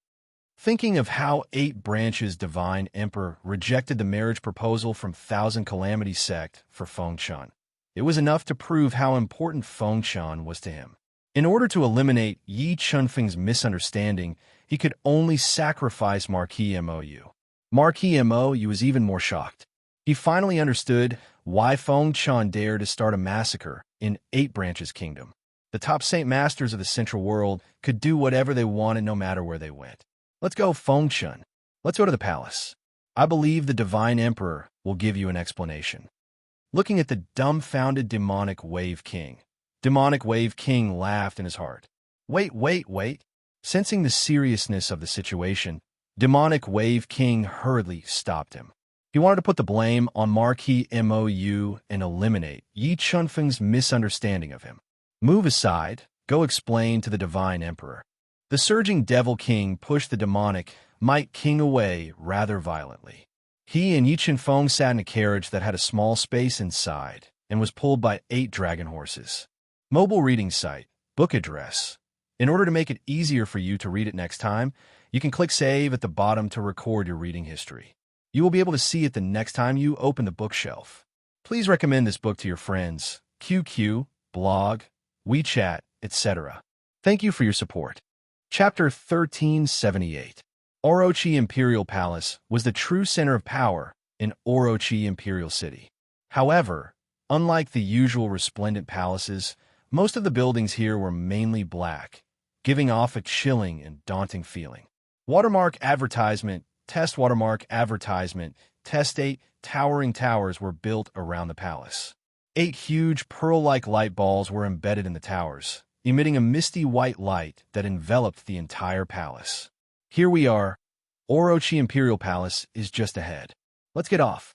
Thinking of how 8 Branches Divine Emperor rejected the marriage proposal from Thousand Calamity sect for Feng Chun. It was enough to prove how important Feng Chun was to him. In order to eliminate Yi Chunfeng's misunderstanding, he could only sacrifice Marquis Mou. Marquis Mou was even more shocked. He finally understood why Feng Chun dared to start a massacre in 8 Branches Kingdom. The top Saint Masters of the Central World could do whatever they wanted no matter where they went. Let's go, Feng Chun. Let's go to the palace. I believe the Divine Emperor will give you an explanation. Looking at the dumbfounded demonic Wave King, Demonic Wave King laughed in his heart. Wait. Sensing the seriousness of the situation, Demonic Wave King hurriedly stopped him. He wanted to put the blame on Marquis Mou and eliminate Yi Chunfeng's misunderstanding of him. Move aside, go explain to the Divine Emperor. The surging Devil King pushed the demonic Might King away rather violently. He and Yi Chunfeng sat in a carriage that had a small space inside and was pulled by 8 dragon horses. Mobile reading site, book address. In order to make it easier for you to read it next time, you can click Save at the bottom to record your reading history. You will be able to see it the next time you open the bookshelf. Please recommend this book to your friends, QQ, blog, WeChat, etc. Thank you for your support. Chapter 1378. Orochi Imperial Palace was the true center of power in Orochi Imperial City. However, unlike the usual resplendent palaces, most of the buildings here were mainly black, giving off a chilling and daunting feeling. Watermark advertisement, test watermark advertisement, test 8 towering towers were built around the palace. 8 huge pearl-like light balls were embedded in the towers, emitting a misty white light that enveloped the entire palace. Here we are. Orochi Imperial Palace is just ahead. Let's get off.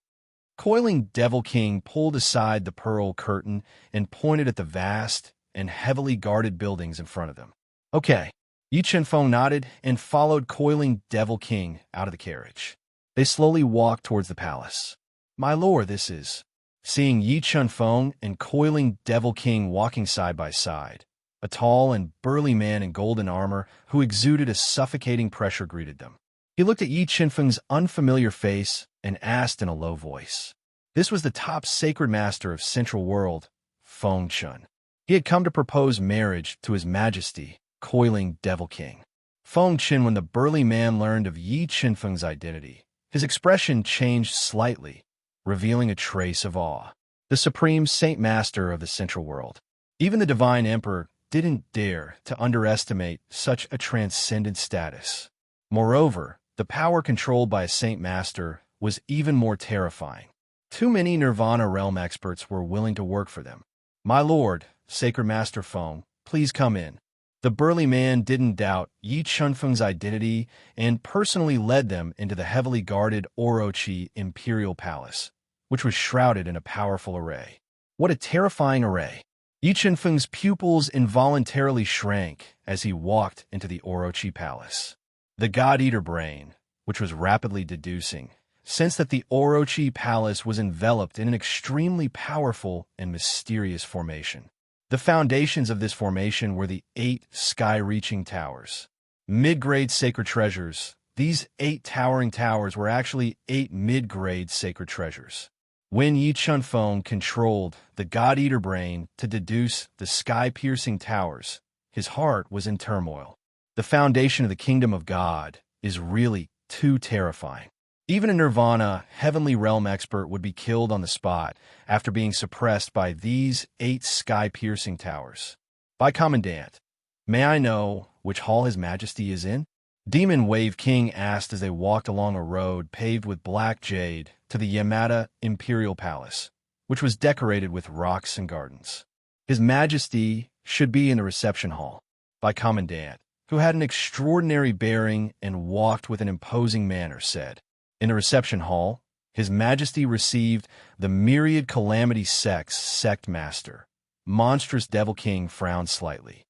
Coiling Devil King pulled aside the pearl curtain and pointed at the vast and heavily guarded buildings in front of them. Okay. Yi Chunfeng nodded and followed Coiling Devil King out of the carriage. They slowly walked towards the palace. My lord, this is... Seeing Yi Chunfeng and Coiling Devil King walking side by side, a tall and burly man in golden armor who exuded a suffocating pressure greeted them. He looked at Yi Chunfeng's unfamiliar face and asked in a low voice. This was the top sacred master of Central World, Feng Chun. He had come to propose marriage to His Majesty, Coiling Devil King. Feng Chun, when the burly man learned of Yi Chunfeng's identity, his expression changed slightly, revealing a trace of awe. The supreme Saint Master of the Central World. Even the Divine Emperor didn't dare to underestimate such a transcendent status. Moreover, the power controlled by a Saint Master was even more terrifying. Too many Nirvana realm experts were willing to work for them. My lord, Sacred Master Feng, please come in. The burly man didn't doubt Yi Chunfeng's identity and personally led them into the heavily guarded Orochi Imperial Palace, which was shrouded in a powerful array. What a terrifying array! Yi Chunfeng's pupils involuntarily shrank as he walked into the Orochi Palace. The God-Eater brain, which was rapidly deducing, sensed that the Orochi Palace was enveloped in an extremely powerful and mysterious formation. The foundations of this formation were the 8 sky-reaching towers. Mid-grade sacred treasures, these 8 towering towers were actually 8 mid-grade sacred treasures. When Yi Chunfeng controlled the God-Eater brain to deduce the sky-piercing towers, his heart was in turmoil. The foundation of the kingdom of God is really too terrifying. Even a Nirvana heavenly realm expert would be killed on the spot after being suppressed by these 8 sky-piercing towers. By Commandant, may I know which hall His Majesty is in? Demon Wave King asked as they walked along a road paved with black jade to the Yamada Imperial Palace, which was decorated with rocks and gardens. His Majesty should be in the reception hall. By Commandant, who had an extraordinary bearing and walked with an imposing manner, said. In the reception hall, His Majesty received the myriad calamity sect's sect master. Monstrous Devil King frowned slightly.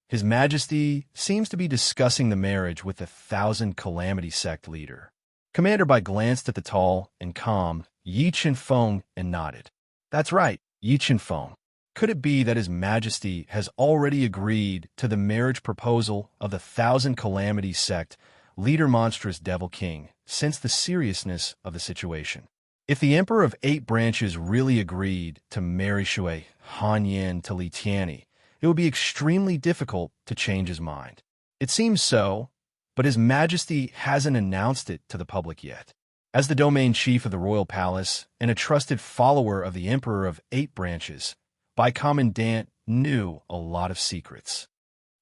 His Majesty seems to be discussing the marriage with the Thousand Calamity Sect leader. Commander Bai glanced at the tall and calm Yi Chen-feng and nodded. That's right, Yi Chen-feng. Could it be that His Majesty has already agreed to the marriage proposal of the Thousand Calamity Sect leader monstrous Devil King, since the seriousness of the situation? If the Emperor of Eight Branches really agreed to marry Shui Han Yin to Li Tianyi, it would be extremely difficult to change his mind. It seems so, but His Majesty hasn't announced it to the public yet. As the domain chief of the royal palace and a trusted follower of the Emperor of Eight Branches, Bai Commandant knew a lot of secrets.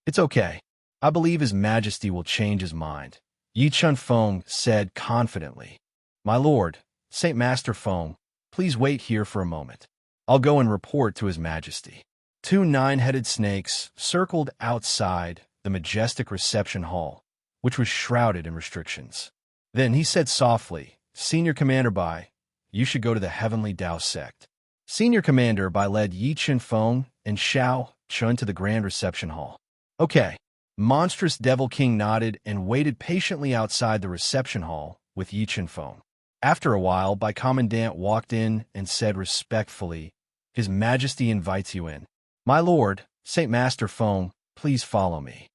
It's okay. I believe His Majesty will change his mind, Yi Chen-feng said confidently. My lord, Saint Master Feng, please wait here for a moment. I'll go and report to His Majesty. Two nine-headed snakes circled outside the majestic reception hall, which was shrouded in restrictions. Then he said softly, Senior Commander Bai, you should go to the Heavenly Tao Sect. Senior Commander Bai led Yi Chen-feng and Xiao Chun to the grand reception hall. Okay. Monstrous Devil King nodded and waited patiently outside the reception hall with Yi Chen-feng. After a while, Bai Commandant walked in and said respectfully, His Majesty invites you in. My lord, Saint Master Feng, please follow me.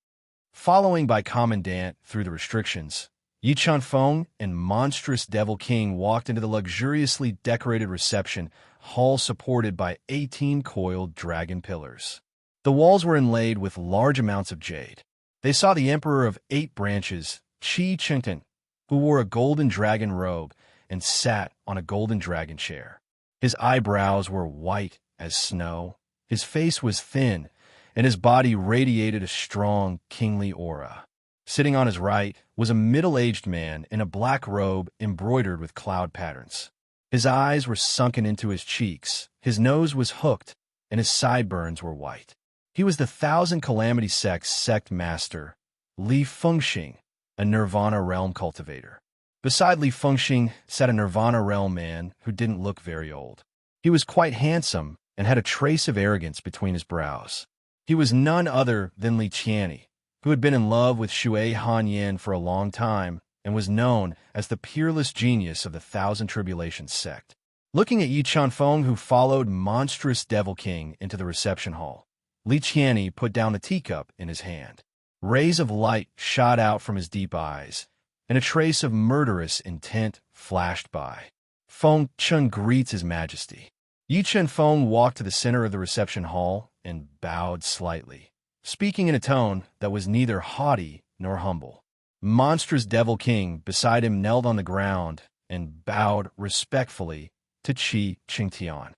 Following Bai Commandant through the restrictions, Yi Chen-feng and Monstrous Devil King walked into the luxuriously decorated reception hall supported by 18 coiled dragon pillars. The walls were inlaid with large amounts of jade. They saw the Emperor of Eight Branches, Qi Chengten, who wore a golden dragon robe and sat on a golden dragon chair. His eyebrows were white as snow, his face was thin, and his body radiated a strong, kingly aura. Sitting on his right was a middle-aged man in a black robe embroidered with cloud patterns. His eyes were sunken into his cheeks, his nose was hooked, and his sideburns were white. He was the Thousand Calamity Sect master, Li Fengxing, a Nirvana realm cultivator. Beside Li Fengxing sat a Nirvana realm man who didn't look very old. He was quite handsome and had a trace of arrogance between his brows. He was none other than Li Tianyi, who had been in love with Shui Han Yin for a long time and was known as the peerless genius of the Thousand Tribulations sect. Looking at Yi Chen-feng, who followed Monstrous Devil King into the reception hall, Li Tianyi put down the teacup in his hand. Rays of light shot out from his deep eyes, and a trace of murderous intent flashed by. Feng Chun greets His Majesty. Yi Chen-feng walked to the center of the reception hall and bowed slightly, speaking in a tone that was neither haughty nor humble. Monstrous Devil King beside him knelt on the ground and bowed respectfully to Qi Qingtian.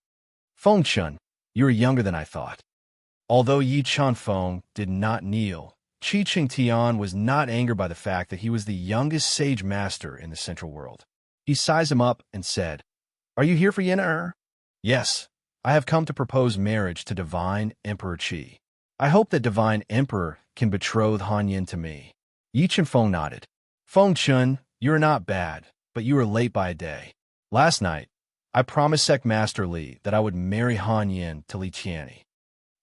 Feng Chun, you are younger than I thought. Although Yi Chen-feng did not kneel, Qi Qingtian was not angered by the fact that he was the youngest sage master in the Central World. He sized him up and said, Are you here for Yin? Yes, I have come to propose marriage to Divine Emperor Qi. I hope that Divine Emperor can betroth Han Yin to me. Yi Chen-feng nodded. Feng Chun, you are not bad, but you are late by a day. Last night, I promised Sect Master Li that I would marry Han Yin to Li Tianyi.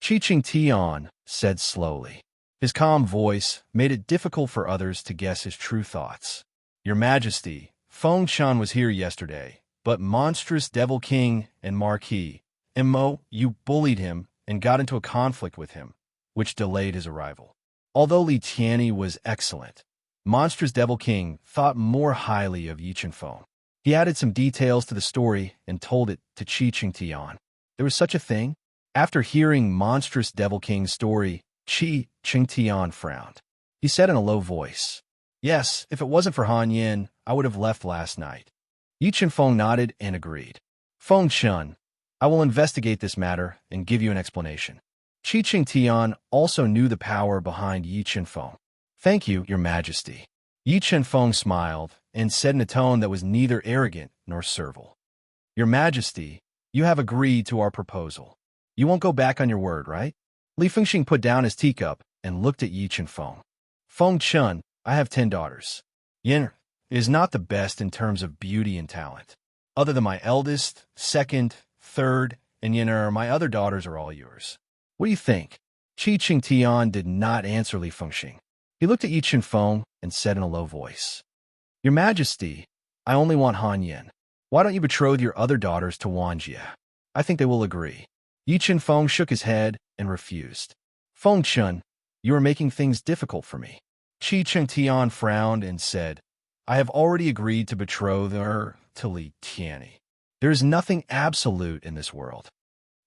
Qi Qingtian said slowly. His calm voice made it difficult for others to guess his true thoughts. Your Majesty, Feng Chun was here yesterday, but Monstrous Devil King and Marquis, Mo, you bullied him and got into a conflict with him, which delayed his arrival. Although Li Tianyi was excellent, Monstrous Devil King thought more highly of Yi Chen-feng. He added some details to the story and told it to Qi Qingtian. There was such a thing? After hearing Monstrous Devil King's story, Qi Qingtian frowned. He said in a low voice, Yes, if it wasn't for Han Yin, I would have left last night. Yi Chen-feng nodded and agreed. Feng Chun, I will investigate this matter and give you an explanation. Qi Qingtian also knew the power behind Yi Chen-feng. Thank you, Your Majesty. Yi Chen-feng smiled and said in a tone that was neither arrogant nor servile. Your Majesty, you have agreed to our proposal. You won't go back on your word, right? Li Fengxing put down his teacup and looked at Yi Chen-feng. Feng Chun, I have 10 daughters. Yin is not the best in terms of beauty and talent. Other than my eldest, second, third, and Yin, my other daughters are all yours. What do you think? Qi Ching Tian did not answer Li Fengxing. He looked at Yi Feng and said in a low voice, "Your Majesty, I only want Han Yin. Why don't you betroth your other daughters to Wang Jie? I think they will agree." Yi Feng shook his head and refused. "Feng Chun, you are making things difficult for me." Qi Ching Tian frowned and said, "I have already agreed to betroth her to Li Tianyi. There is nothing absolute in this world."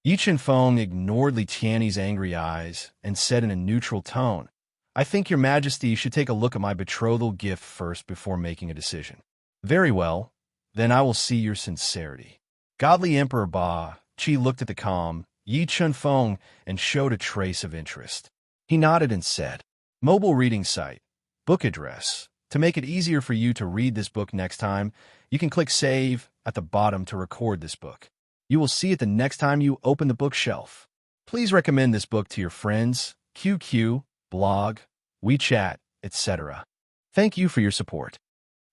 Yi Feng ignored Li Tianyi's angry eyes and said in a neutral tone, "I think your Majesty should take a look at my betrothal gift first before making a decision." "Very well, then I will see your sincerity." Godly Emperor Ba, Qi looked at the calm Yi Feng and showed a trace of interest. He nodded and said, "Mobile reading site, book address. To make it easier for you to read this book next time, you can click Save at the bottom to record this book. You will see it the next time you open the bookshelf. Please recommend this book to your friends, QQ, blog, WeChat, etc. Thank you for your support."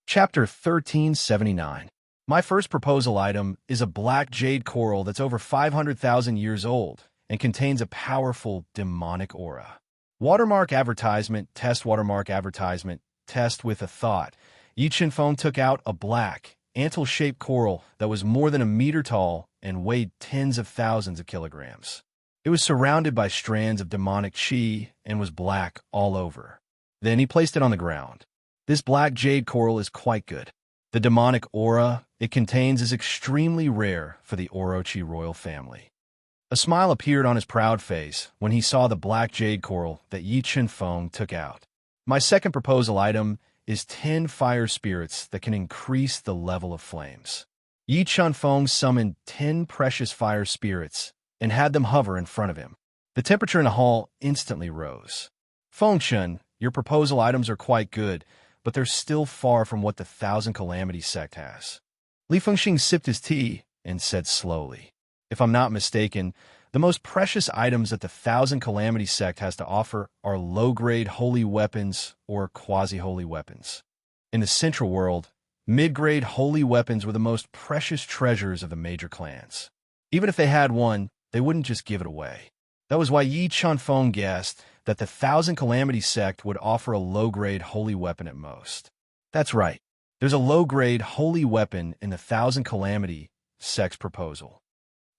Chapter 1379. My first proposal item is a black jade coral that's over 500,000 years old and contains a powerful demonic aura. Watermark advertisement, test watermark advertisement, test with a thought. Yi Feng took out a black, antle-shaped coral that was more than a meter tall and weighed tens of thousands of kilograms. It was surrounded by strands of demonic qi and was black all over. Then he placed it on the ground. This black jade coral is quite good. The demonic aura it contains is extremely rare for the Orochi royal family. A smile appeared on his proud face when he saw the black jade coral that Yi Feng took out. My second proposal item is 10 fire spirits that can increase the level of flames. Yi Feng summoned 10 precious fire spirits and had them hover in front of him. The temperature in the hall instantly rose. "Feng Chun, your proposal items are quite good, but they're still far from what the Thousand Calamity sect has." Li Fengxing sipped his tea and said slowly, "If I'm not mistaken, the most precious items that the Thousand Calamity sect has to offer are low-grade holy weapons or quasi-holy weapons. In the Central World, mid-grade holy weapons were the most precious treasures of the major clans. Even if they had one, they wouldn't just give it away. That was why Yi Feng guessed that the Thousand Calamity sect would offer a low-grade holy weapon at most. That's right. There's a low-grade holy weapon in the Thousand Calamity sect's proposal."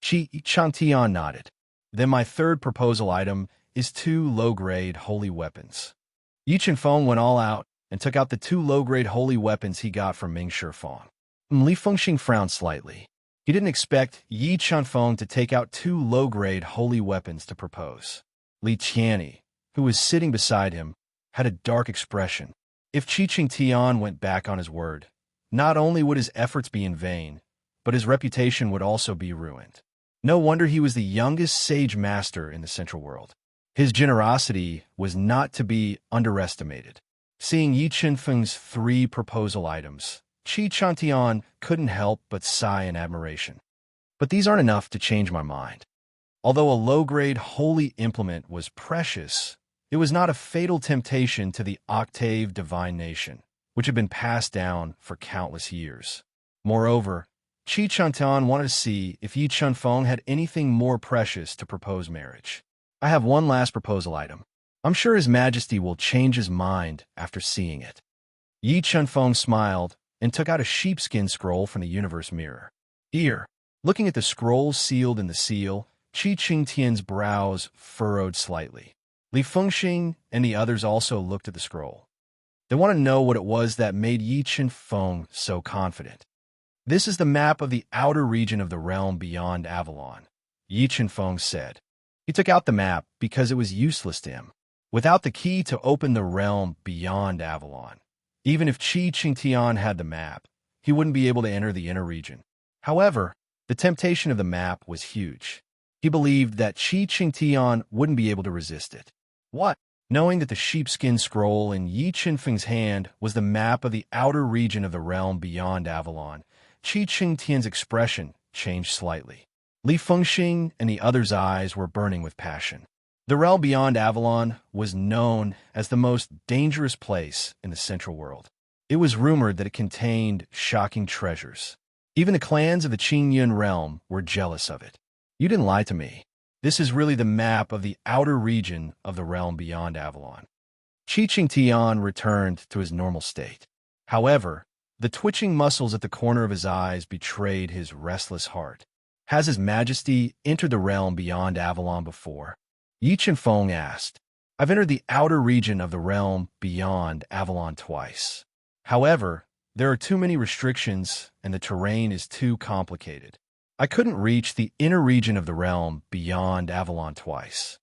Qi Tian nodded. "Then my third proposal item is 2 low-grade holy weapons." Yi Feng went all out and took out the 2 low-grade holy weapons he got from Ming Shifang. Li Fengxing frowned slightly. He didn't expect Yi Feng to take out 2 low-grade holy weapons to propose. Li Tianyi, who was sitting beside him, had a dark expression. If Qi Ching Tian went back on his word, not only would his efforts be in vain, but his reputation would also be ruined. No wonder he was the youngest sage master in the Central World. His generosity was not to be underestimated. Seeing Yi Feng's 3 proposal items, Qi Ching Tian couldn't help but sigh in admiration. But these aren't enough to change my mind. Although a low-grade holy implement was precious, it was not a fatal temptation to the Octave Divine Nation, which had been passed down for countless years. Moreover, Qi Ching Tian wanted to see if Yi Feng had anything more precious to propose marriage. "I have one last proposal item. I'm sure His Majesty will change his mind after seeing it." Yi Feng smiled and took out a sheepskin scroll from the universe mirror. Here, looking at the scroll sealed in the seal, Qi Ching Tian's brows furrowed slightly. Li Fengxing and the others also looked at the scroll. They wanted to know what it was that made Yi Feng so confident. "This is the map of the outer region of the realm beyond Avalon," Yi Feng said. He took out the map because it was useless to him. Without the key to open the realm beyond Avalon, even if Qi Ching Tian had the map, he wouldn't be able to enter the inner region. However, the temptation of the map was huge. He believed that Qi Ching Tian wouldn't be able to resist it. What? Knowing that the sheepskin scroll in Yi Feng's hand was the map of the outer region of the realm beyond Avalon, Qi Ching Tian's expression changed slightly. Li Fengxing and the others' eyes were burning with passion. The realm beyond Avalon was known as the most dangerous place in the Central World. It was rumored that it contained shocking treasures. Even the clans of the Qingyun realm were jealous of it. "You didn't lie to me. This is really the map of the outer region of the realm beyond Avalon. Qi Tian returned to his normal state. However, the twitching muscles at the corner of his eyes betrayed his restless heart. Has His Majesty entered the realm beyond Avalon before? Yi Chenfeng asked. I've entered the outer region of the realm beyond Avalon twice. However, there are too many restrictions and the terrain is too complicated. I couldn't reach the inner region of the realm beyond Avalon twice.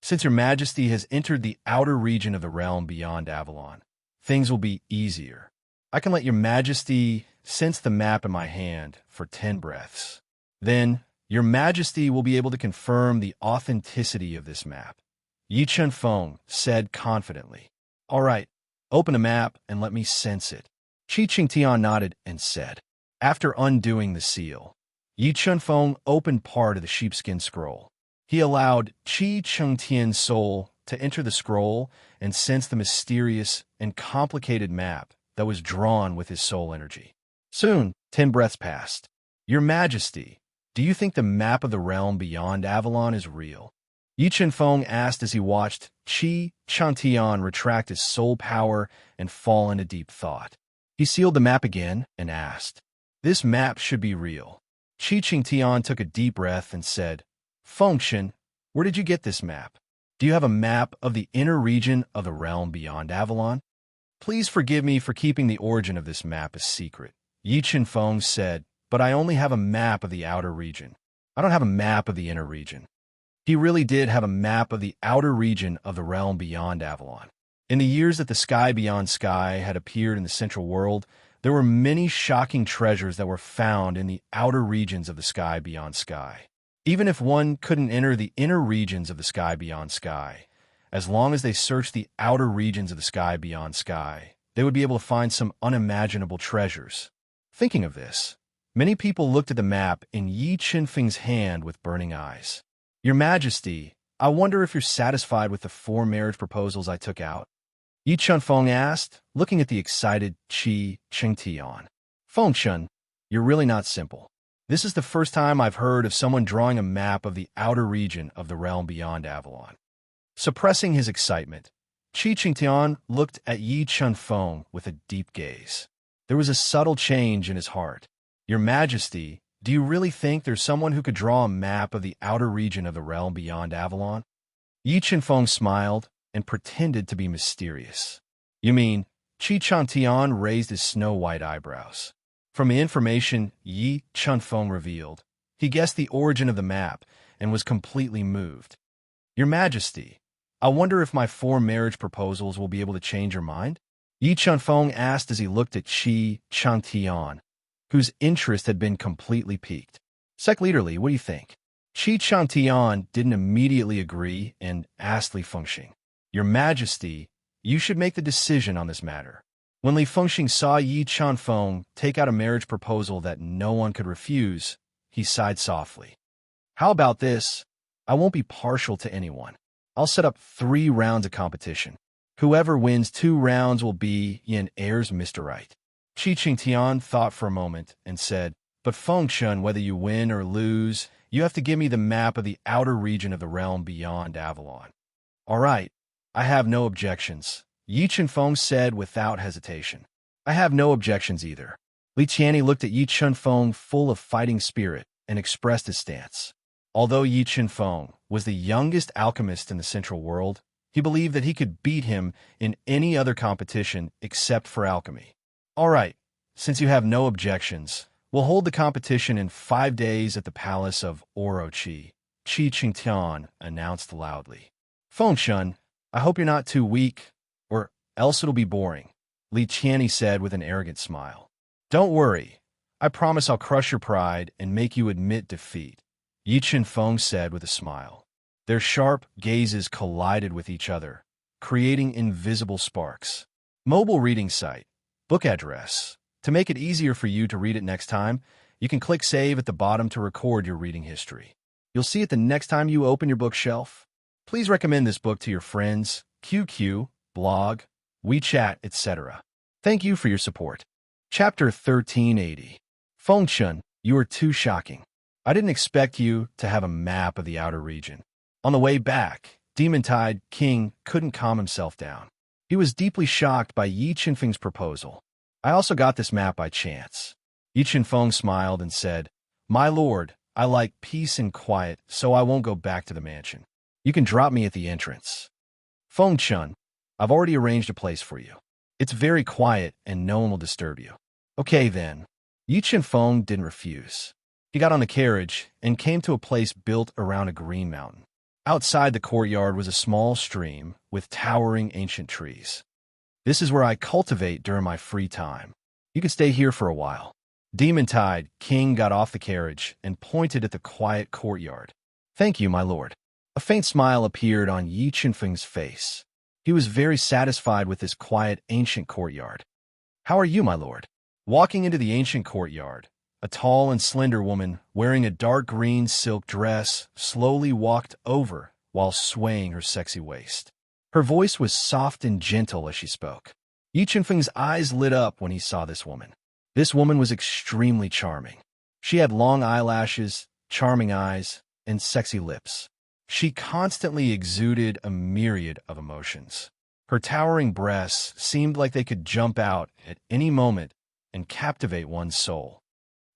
Since Your Majesty has entered the outer region of the realm beyond Avalon, things will be easier. I can let Your Majesty sense the map in my hand for 10 breaths. Then, Your Majesty will be able to confirm the authenticity of this map. Yi Chenfeng said confidently. All right, open the map and let me sense it. Qi Qingtian nodded and said. After undoing the seal, Yi Chenfeng opened part of the sheepskin scroll. He allowed Qi Qingtian's soul to enter the scroll and sense the mysterious and complicated map that was drawn with his soul energy. Soon, 10 breaths passed. Your Majesty, do you think the map of the realm beyond Avalon is real? Yi Chenfeng asked as he watched Qi Qingtian retract his soul power and fall into deep thought. He sealed the map again and asked, This map should be real. Qi Qingtian took a deep breath and said, Fengshen, where did you get this map? Do you have a map of the inner region of the realm beyond Avalon? Please forgive me for keeping the origin of this map a secret. Yi Chenfeng said, but I only have a map of the outer region. I don't have a map of the inner region. He really did have a map of the outer region of the realm beyond Avalon. In the years that the sky beyond sky had appeared in the central world, there were many shocking treasures that were found in the outer regions of the sky beyond sky. Even if one couldn't enter the inner regions of the sky beyond sky, as long as they searched the outer regions of the sky beyond sky, they would be able to find some unimaginable treasures. Thinking of this, many people looked at the map in Yi Chenfeng's hand with burning eyes. Your Majesty, I wonder if you're satisfied with the 4 marriage proposals I took out? Yi Chenfeng asked, looking at the excited Qi Qingtian. Fengshen, you're really not simple. This is the first time I've heard of someone drawing a map of the outer region of the realm beyond Avalon. Suppressing his excitement, Qi Qingtian looked at Yi Chenfeng with a deep gaze. There was a subtle change in his heart. Your Majesty, do you really think there's someone who could draw a map of the outer region of the realm beyond Avalon? Yi Chenfeng smiled and pretended to be mysterious. You mean, Qi Qingtian raised his snow-white eyebrows. From the information Yi Chenfeng revealed, he guessed the origin of the map and was completely moved. Your Majesty, I wonder if my 4 marriage proposals will be able to change your mind? Yi Chenfeng asked as he looked at Qi Qingtian, whose interest had been completely piqued. Sec Leaderly, what do you think? Qi Qingtian didn't immediately agree and asked Li Fengxing, Your Majesty, you should make the decision on this matter. When Li Fengxing saw Yi Chenfeng take out a marriage proposal that no one could refuse, he sighed softly. How about this? I won't be partial to anyone. I'll set up 3 rounds of competition. Whoever wins 2 rounds will be Yin Heir's Mr. Right. Qi Qingtian thought for a moment and said, But Fengshen, whether you win or lose, you have to give me the map of the outer region of the realm beyond Avalon. All right, I have no objections, Yi Chenfeng said without hesitation. I have no objections either. Li Qianni looked at Yi Chenfeng full of fighting spirit and expressed his stance. Although Yi Chenfeng was the youngest alchemist in the central world, he believed that he could beat him in any other competition except for alchemy. All right, since you have no objections, we'll hold the competition in 5 days at the palace of Orochi, Qi Qingtian announced loudly. Fengshen, I hope you're not too weak, or else it'll be boring, Li Qianni said with an arrogant smile. Don't worry, I promise I'll crush your pride and make you admit defeat, Yi Chenfeng said with a smile. Their sharp gazes collided with each other, creating invisible sparks. Mobile reading site. Book address. To make it easier for you to read it next time, you can click Save at the bottom to record your reading history. You'll see it the next time you open your bookshelf. Please recommend this book to your friends, QQ, blog, WeChat, etc. Thank you for your support. Chapter 1380. Fengshen, you are too shocking. I didn't expect you to have a map of the outer region. On the way back, Demon-Tide King couldn't calm himself down. He was deeply shocked by Yi Qinfeng's proposal. I also got this map by chance. Yi Qinfeng smiled and said, My lord, I like peace and quiet, so I won't go back to the mansion. You can drop me at the entrance. Feng Chun, I've already arranged a place for you. It's very quiet and no one will disturb you. Okay then. Yi Qinfeng didn't refuse. He got on the carriage and came to a place built around a green mountain. Outside the courtyard was a small stream with towering ancient trees. This is where I cultivate during my free time. You can stay here for a while. Demon-Tide King got off the carriage and pointed at the quiet courtyard. Thank you, my lord. A faint smile appeared on Yi Qinfeng's face. He was very satisfied with this quiet ancient courtyard. How are you, my lord? Walking into the ancient courtyard, a tall and slender woman wearing a dark green silk dress slowly walked over while swaying her sexy waist. Her voice was soft and gentle as she spoke. Yi Qinfeng's eyes lit up when he saw this woman. This woman was extremely charming. She had long eyelashes, charming eyes, and sexy lips. She constantly exuded a myriad of emotions. Her towering breasts seemed like they could jump out at any moment and captivate one's soul.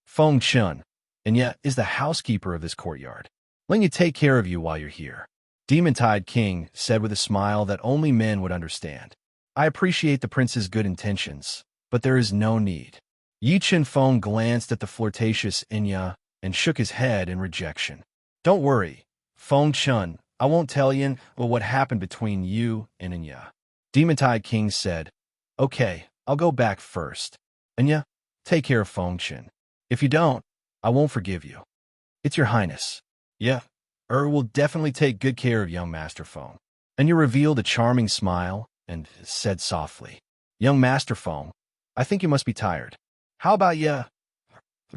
Feng Chun, and yet is the housekeeper of this courtyard. Let me take care of you while you're here. Demon-Tide King said with a smile that only men would understand. I appreciate the prince's good intentions, but there is no need. Yi Qinfeng glanced at the flirtatious Inya and shook his head in rejection. Don't worry, Feng Chun, I won't tell you what happened between you and Inya. Demon-Tide King said, Okay, I'll go back first. Inya, take care of Feng Chun. If you don't, I won't forgive you. It's your highness. Yeah, will definitely take good care of young Master Feng. Inya revealed a charming smile and said softly, Young Master Feng, I think you must be tired. How about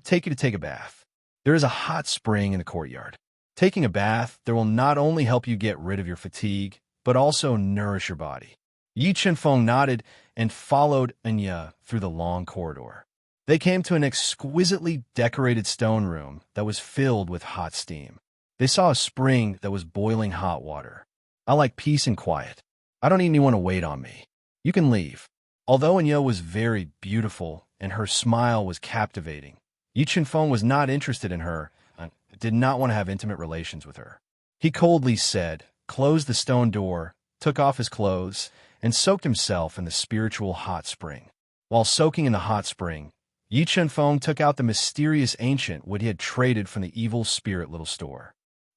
take you to take a bath? There is a hot spring in the courtyard. Taking a bath there will not only help you get rid of your fatigue, but also nourish your body. Yi Qinfeng nodded and followed Inya through the long corridor. They came to an exquisitely decorated stone room that was filled with hot steam. They saw a spring that was boiling hot water. I like peace and quiet. I don't need anyone to wait on me. You can leave. Although Inya was very beautiful and her smile was captivating, Yi Qinfeng was not interested in her and did not want to have intimate relations with her. He coldly said, closed the stone door, took off his clothes, and soaked himself in the spiritual hot spring. While soaking in the hot spring, Yi Qinfeng took out the mysterious ancient wood he had traded from the evil spirit little store.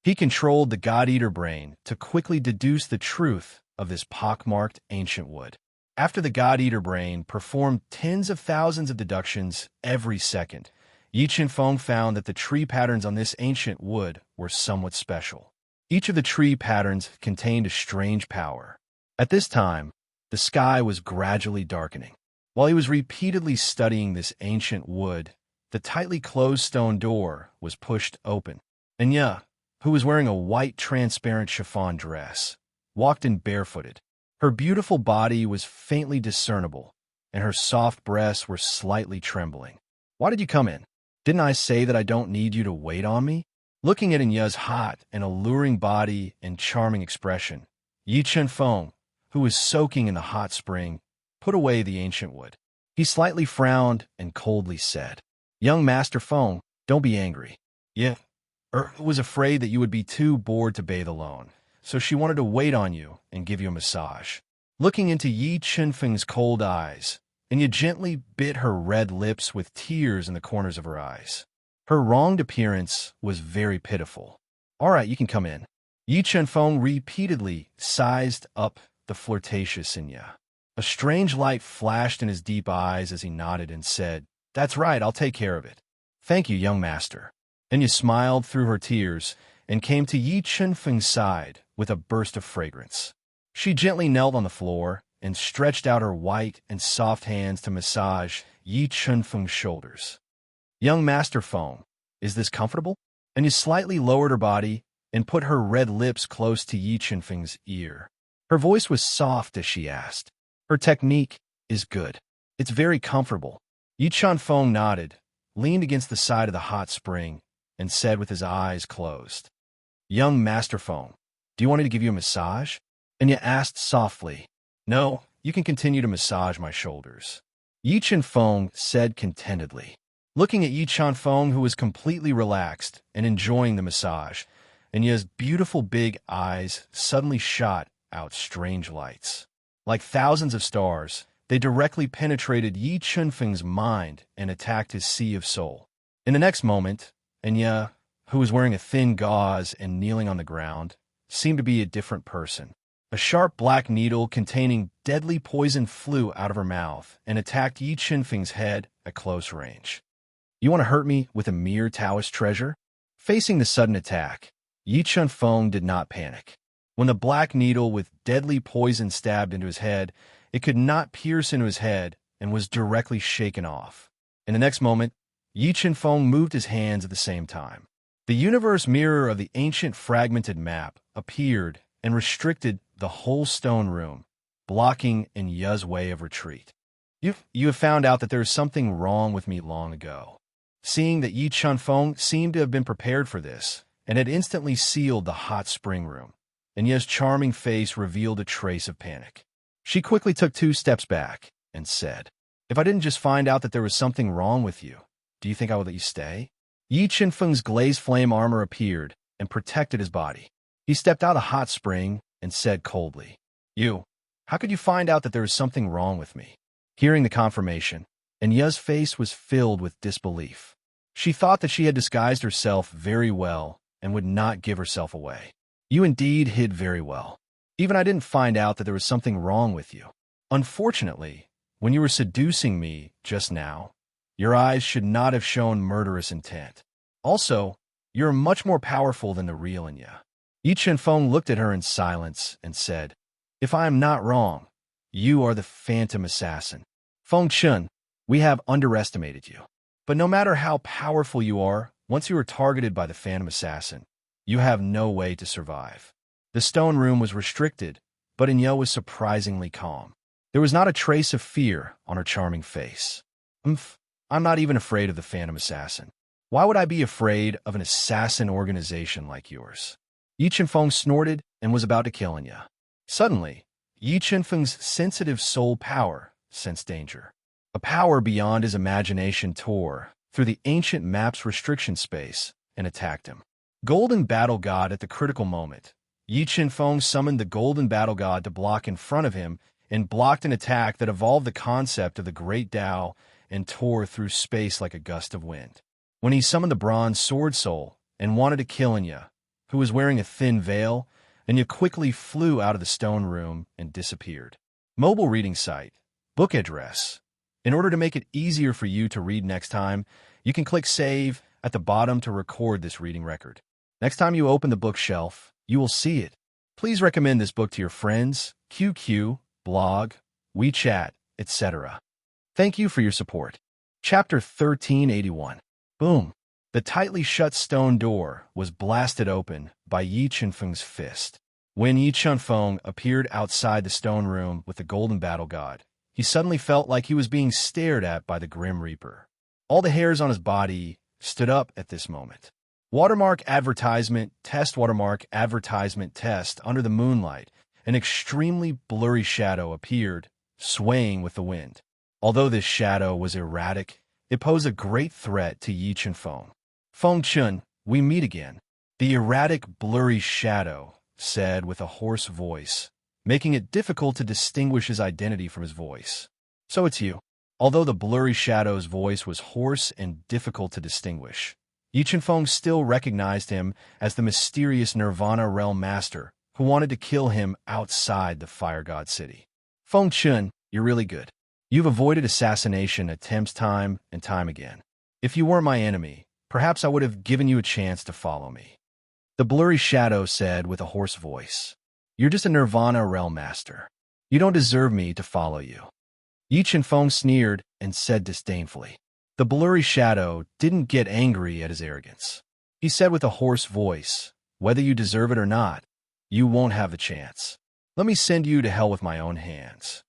He controlled the God-Eater brain to quickly deduce the truth of this pockmarked ancient wood. After the God-Eater brain performed tens of thousands of deductions every second, Yi Qinfeng found that the tree patterns on this ancient wood were somewhat special. Each of the tree patterns contained a strange power. At this time, the sky was gradually darkening. While he was repeatedly studying this ancient wood, the tightly closed stone door was pushed open. Inya, who was wearing a white transparent chiffon dress, walked in barefooted. Her beautiful body was faintly discernible, and her soft breasts were slightly trembling. Why did you come in? Didn't I say that I don't need you to wait on me? Looking at Inya's hot and alluring body and charming expression, Yi Qinfeng, who was soaking in the hot spring, put away the ancient wood. He slightly frowned and coldly said, Young Master Feng, don't be angry. Yeah, was afraid that you would be too bored to bathe alone, so she wanted to wait on you and give you a massage. Looking into Yi Qinfeng's cold eyes, Inya gently bit her red lips with tears in the corners of her eyes. Her wronged appearance was very pitiful. All right, you can come in. Yi Qinfeng repeatedly sized up the flirtatious Inya. A strange light flashed in his deep eyes as he nodded and said, That's right, I'll take care of it. Thank you, young master. Inya smiled through her tears and came to Yi Qinfeng's side with a burst of fragrance. She gently knelt on the floor and stretched out her white and soft hands to massage Yi Qinfeng's shoulders. Young Master Feng, is this comfortable? Inya slightly lowered her body and put her red lips close to Yi Qinfeng's ear. Her voice was soft as she asked, Her technique is good. It's very comfortable. Yi Qinfeng nodded, leaned against the side of the hot spring, and said with his eyes closed, "Young Master Feng, do you want me to give you a massage?" Enya asked softly. "No, you can continue to massage my shoulders," Yi Chen Feng said contentedly. Looking at Yi Chen Feng, who was completely relaxed and enjoying the massage, Enya's beautiful big eyes suddenly shot out strange lights. Like thousands of stars, they directly penetrated Yi Chen Feng's mind and attacked his sea of soul. In the next moment, Enya, who was wearing a thin gauze and kneeling on the ground, seemed to be a different person. A sharp black needle containing deadly poison flew out of her mouth and attacked Yi Chen Feng's head at close range. "You want to hurt me with a mere Taoist treasure?" Facing the sudden attack, Yi Chen Feng did not panic. When the black needle with deadly poison stabbed into his head, it could not pierce into his head and was directly shaken off. In the next moment, Yi Chen Feng moved his hands at the same time. The universe mirror of the ancient fragmented map appeared and restricted the whole stone room, blocking Enya's way of retreat. You have found out that there is something wrong with me long ago." Seeing that Yi Chen Feng seemed to have been prepared for this and had instantly sealed the hot spring room, Enya's charming face revealed a trace of panic. She quickly took 2 steps back and said, "If I didn't just find out that there was something wrong with you, do you think I would let you stay?" Yi Chen Feng's glazed flame armor appeared and protected his body. He stepped out of the hot spring and said coldly, How could you find out that there is something wrong with me?" Hearing the confirmation, Enya's face was filled with disbelief. She thought that she had disguised herself very well and would not give herself away. "You indeed hid very well. Even I didn't find out that there was something wrong with you. Unfortunately, when you were seducing me just now, your eyes should not have shown murderous intent. Also, you're much more powerful than the real Enya." Yi Chen Feng looked at her in silence and said, "If I am not wrong, you are the phantom assassin. Feng Chun, we have underestimated you. But no matter how powerful you are, once you are targeted by the phantom assassin, you have no way to survive." The stone room was restricted, but Enya was surprisingly calm. There was not a trace of fear on her charming face. I'm not even afraid of the phantom assassin. Why would I be afraid of an assassin organization like yours?" Yi Chen Feng snorted and was about to kill Enya. Suddenly, Yi Chen Feng's sensitive soul power sensed danger. A power beyond his imagination tore through the ancient map's restriction space and attacked him. Golden Battle God. At the critical moment, Yi Chen Feng summoned the Golden Battle God to block in front of him and blocked an attack that evolved the concept of the Great Tao and tore through space like a gust of wind. When he summoned the Bronze Sword Soul and wanted to kill Enya, who was wearing a thin veil, Enya quickly flew out of the stone room and disappeared. Mobile reading site. Book address. In order to make it easier for you to read next time, you can click Save at the bottom to record this reading record. Next time you open the bookshelf, you will see it. Please recommend this book to your friends, QQ, blog, WeChat, etc. Thank you for your support. Chapter 1381. Boom. The tightly shut stone door was blasted open by Yi Chen Feng's fist. When Yi Chen Feng appeared outside the stone room with the Golden Battle God, he suddenly felt like he was being stared at by the Grim Reaper. All the hairs on his body stood up at this moment. Watermark advertisement test. Watermark advertisement test. Under the moonlight, an extremely blurry shadow appeared, swaying with the wind. Although this shadow was erratic, it posed a great threat to Yi Chen Feng. "Feng Chun, we meet again," the erratic, blurry shadow said with a hoarse voice, making it difficult to distinguish his identity from his voice. "So it's you." Although the blurry shadow's voice was hoarse and difficult to distinguish, Yi Chen Feng still recognized him as the mysterious Nirvana Realm Master who wanted to kill him outside the Fire God City. "Feng Chun, you're really good. You've avoided assassination attempts time and time again. If you weren't my enemy, perhaps I would have given you a chance to follow me," the blurry shadow said with a hoarse voice. "You're just a Nirvana Realm Master. You don't deserve me to follow you." Yi Chen Feng sneered and said disdainfully. The blurry shadow didn't get angry at his arrogance. He said with a hoarse voice, "Whether you deserve it or not, you won't have the chance. Let me send you to hell with my own hands."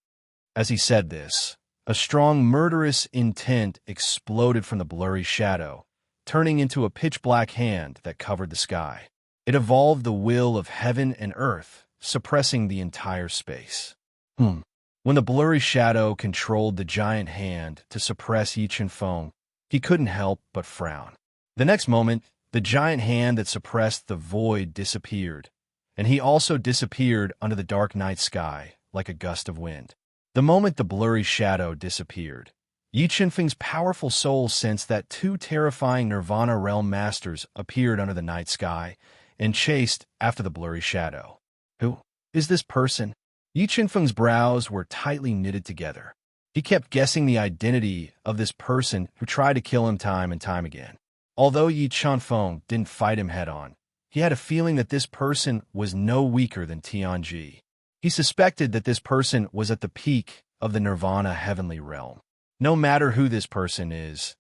As he said this, a strong murderous intent exploded from the blurry shadow, turning into a pitch-black hand that covered the sky. It evolved the will of heaven and earth, suppressing the entire space. When the blurry shadow controlled the giant hand to suppress Yi Chen-feng, he couldn't help but frown. The next moment, the giant hand that suppressed the void disappeared, and he also disappeared under the dark night sky like a gust of wind. The moment the blurry shadow disappeared, Yi Chen-feng's powerful soul sensed that two terrifying Nirvana realm masters appeared under the night sky and chased after the blurry shadow. Who is this person? Yi Chen-feng's brows were tightly knitted together. He kept guessing the identity of this person who tried to kill him time and time again. Although Yi Chen-feng didn't fight him head-on, he had a feeling that this person was no weaker than Tianji. He suspected that this person was at the peak of the Nirvana heavenly realm. No matter who this person is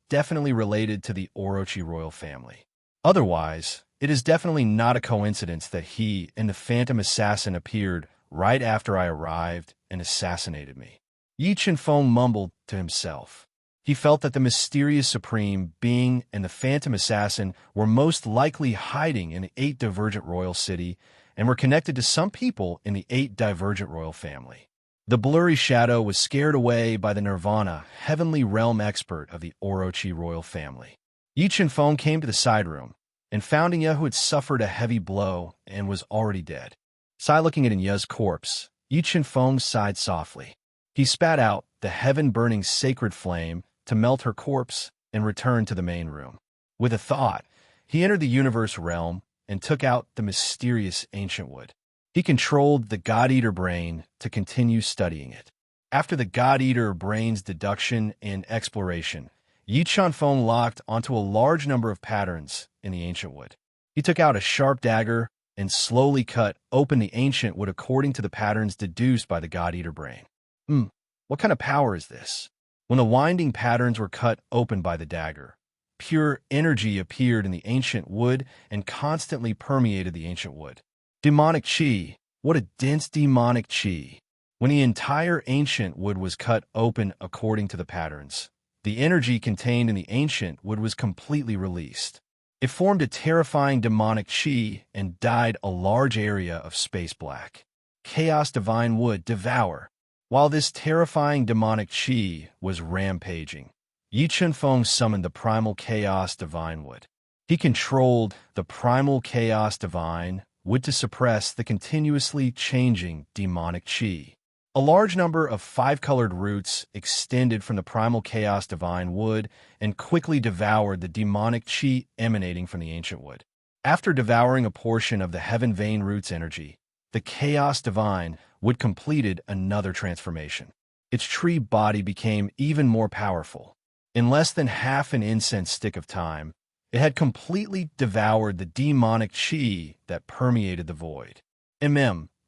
definitely related to the Orochi royal family. Otherwise, it is definitely not a coincidence that he and the Phantom Assassin appeared right after I arrived and assassinated me. Yi Chen-feng mumbled to himself. He felt that the mysterious Supreme Being and the Phantom Assassin were most likely hiding in the 8 Divergent Royal City and were connected to some people in the 8 Divergent Royal family. The blurry shadow was scared away by the Nirvana, heavenly realm expert of the Orochi royal family. Yi Chen-feng came to the side room and found Inya, who had suffered a heavy blow and was already dead. Looking at Inya's corpse, Yi Chen-feng sighed softly. He spat out the heaven-burning sacred flame to melt her corpse and return to the main room. With a thought, he entered the universe realm and took out the mysterious ancient wood. He controlled the God-Eater brain to continue studying it. After the God-Eater brain's deduction and exploration, Yi Chen-feng locked onto a large number of patterns in the ancient wood. He took out a sharp dagger and slowly cut open the ancient wood according to the patterns deduced by the God-Eater brain. What kind of power is this? When the winding patterns were cut open by the dagger, pure energy appeared in the ancient wood and constantly permeated the ancient wood. Demonic chi. What a dense demonic chi. When the entire ancient wood was cut open according to the patterns, the energy contained in the ancient wood was completely released. It formed a terrifying demonic chi and dyed a large area of space black. Chaos Divine Wood, devour. While this terrifying demonic chi was rampaging, Yi Chen-feng summoned the primal Chaos Divine Wood. He controlled the primal Chaos Divine Wood to suppress the continuously changing demonic chi. A large number of 5-colored roots extended from the primal Chaos Divine Wood and quickly devoured the demonic chi emanating from the ancient wood. After devouring a portion of the Heaven Vein Root's energy, the Chaos Divine Wood completed another transformation. Its tree body became even more powerful. In less than half an incense stick of time, it had completely devoured the demonic chi that permeated the void.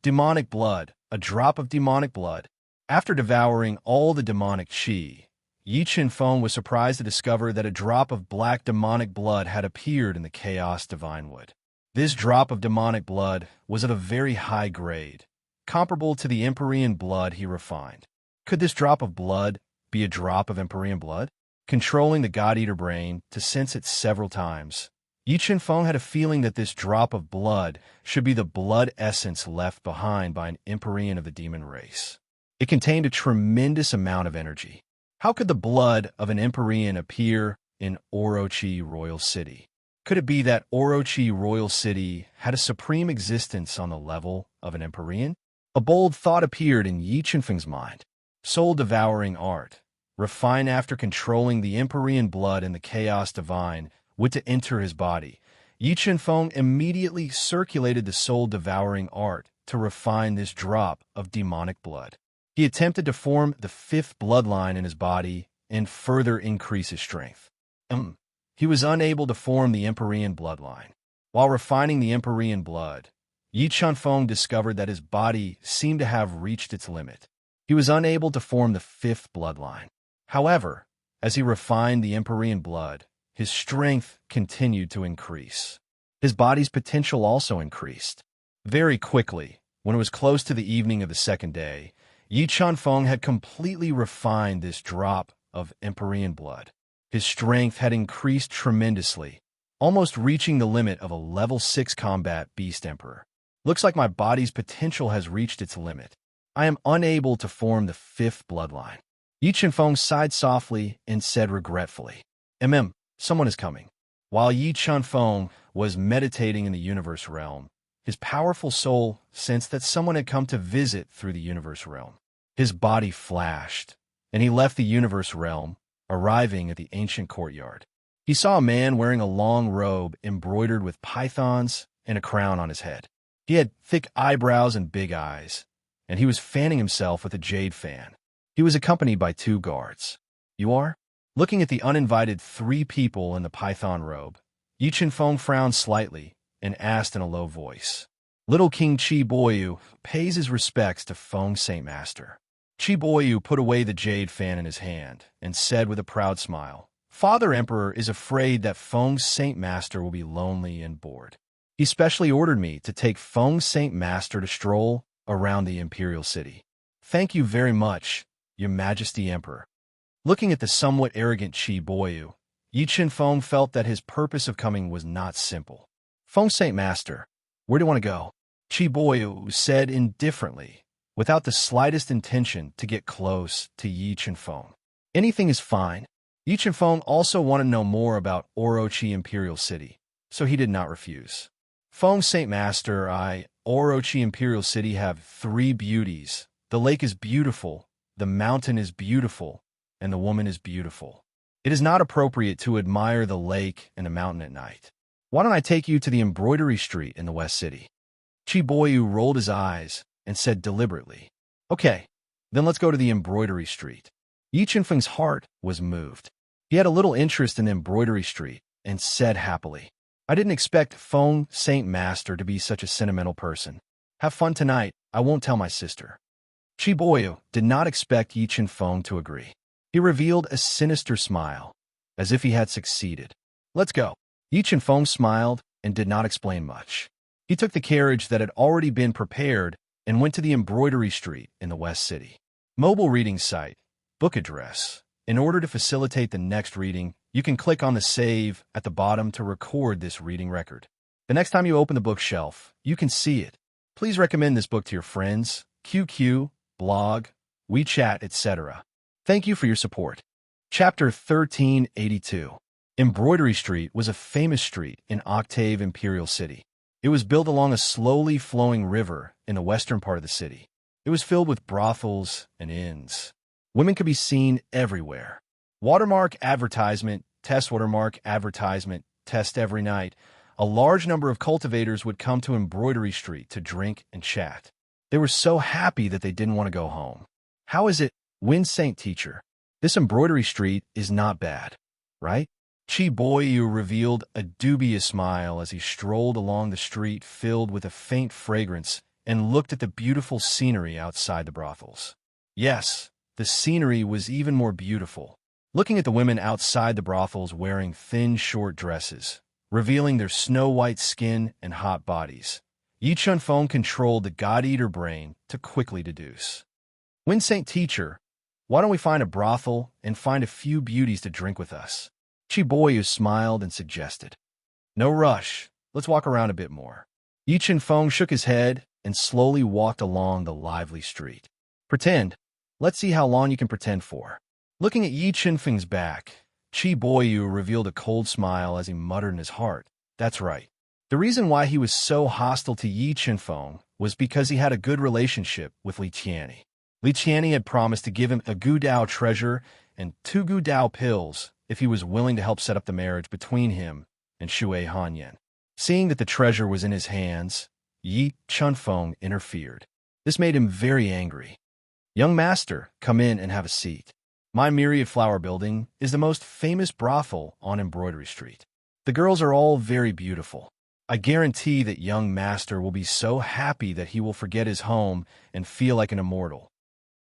Demonic blood, a drop of demonic blood. After devouring all the demonic chi, Yi Chen-feng was surprised to discover that a drop of black demonic blood had appeared in the Chaos Divine Wood. This drop of demonic blood was of a very high grade, comparable to the Empyrean blood he refined. Could this drop of blood be a drop of Empyrean blood? Controlling the God-Eater brain to sense it several times, Yi Chen-feng had a feeling that this drop of blood should be the blood essence left behind by an Empyrean of the demon race. It contained a tremendous amount of energy. How could the blood of an Empyrean appear in Orochi Royal City? Could it be that Orochi Royal City had a supreme existence on the level of an Empyrean? A bold thought appeared in Yi Chen-feng's mind. Soul-devouring art. Refine after controlling the Empyrean blood and the Chaos Divine Wood to enter his body. Yi Chen-feng immediately circulated the soul-devouring art to refine this drop of demonic blood. He attempted to form the 5th bloodline in his body and further increase his strength. He was unable to form the Empyrean bloodline. While refining the Empyrean blood, Yi Chen-feng discovered that his body seemed to have reached its limit. He was unable to form the 5th bloodline. However, as he refined the Empyrean blood, his strength continued to increase. His body's potential also increased. Very quickly, when it was close to the evening of the second day, Yi Chen-feng had completely refined this drop of Empyrean blood. His strength had increased tremendously, almost reaching the limit of a level 6 combat beast emperor. Looks like my body's potential has reached its limit. I am unable to form the 5th bloodline. Yi Chunfeng sighed softly and said regretfully, someone is coming. While Yi Chunfeng was meditating in the universe realm, his powerful soul sensed that someone had come to visit through the universe realm. His body flashed, and he left the universe realm, arriving at the ancient courtyard. He saw a man wearing a long robe embroidered with pythons and a crown on his head. He had thick eyebrows and big eyes, and he was fanning himself with a jade fan. He was accompanied by 2 guards. You are? Looking at the uninvited 3 people in the python robe, Yi Chunfeng frowned slightly and asked in a low voice, Little King Chi Boyu pays his respects to Feng Saint Master. Chi Boyu put away the jade fan in his hand and said with a proud smile, Father Emperor is afraid that Feng Saint Master will be lonely and bored. He specially ordered me to take Feng Saint Master to stroll around the imperial city. Thank you very much, Your Majesty Emperor. Looking at the somewhat arrogant Chi Boyu, Yi Chunfeng felt that his purpose of coming was not simple. Feng Saint Master, where do you want to go? Chi Boyu said indifferently, without the slightest intention to get close to Yi Chunfeng. Anything is fine. Yi Chunfeng also wanted to know more about Orochi Imperial City, so he did not refuse. Feng Saint Master, Orochi Imperial City have 3 beauties. The lake is beautiful, the mountain is beautiful, and the woman is beautiful. It is not appropriate to admire the lake and the mountain at night. Why don't I take you to the embroidery street in the West City? Chi Boyu rolled his eyes and said deliberately, Okay, then let's go to the embroidery street. Yi Chunfeng's heart was moved. He had a little interest in the embroidery street and said happily, I didn't expect Feng Saint Master to be such a sentimental person. Have fun tonight, I won't tell my sister. Chi Boyu did not expect Yi Chunfeng to agree. He revealed a sinister smile, as if he had succeeded. Let's go. Yi Chunfeng smiled and did not explain much. He took the carriage that had already been prepared and went to the embroidery street in the West City. Mobile reading site, book address. In order to facilitate the next reading, you can click on the save at the bottom to record this reading record. The next time you open the bookshelf, you can see it. Please recommend this book to your friends, QQ, blog, WeChat, etc. Thank you for your support. Chapter 1382. Embroidery Street was a famous street in Octave Imperial City. It was built along a slowly flowing river in the western part of the city. It was filled with brothels and inns. Women could be seen everywhere. Watermark advertisement, test watermark advertisement, test every night. A large number of cultivators would come to Embroidery Street to drink and chat. They were so happy that they didn't want to go home. How is it, Wind Saint Teacher? This Embroidery Street is not bad, right? Chi Boyu revealed a dubious smile as he strolled along the street filled with a faint fragrance and looked at the beautiful scenery outside the brothels. Yes, the scenery was even more beautiful. Looking at the women outside the brothels wearing thin, short dresses, revealing their snow-white skin and hot bodies, Yi Chunfeng controlled the God-Eater brain to quickly deduce. Wind Saint Teacher, why don't we find a brothel and find a few beauties to drink with us? Chi Boyu smiled and suggested. No rush, let's walk around a bit more. Yi Chunfeng shook his head and slowly walked along the lively street. Pretend. Let's see how long you can pretend for. Looking at Yi Chunfeng's back, Chi Boyu revealed a cold smile as he muttered in his heart. That's right. The reason why he was so hostile to Yi Chunfeng was because he had a good relationship with Li Qianni. Li Qianni had promised to give him a Gu Dao treasure and 2 Gu Dao pills if he was willing to help set up the marriage between him and Shui Hanyan. Seeing that the treasure was in his hands, Yi Chunfeng interfered. This made him very angry. Young master, come in and have a seat. My Myriad Flower Building is the most famous brothel on Embroidery Street. The girls are all very beautiful. I guarantee that young master will be so happy that he will forget his home and feel like an immortal.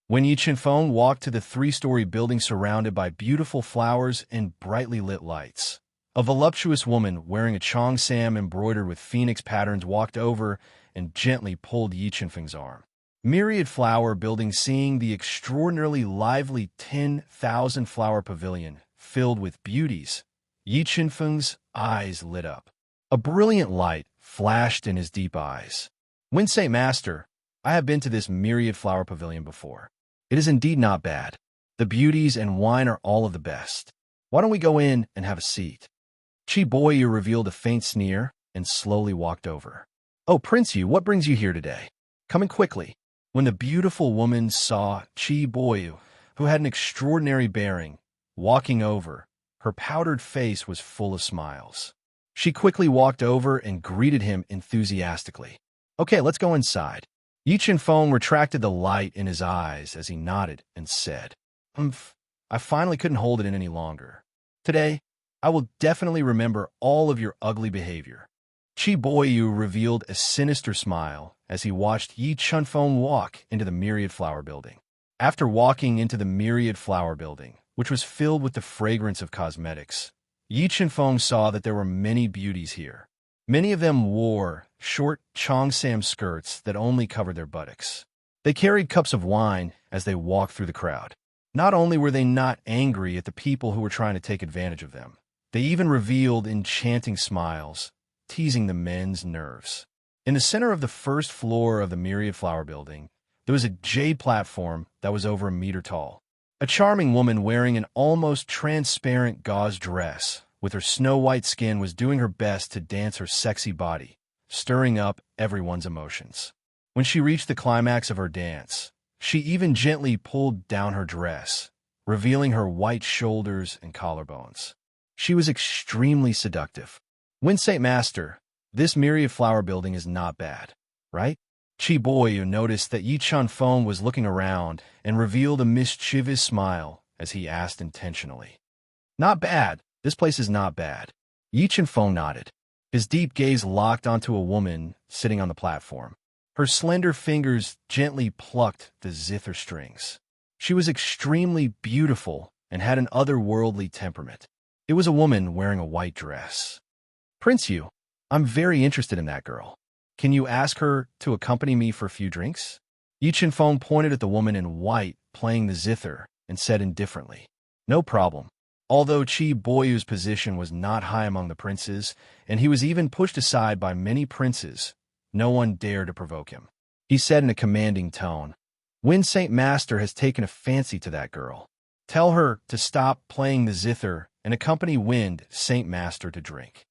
When Yi Chunfeng walked to the 3-story building surrounded by beautiful flowers and brightly lit lights, a voluptuous woman wearing a cheongsam embroidered with phoenix patterns walked over and gently pulled Yi Chunfeng's arm. Myriad Flower Building, seeing the extraordinarily lively 10,000 flower pavilion filled with beauties, Yi Qinfeng's eyes lit up. A brilliant light flashed in his deep eyes. Winsei Master, I have been to this myriad flower pavilion before. It is indeed not bad. The beauties and wine are all of the best. Why don't we go in and have a seat? Chi Boyu revealed a faint sneer and slowly walked over. Oh, Prince Yu, what brings you here today? Come in quickly. When the beautiful woman saw Chi Boyu, who had an extraordinary bearing, walking over, her powdered face was full of smiles. She quickly walked over and greeted him enthusiastically. Okay, let's go inside. Yi Qinfeng retracted the light in his eyes as he nodded and said, I finally couldn't hold it in any longer. Today, I will definitely remember all of your ugly behavior. Chi Boyu revealed a sinister smile as he watched Yi Qinfeng walk into the Myriad Flower Building. After walking into the Myriad Flower Building, which was filled with the fragrance of cosmetics, Yi Qinfeng saw that there were many beauties here. Many of them wore short cheongsam skirts that only covered their buttocks. They carried cups of wine as they walked through the crowd. Not only were they not angry at the people who were trying to take advantage of them, they even revealed enchanting smiles, teasing the men's nerves. In the center of the first floor of the Myriad Flower Building, there was a jade platform that was over a meter tall. A charming woman wearing an almost transparent gauze dress with her snow-white skin was doing her best to dance her sexy body, stirring up everyone's emotions. When she reached the climax of her dance, she even gently pulled down her dress, revealing her white shoulders and collarbones. She was extremely seductive. Winsei Master, this Myriad Flower Building is not bad, right? Chi Boyu noticed that Yi Qinfeng was looking around and revealed a mischievous smile as he asked intentionally. Not bad. This place is not bad. Yi Qinfeng nodded. His deep gaze locked onto a woman sitting on the platform. Her slender fingers gently plucked the zither strings. She was extremely beautiful and had an otherworldly temperament. It was a woman wearing a white dress. Prince Yu, I'm very interested in that girl. Can you ask her to accompany me for a few drinks? Yi Qinfeng pointed at the woman in white playing the zither and said indifferently, No problem. Although Chi Boyu's position was not high among the princes, and he was even pushed aside by many princes, no one dared to provoke him. He said in a commanding tone, Wind Saint Master has taken a fancy to that girl. Tell her to stop playing the zither and accompany Wind Saint Master to drink.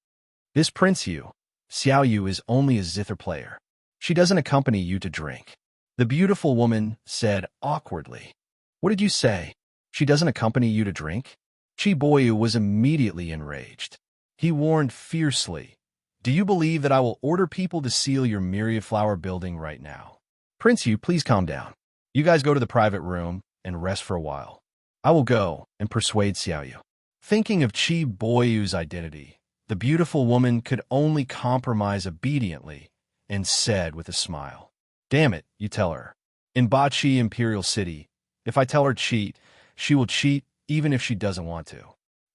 This Prince Yu, Xiao Yu, is only a zither player. She doesn't accompany you to drink. The beautiful woman said awkwardly. What did you say? She doesn't accompany you to drink? Chi Boyu was immediately enraged. He warned fiercely, Do you believe that I will order people to seal your Myriad Flower Building right now? Prince Yu, please calm down. You guys go to the private room and rest for a while. I will go and persuade Xiao Yu. Thinking of Chi Boyu's identity, the beautiful woman could only compromise obediently and said with a smile, Damn it, you tell her. In Bachi Imperial City, if I tell her cheat, she will cheat even if she doesn't want to.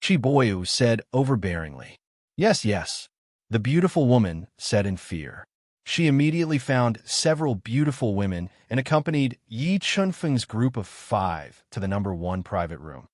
Chi Boyu said overbearingly. Yes, yes. The beautiful woman said in fear. She immediately found several beautiful women and accompanied Yi Qinfeng's group of 5 to the number 1 private room.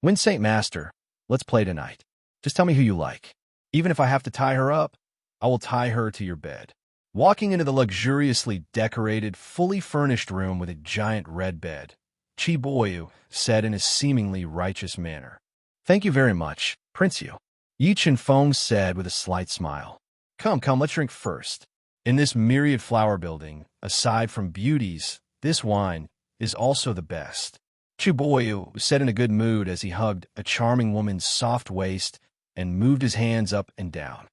Wind Saint Master, let's play tonight. Just tell me who you like. Even if I have to tie her up, I will tie her to your bed. Walking into the luxuriously decorated, fully furnished room with a giant red bed, Chi Boyu said in a seemingly righteous manner. Thank you very much, Prince Yu. Yi Qinfeng said with a slight smile. Come, let's drink first. In this Myriad Flower Building, aside from beauties, this wine is also the best. Chi Boyu said in a good mood as he hugged a charming woman's soft waist and moved his hands up and down.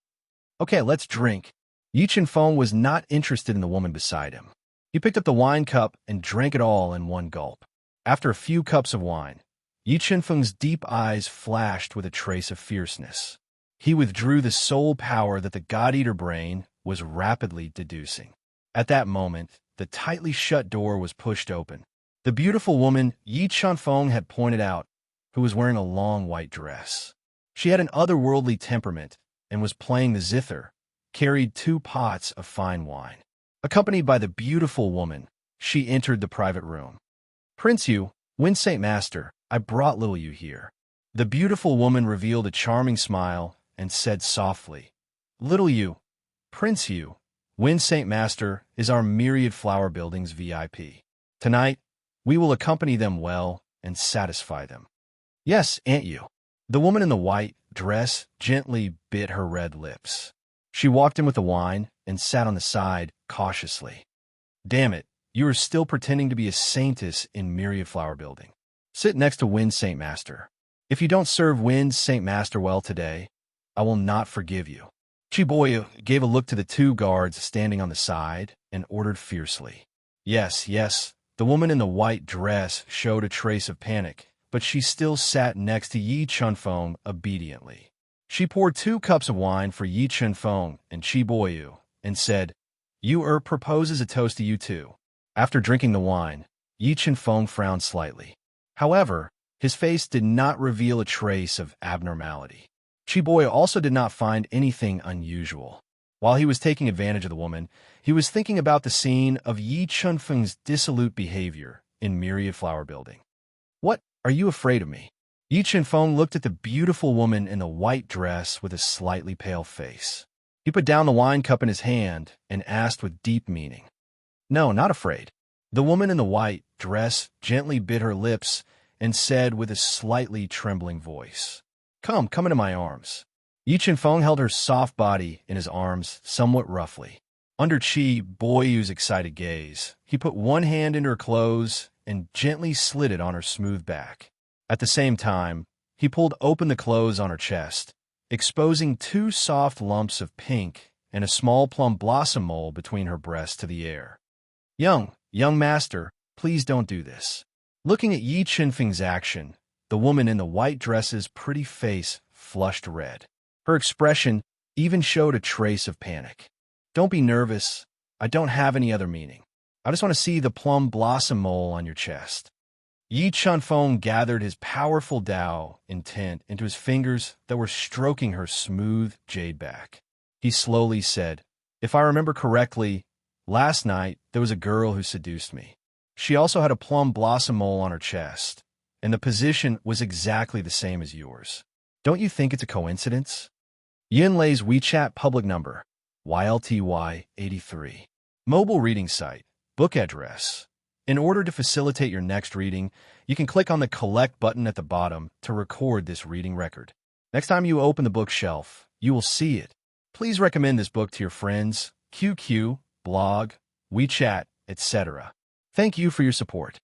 Okay, let's drink. Yi Qinfeng was not interested in the woman beside him. He picked up the wine cup and drank it all in one gulp. After a few cups of wine, Yi Qinfeng's deep eyes flashed with a trace of fierceness. He withdrew the soul power that the God-Eater brain was rapidly deducing. At that moment, the tightly shut door was pushed open. The beautiful woman Yi Qinfeng had pointed out, who was wearing a long white dress. She had an otherworldly temperament and was playing the zither, carried 2 pots of fine wine. Accompanied by the beautiful woman, she entered the private room. Prince Yu, Wind Saint Master, I brought little Yu here. The beautiful woman revealed a charming smile and said softly, "Little you, Prince you, Wind Saint Master is our myriad flower buildings VIP. Tonight, we will accompany them well and satisfy them." "Yes, Aunt you." The woman in the white dress gently bit her red lips. She walked in with the wine and sat on the side cautiously. "Damn it, you are still pretending to be a saintess in Myriad Flower Building. Sit next to Wind Saint Master. If you don't serve Wind Saint Master well today, I will not forgive you." Chiboyu gave a look to the two guards standing on the side and ordered fiercely. Yes, yes, the woman in the white dress showed a trace of panic, but she still sat next to Yi Chunfeng obediently. She poured 2 cups of wine for Yi Chunfeng and Chiboyu and said, "You proposes a toast to you too." After drinking the wine, Yi Chunfeng frowned slightly. However, his face did not reveal a trace of abnormality. Chiboyu also did not find anything unusual. While he was taking advantage of the woman, he was thinking about the scene of Yi Chunfeng's dissolute behavior in Myriad Flower Building. "What, are you afraid of me?" Yi Chunfeng looked at the beautiful woman in the white dress with a slightly pale face. He put down the wine cup in his hand and asked with deep meaning, "No, not afraid." The woman in the white dress gently bit her lips and said with a slightly trembling voice, Come into my arms." Yi Chunfeng held her soft body in his arms somewhat roughly. Under Chiboyu's excited gaze, he put one hand into her clothes and gently slid it on her smooth back. At the same time, he pulled open the clothes on her chest, exposing 2 soft lumps of pink and a small plum blossom mole between her breasts to the air. Young master, please don't do this." Looking at Yi Chunfeng's action, the woman in the white dress's pretty face flushed red. Her expression even showed a trace of panic. "Don't be nervous. I don't have any other meaning. I just want to see the plum blossom mole on your chest." Yi Chunfeng gathered his powerful Dao intent into his fingers that were stroking her smooth jade back. He slowly said, "If I remember correctly, last night there was a girl who seduced me. She also had a plum blossom mole on her chest, and the position was exactly the same as yours. Don't you think it's a coincidence?" Yinlei's WeChat public number, YLTY83. Mobile reading site, book address. In order to facilitate your next reading, you can click on the Collect button at the bottom to record this reading record. Next time you open the bookshelf, you will see it. Please recommend this book to your friends, QQ, blog, WeChat, etc. Thank you for your support.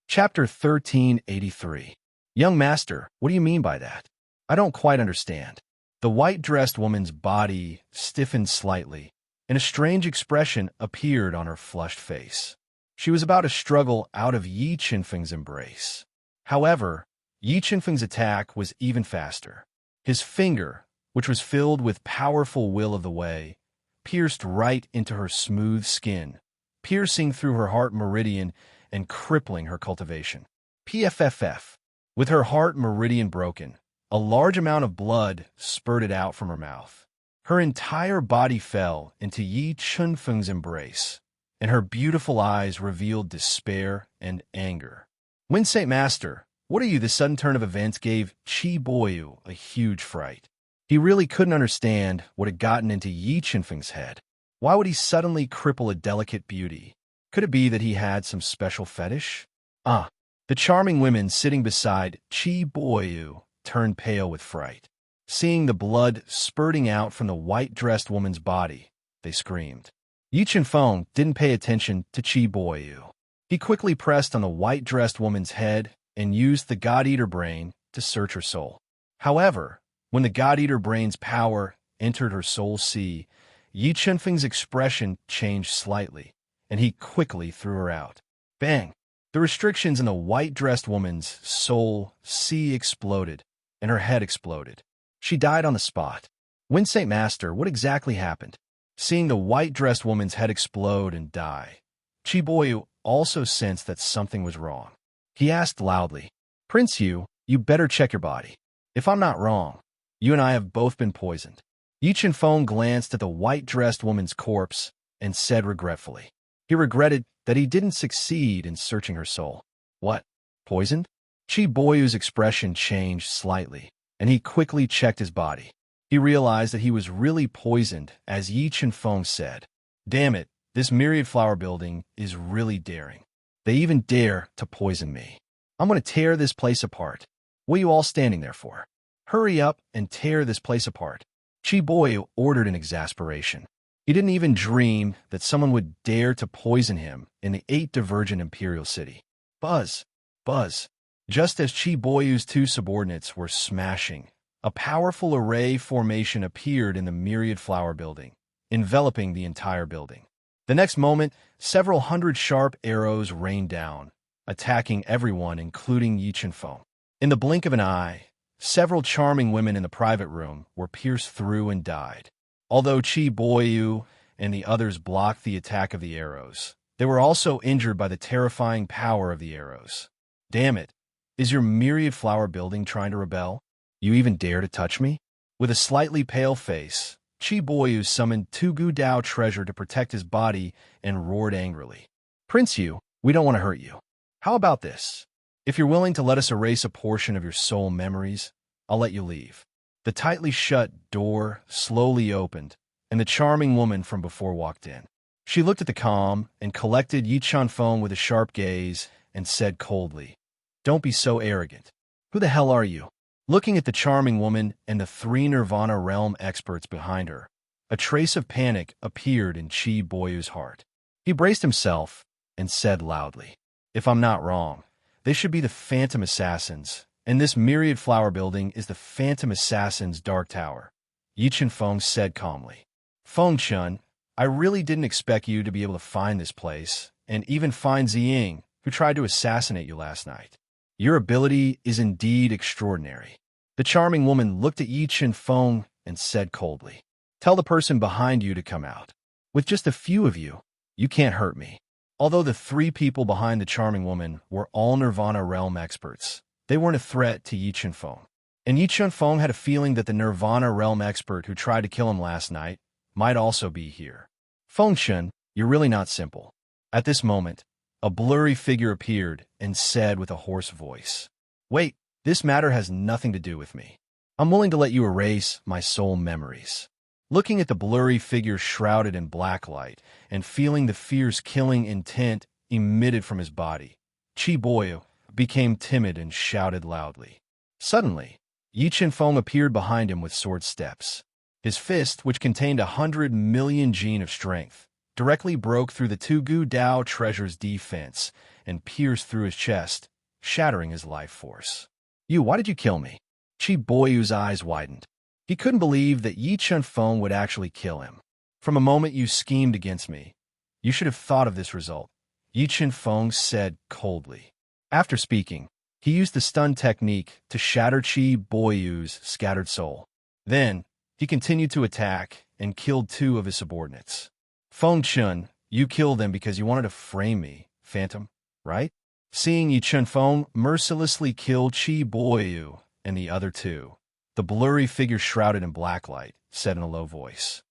Chapter 1383. Young Master, what do you mean by that? I don't quite understand. The white-dressed woman's body stiffened slightly, and a strange expression appeared on her flushed face. She was about to struggle out of Yi Chunfeng's embrace. However, Yi Chunfeng's attack was even faster. His finger, which was filled with powerful will of the way, pierced right into her smooth skin, piercing through her heart meridian and crippling her cultivation. PFFF. With her heart meridian broken, a large amount of blood spurted out from her mouth. Her entire body fell into Yi Chunfeng's embrace, and her beautiful eyes revealed despair and anger. Wind Saint Master, what are you? The sudden turn of events gave Chiboyu a huge fright. He really couldn't understand what had gotten into Yi Chunfeng's head. Why would he suddenly cripple a delicate beauty? Could it be that he had some special fetish? The charming women sitting beside Chiboyu turned pale with fright. Seeing the blood spurting out from the white-dressed woman's body, they screamed. Yi Chunfeng didn't pay attention to Chiboyu. He quickly pressed on the white-dressed woman's head and used the God-Eater brain to search her soul. However, when the God-Eater brain's power entered her soul sea, Yi Chunfeng's expression changed slightly, and he quickly threw her out. Bang! The restrictions in the white-dressed woman's soul sea exploded, and her head exploded. She died on the spot. Wind Saint Master, what exactly happened? Seeing the white-dressed woman's head explode and die, Chiboyu also sensed that something was wrong. He asked loudly, Prince you better check your body. If I'm not wrong, you and I have both been poisoned. Yi Chunfeng glanced at the white-dressed woman's corpse and said regretfully. He regretted that he didn't succeed in searching her soul. What? Poisoned? Chi Boyu's expression changed slightly, and he quickly checked his body. He realized that he was really poisoned, as Yi Chenfeng said. Damn it, this myriad flower building is really daring. They even dare to poison me. I'm going to tear this place apart. What are you all standing there for? Hurry up and tear this place apart. Chi Boyu ordered in exasperation. He didn't even dream that someone would dare to poison him in the 8 divergent imperial city. Buzz! Buzz! Just as Chi Boyu's 2 subordinates were smashing, a powerful array formation appeared in the myriad flower building, enveloping the entire building. The next moment, several hundred sharp arrows rained down, attacking everyone, including Yi Chenfeng. In the blink of an eye, several charming women in the private room were pierced through and died. Although Chi Boyu and the others blocked the attack of the arrows, they were also injured by the terrifying power of the arrows. Damn it! Is your myriad flower building trying to rebel? You even dare to touch me? With a slightly pale face, Chi Boyu summoned Tugu Dao treasure to protect his body and roared angrily. Prince Yu, we don't want to hurt you. How about this? If you're willing to let us erase a portion of your soul memories, I'll let you leave. The tightly shut door slowly opened, and the charming woman from before walked in. She looked at the calm and collected Yi Chenfeng with a sharp gaze and said coldly, Don't be so arrogant. Who the hell are you? Looking at the charming woman and the 3 Nirvana realm experts behind her, a trace of panic appeared in Chi Boyu's heart. He braced himself and said loudly, If I'm not wrong, they should be the Phantom Assassins, and this myriad flower building is the Phantom Assassin's Dark Tower. Yi Chenfeng said calmly. Fengchun, I really didn't expect you to be able to find this place, and even find Ziying, who tried to assassinate you last night. Your ability is indeed extraordinary. The charming woman looked at Yi Chenfeng and said coldly, Tell the person behind you to come out. With just a few of you, you can't hurt me. Although the 3 people behind the charming woman were all Nirvana realm experts, they weren't a threat to Yi Chenfeng. And Yi Chenfeng had a feeling that the Nirvana realm expert who tried to kill him last night might also be here. Fengchun, you're really not simple. At this moment, a blurry figure appeared and said with a hoarse voice, Wait, this matter has nothing to do with me. I'm willing to let you erase my soul memories. Looking at the blurry figure shrouded in black light and feeling the fierce killing intent emitted from his body, Chi Boyu became timid and shouted loudly. Suddenly, Yi Chenfeng appeared behind him with sword steps. His fist, which contained 100 million gene of strength, directly broke through the Tugu Dao treasure's defense and pierced through his chest, shattering his life force. You, why did you kill me? Chi Boyu's eyes widened. He couldn't believe that Yi Chenfeng would actually kill him. From a moment you schemed against me. You should have thought of this result, Yi Chenfeng said coldly. After speaking, he used the stun technique to shatter Chi Boyu's scattered soul. Then, he continued to attack and killed 2 of his subordinates. Fengchun, you killed them because you wanted to frame me, Phantom, right? Seeing Yi Chenfeng mercilessly kill Chi Boyu and the other 2, the blurry figure shrouded in black light said in a low voice,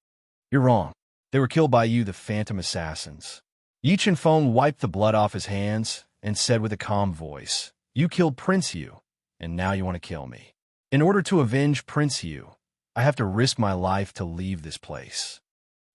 You're wrong. They were killed by you, the Phantom Assassins. Yi Chenfeng wiped the blood off his hands and said with a calm voice, You killed Prince Yu, and now you want to kill me. In order to avenge Prince Yu, I have to risk my life to leave this place.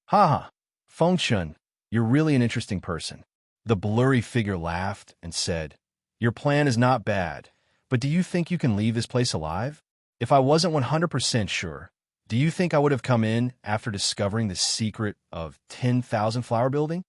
Ha! Fengchun, you're really an interesting person. The blurry figure laughed and said, Your plan is not bad, but do you think you can leave this place alive? If I wasn't 100% sure, do you think I would have come in after discovering the secret of 10,000 flower building?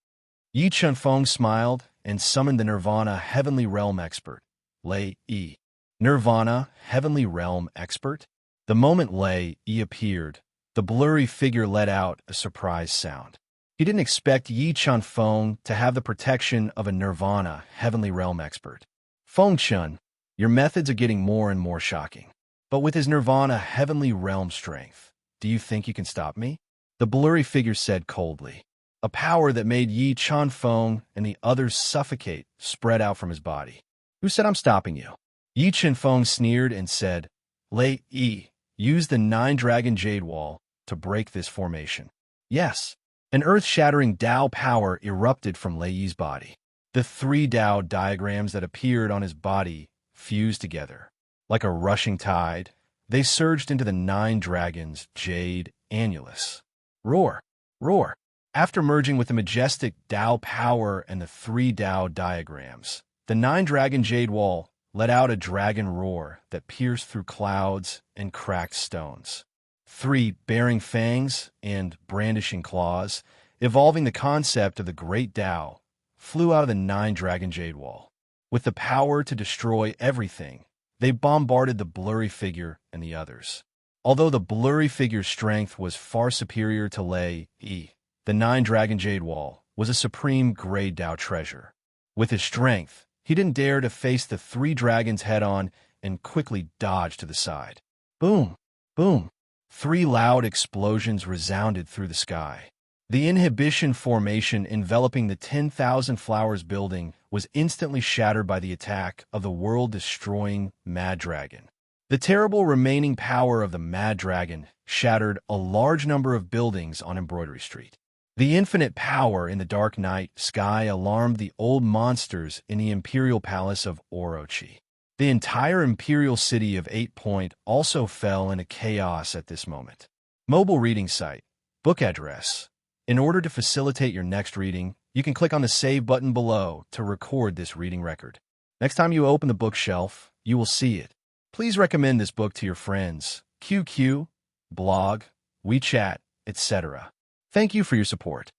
Yi Chenfeng smiled and summoned the Nirvana Heavenly Realm expert, Lei Yi. Nirvana Heavenly Realm expert? The moment Lei Yi appeared, the blurry figure let out a surprise sound. He didn't expect Yi Chenfeng to have the protection of a Nirvana Heavenly Realm expert. Fengchun, your methods are getting more and more shocking. But with his Nirvana Heavenly Realm strength, do you think you can stop me? The blurry figure said coldly. A power that made Yi Chenfeng and the others suffocate spread out from his body. Who said I'm stopping you? Yi Chenfeng sneered and said, Lei Yi, use the 9-dragon jade wall to break this formation. Yes. An earth-shattering Dao power erupted from Lei Yi's body. The 3 Dao diagrams that appeared on his body fused together. Like a rushing tide, they surged into the 9 dragons, Jade, Annulus. Roar! Roar! After merging with the majestic Tao power and the 3 Tao diagrams, the 9-dragon Jade Wall let out a dragon roar that pierced through clouds and cracked stones. 3 bearing fangs and brandishing claws, evolving the concept of the Great Tao, flew out of the 9-dragon Jade Wall. With the power to destroy everything, they bombarded the blurry figure and the others. Although the blurry figure's strength was far superior to Lei Yi, the 9-dragon Jade Wall was a supreme Great Tao treasure. With his strength, he didn't dare to face the 3 dragons head-on and quickly dodged to the side. Boom! Boom! 3 loud explosions resounded through the sky. The inhibition formation enveloping the 10,000 Flowers building was instantly shattered by the attack of the world-destroying Mad Dragon. The terrible remaining power of the Mad Dragon shattered a large number of buildings on Embroidery Street. The infinite power in the dark night sky alarmed the old monsters in the Imperial Palace of Orochi. The entire Imperial City of 8 Point also fell into chaos at this moment. Mobile reading site. Book address. In order to facilitate your next reading, you can click on the Save button below to record this reading record. Next time you open the bookshelf, you will see it. Please recommend this book to your friends, QQ, blog, WeChat, etc. Thank you for your support.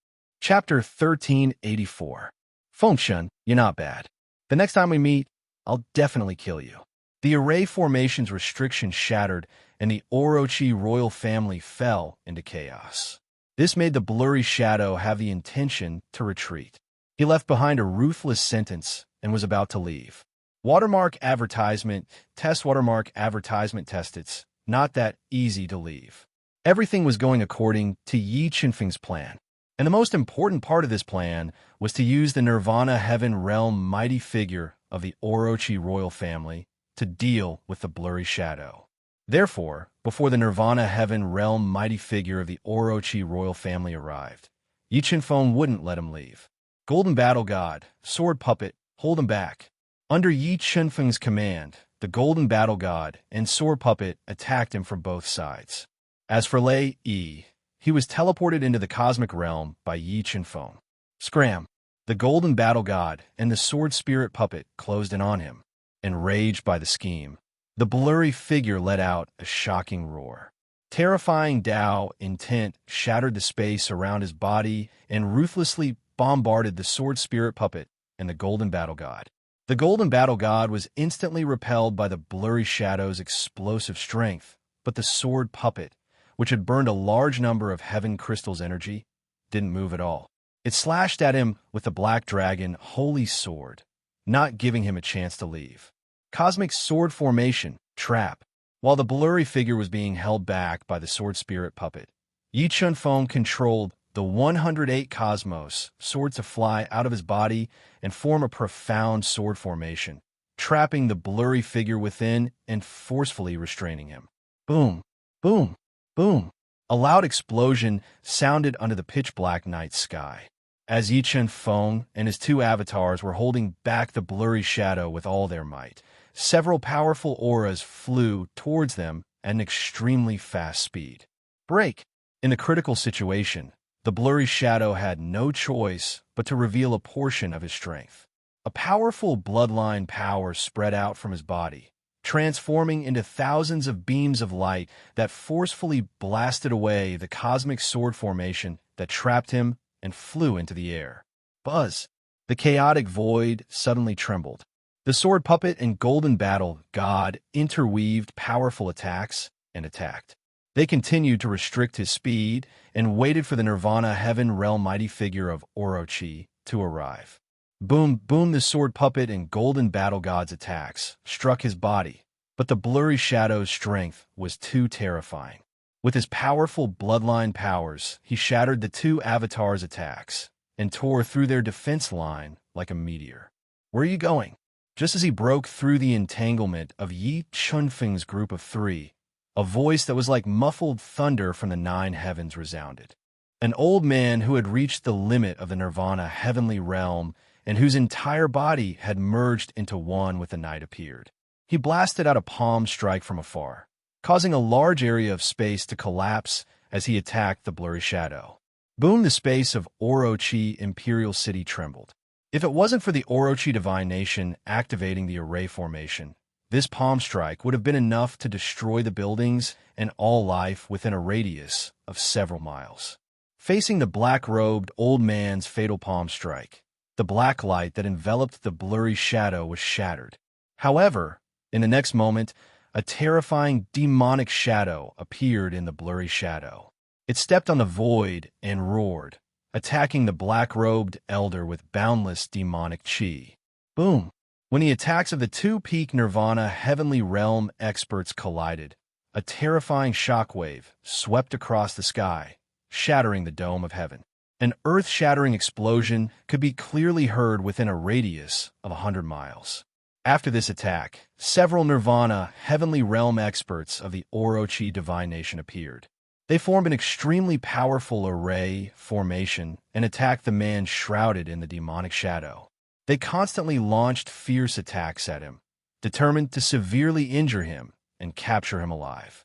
Chapter 1384. Function, you're not bad. The next time we meet, I'll definitely kill you. The array formation's restriction shattered, and the Orochi royal family fell into chaos. This made the blurry shadow have the intention to retreat. He left behind a ruthless sentence and was about to leave. Watermark advertisement, test watermark advertisement test. It's not that easy to leave. Everything was going according to Yi Qinfeng's plan. And the most important part of this plan was to use the Nirvana Heaven Realm mighty figure of the Orochi royal family to deal with the blurry shadow. Therefore, before the Nirvana Heaven Realm mighty figure of the Orochi royal family arrived, Yi Qinfeng wouldn't let him leave. Golden Battle God, Sword Puppet, hold him back. Under Yi Qinfeng's command, the Golden Battle God and Sword Puppet attacked him from both sides. As for Lei Yi, he was teleported into the cosmic realm by Yi Qinfeng. Scram! The Golden Battle God and the Sword Spirit Puppet closed in on him. Enraged by the scheme, the blurry figure let out a shocking roar. Terrifying Tao intent shattered the space around his body and ruthlessly bombarded the Sword Spirit Puppet and the Golden Battle God. The Golden Battle God was instantly repelled by the blurry shadow's explosive strength, but the Sword Puppet, which had burned a large number of Heaven Crystal's energy, didn't move at all. It slashed at him with the Black Dragon Holy Sword, not giving him a chance to leave. Cosmic Sword Formation, Trap. While the blurry figure was being held back by the Sword Spirit Puppet, Yi Qinfeng controlled the 108 Cosmos sword to fly out of his body and form a profound sword formation, trapping the blurry figure within and forcefully restraining him. Boom! Boom! Boom! A loud explosion sounded under the pitch-black night sky. As Yi Qinfeng and his 2 avatars were holding back the blurry shadow with all their might, several powerful auras flew towards them at an extremely fast speed. Break! In the critical situation, the blurry shadow had no choice but to reveal a portion of his strength. A powerful bloodline power spread out from his body, transforming into thousands of beams of light that forcefully blasted away the cosmic sword formation that trapped him and flew into the air. Buzz! The chaotic void suddenly trembled. The Sword Puppet and Golden Battle God interweaved powerful attacks and attacked. They continued to restrict his speed and waited for the Nirvana Heaven Realm mighty figure of Orochi to arrive. Boom, boom, the Sword Puppet and Golden Battle God's attacks struck his body, but the blurry shadow's strength was too terrifying. With his powerful bloodline powers, he shattered the 2 avatars' attacks and tore through their defense line like a meteor. Where are you going? Just as he broke through the entanglement of Yi Qinfeng's group of 3, a voice that was like muffled thunder from the 9 heavens resounded. An old man who had reached the limit of the Nirvana heavenly realm and whose entire body had merged into one with the night appeared. He blasted out a palm strike from afar, causing a large area of space to collapse as he attacked the blurry shadow. Boom! The space of Orochi Imperial City trembled. If it wasn't for the Orochi Divine Nation activating the array formation, this palm strike would have been enough to destroy the buildings and all life within a radius of several miles. Facing the black-robed old man's fatal palm strike, the black light that enveloped the blurry shadow was shattered. However, in the next moment, a terrifying demonic shadow appeared in the blurry shadow. It stepped on the void and roared, attacking the black-robed elder with boundless demonic chi. Boom! When the attacks of the two peak Nirvana Heavenly Realm experts collided, a terrifying shockwave swept across the sky, shattering the dome of heaven. An earth-shattering explosion could be clearly heard within a radius of 100 miles. After this attack, several Nirvana Heavenly Realm experts of the Orochi Divine Nation appeared. They formed an extremely powerful array formation and attacked the man shrouded in the demonic shadow. They constantly launched fierce attacks at him, determined to severely injure him and capture him alive.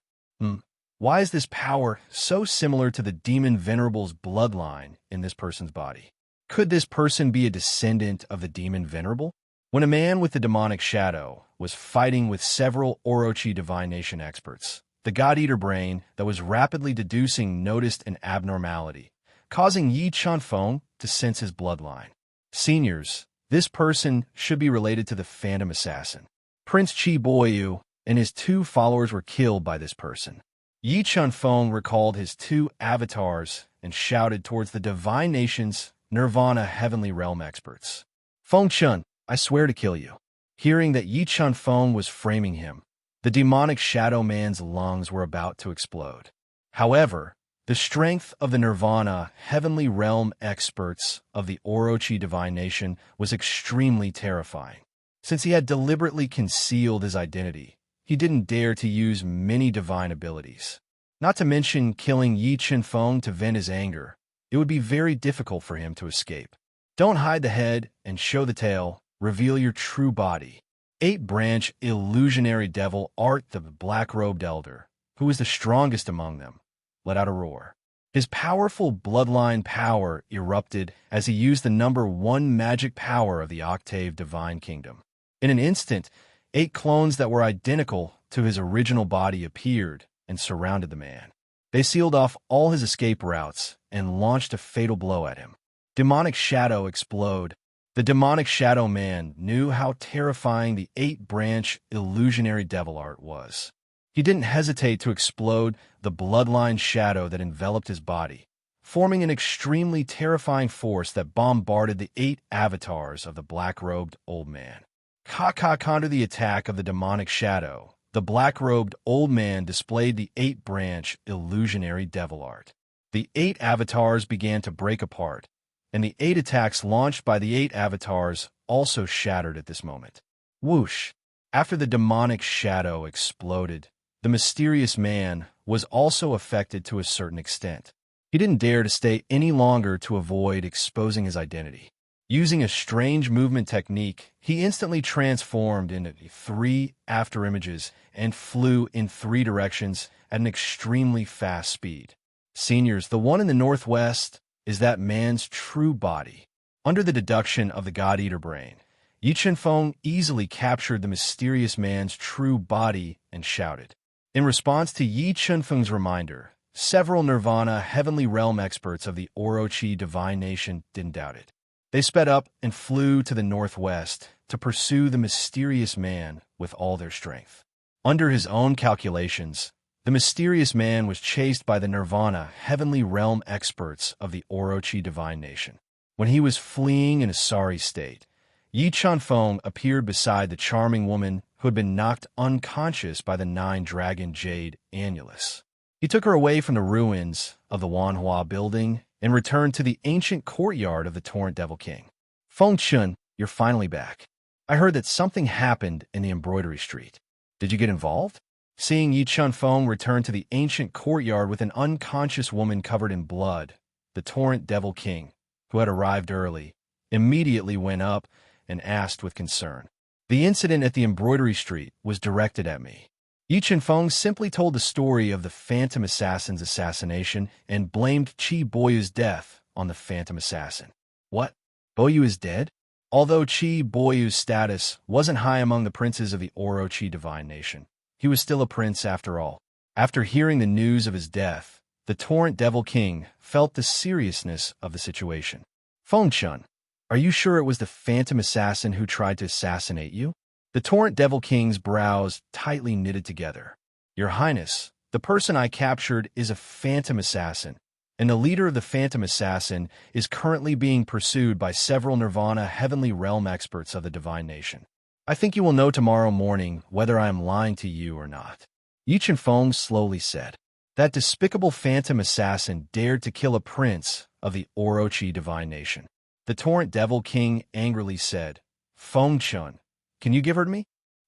Why is this power so similar to the demon Venerable's bloodline in this person's body? Could this person be a descendant of the demon Venerable? When a man with the demonic shadow was fighting with several Orochi Divine Nation experts, the God-Eater brain that was rapidly deducing noticed an abnormality, causing Yi Chunfeng to sense his bloodline. Seniors, this person should be related to the Phantom Assassin. Prince Chi Boyu and his two followers were killed by this person. Yi Chunfeng recalled his two avatars and shouted towards the Divine Nation's Nirvana Heavenly Realm experts. Feng Chun, I swear to kill you. Hearing that Yi Chunfeng was framing him, the demonic shadow man's lungs were about to explode. However, the strength of the Nirvana Heavenly Realm experts of the Orochi Divine Nation was extremely terrifying. Since he had deliberately concealed his identity, he didn't dare to use many divine abilities. Not to mention killing Yi Chunfeng to vent his anger, it would be very difficult for him to escape. Don't hide the head and show the tail, reveal your true body. 8-branch illusionary devil Art the black-robed elder, who was the strongest among them, let out a roar. His powerful bloodline power erupted as he used the number 1 magic power of the Octave Divine Kingdom. In an instant, 8 clones that were identical to his original body appeared and surrounded the man. They sealed off all his escape routes and launched a fatal blow at him. Demonic Shadow explode. The demonic shadow man knew how terrifying the 8-branch illusionary devil art was. He didn't hesitate to explode the bloodline shadow that enveloped his body, forming an extremely terrifying force that bombarded the 8 avatars of the black-robed old man. Counter the attack of the demonic shadow, the black-robed old man displayed the 8-branch illusionary devil art. The 8 avatars began to break apart, and the 8 attacks launched by the 8 avatars also shattered at this moment. Whoosh! After the demonic shadow exploded, the mysterious man was also affected to a certain extent. He didn't dare to stay any longer to avoid exposing his identity. Using a strange movement technique, he instantly transformed into 3 afterimages and flew in 3 directions at an extremely fast speed. Seniors, the one in the northwest is that man's true body. Under the deduction of the God-Eater brain, Yi Chunfeng easily captured the mysterious man's true body and shouted. In response to Yi Chunfeng's reminder, several Nirvana Heavenly Realm experts of the Orochi Divine Nation didn't doubt it. They sped up and flew to the northwest to pursue the mysterious man with all their strength. Under his own calculations, the mysterious man was chased by the Nirvana Heavenly Realm experts of the Orochi Divine Nation. When he was fleeing in a sorry state, Yi Chunfeng appeared beside the charming woman who had been knocked unconscious by the 9-dragon jade annulus. He took her away from the ruins of the Wanhua building and returned to the ancient courtyard of the Torrent Devil King. Feng Chun, you're finally back. I heard that something happened in the embroidery street. Did you get involved? Seeing Yi Chunfeng return to the ancient courtyard with an unconscious woman covered in blood, the Torrent Devil King, who had arrived early, immediately went up and asked with concern. The incident at the embroidery street was directed at me. Yi Chenfeng simply told the story of the Phantom Assassin's assassination and blamed Qi Boyu's death on the Phantom Assassin. What? Boyu is dead? Although Qi Boyu's status wasn't high among the princes of the Orochi divine nation, he was still a prince after all. After hearing the news of his death, the Torrent Devil King felt the seriousness of the situation. Feng Chun, are you sure it was the Phantom Assassin who tried to assassinate you? The Torrent Devil King's brows tightly knitted together. Your Highness, the person I captured is a Phantom Assassin, and the leader of the Phantom Assassin is currently being pursued by several Nirvana Heavenly Realm experts of the Divine Nation. I think you will know tomorrow morning whether I am lying to you or not. Yi Chenfeng slowly said. That despicable Phantom Assassin dared to kill a prince of the Orochi Divine Nation. The Torrent Devil King angrily said, Feng Chun, can you give her to me?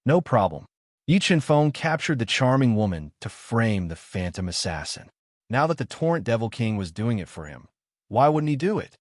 No problem. Yi Chenfeng captured the charming woman to frame the Phantom Assassin. Now that the Torrent Devil King was doing it for him, why wouldn't he do it?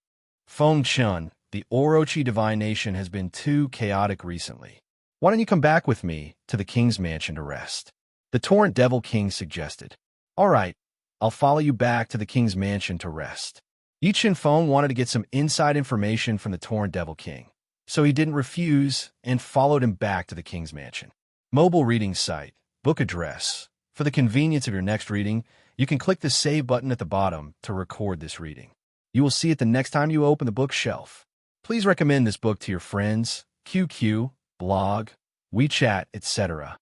Feng Chun, the Orochi Divine Nation has been too chaotic recently. Why don't you come back with me to the King's Mansion to rest? The Torrent Devil King suggested. All right, I'll follow you back to the King's Mansion to rest. Yi Chenfeng wanted to get some inside information from the Torrent Devil King, so he didn't refuse and followed him back to the King's Mansion. Mobile reading site, book address. For the convenience of your next reading, you can click the Save button at the bottom to record this reading. You will see it the next time you open the bookshelf. Please recommend this book to your friends, QQ, blog, WeChat, etc.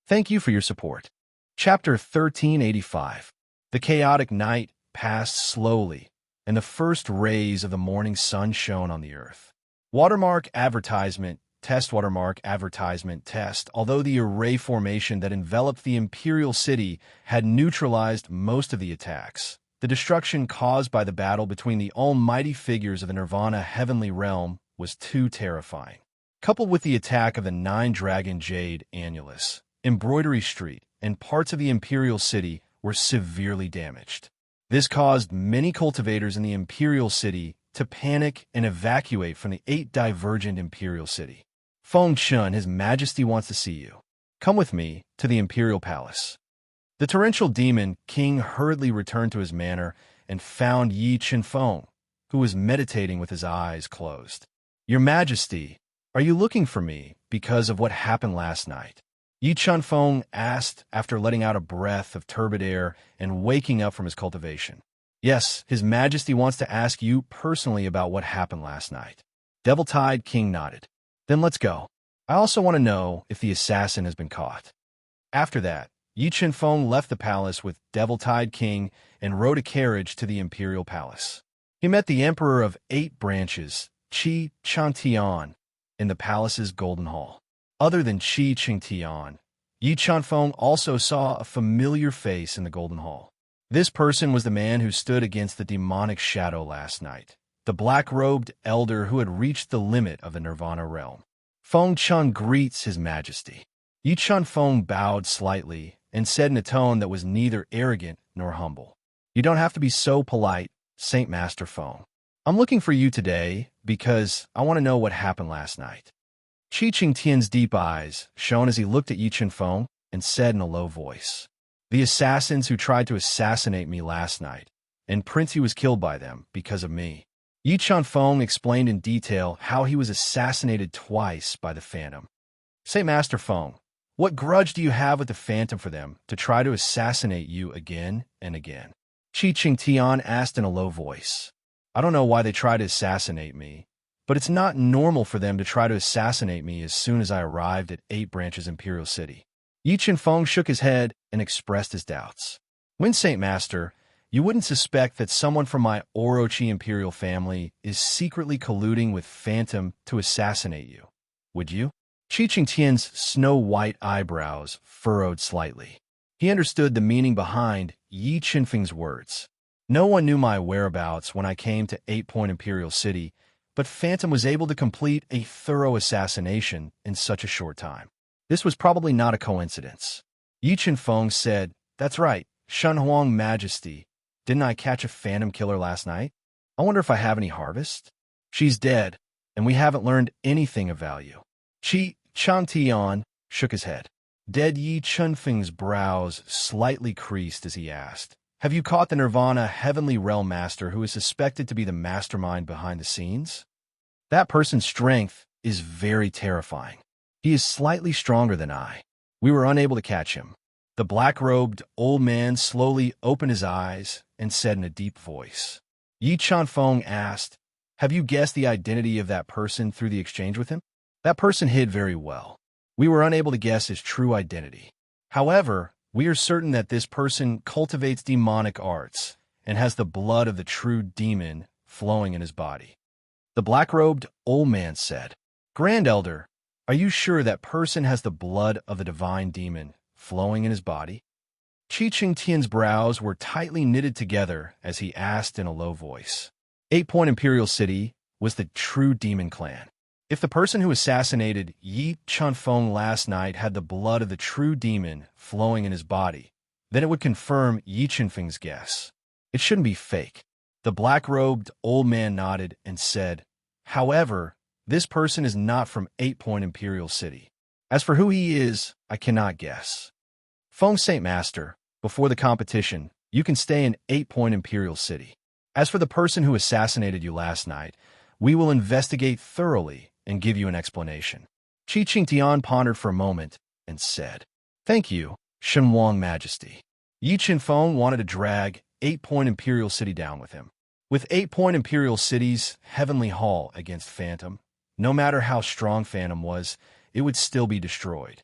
Thank you for your support. Chapter 1385. The chaotic night passed slowly, and the first rays of the morning sun shone on the earth. Watermark advertisement, test watermark advertisement test. Although the array formation that enveloped the Imperial City had neutralized most of the attacks, the destruction caused by the battle between the almighty figures of the Nirvana Heavenly Realm was too terrifying. Coupled with the attack of the Nine-Dragon Jade Annulus, Embroidery Street, and parts of the Imperial City were severely damaged. This caused many cultivators in the Imperial City to panic and evacuate from the 8 divergent Imperial City. Feng Chun, His Majesty wants to see you. Come with me to the Imperial Palace. The torrential demon king hurriedly returned to his manor and found Yi Chenfeng, who was meditating with his eyes closed. Your Majesty, are you looking for me because of what happened last night? Yi Chenfeng asked after letting out a breath of turbid air and waking up from his cultivation. Yes, His Majesty wants to ask you personally about what happened last night. Devil-Tide King nodded. Then let's go. I also want to know if the assassin has been caught. After that, Yi Chenfeng left the palace with Devil-Tide King and rode a carriage to the Imperial Palace. He met the Emperor of 8 Branches, Qi Changtian, in the palace's Golden Hall. Other than Qi Changtian, Yi Chenfeng also saw a familiar face in the Golden Hall. This person was the man who stood against the demonic shadow last night, the black-robed elder who had reached the limit of the Nirvana realm. Feng Chun greets His Majesty. Yi Chenfeng bowed slightly and said in a tone that was neither arrogant nor humble. You don't have to be so polite, Saint Master Feng. I'm looking for you today because I want to know what happened last night. Qi Qingtian's deep eyes shone as he looked at Yi Chenfeng and said in a low voice, The assassins who tried to assassinate me last night, and Princey was killed by them because of me. Yi Chenfeng explained in detail how he was assassinated twice by the Phantom. Say, Master Feng, what grudge do you have with the Phantom for them to try to assassinate you again and again? Qi Qingtian asked in a low voice. I don't know why they try to assassinate me, but it's not normal for them to try to assassinate me as soon as I arrived at 8 Branches Imperial City. Yi Chenfeng shook his head and expressed his doubts. When Saint Master, you wouldn't suspect that someone from my Orochi Imperial family is secretly colluding with Phantom to assassinate you, would you? Qi Qingtian's snow-white eyebrows furrowed slightly. He understood the meaning behind Yi Chenfeng's words. No one knew my whereabouts when I came to 8-Point Imperial City, but Phantom was able to complete a thorough assassination in such a short time. This was probably not a coincidence. Yi Chenfeng said, That's right, Shenhuang Majesty. Didn't I catch a Phantom killer last night? I wonder if I have any harvest? She's dead, and we haven't learned anything of value. Qi Chan Tian shook his head. Dead Yi Chunfeng's brows slightly creased as he asked, "Have you caught the Nirvana Heavenly Realm Master who is suspected to be the mastermind behind the scenes? That person's strength is very terrifying. He is slightly stronger than I. We were unable to catch him." The black-robed old man slowly opened his eyes and said in a deep voice. Yi Chunfeng asked, "Have you guessed the identity of that person through the exchange with him?" "That person hid very well. We were unable to guess his true identity. However, we are certain that this person cultivates demonic arts and has the blood of the true demon flowing in his body." The black-robed old man said, "Grand Elder, are you sure that person has the blood of the divine demon flowing in his body?" Qi Qingtian's brows were tightly knitted together as he asked in a low voice. 8-Point Imperial City was the true demon clan. If the person who assassinated Yi Chunfeng last night had the blood of the true demon flowing in his body, then it would confirm Yi Chunfeng's guess. It shouldn't be fake. The black-robed old man nodded and said, "However, this person is not from 8-Point Imperial City. As for who he is, I cannot guess. Feng Saint Master, before the competition, you can stay in 8-Point Imperial City. As for the person who assassinated you last night, we will investigate thoroughly and give you an explanation." Qi Qingtian pondered for a moment and said, "Thank you, Shenwang Majesty." Yi Chunfeng wanted to drag 8-Point Imperial City down with him. With 8-Point Imperial City's Heavenly Hall against Phantom, no matter how strong Phantom was, it would still be destroyed.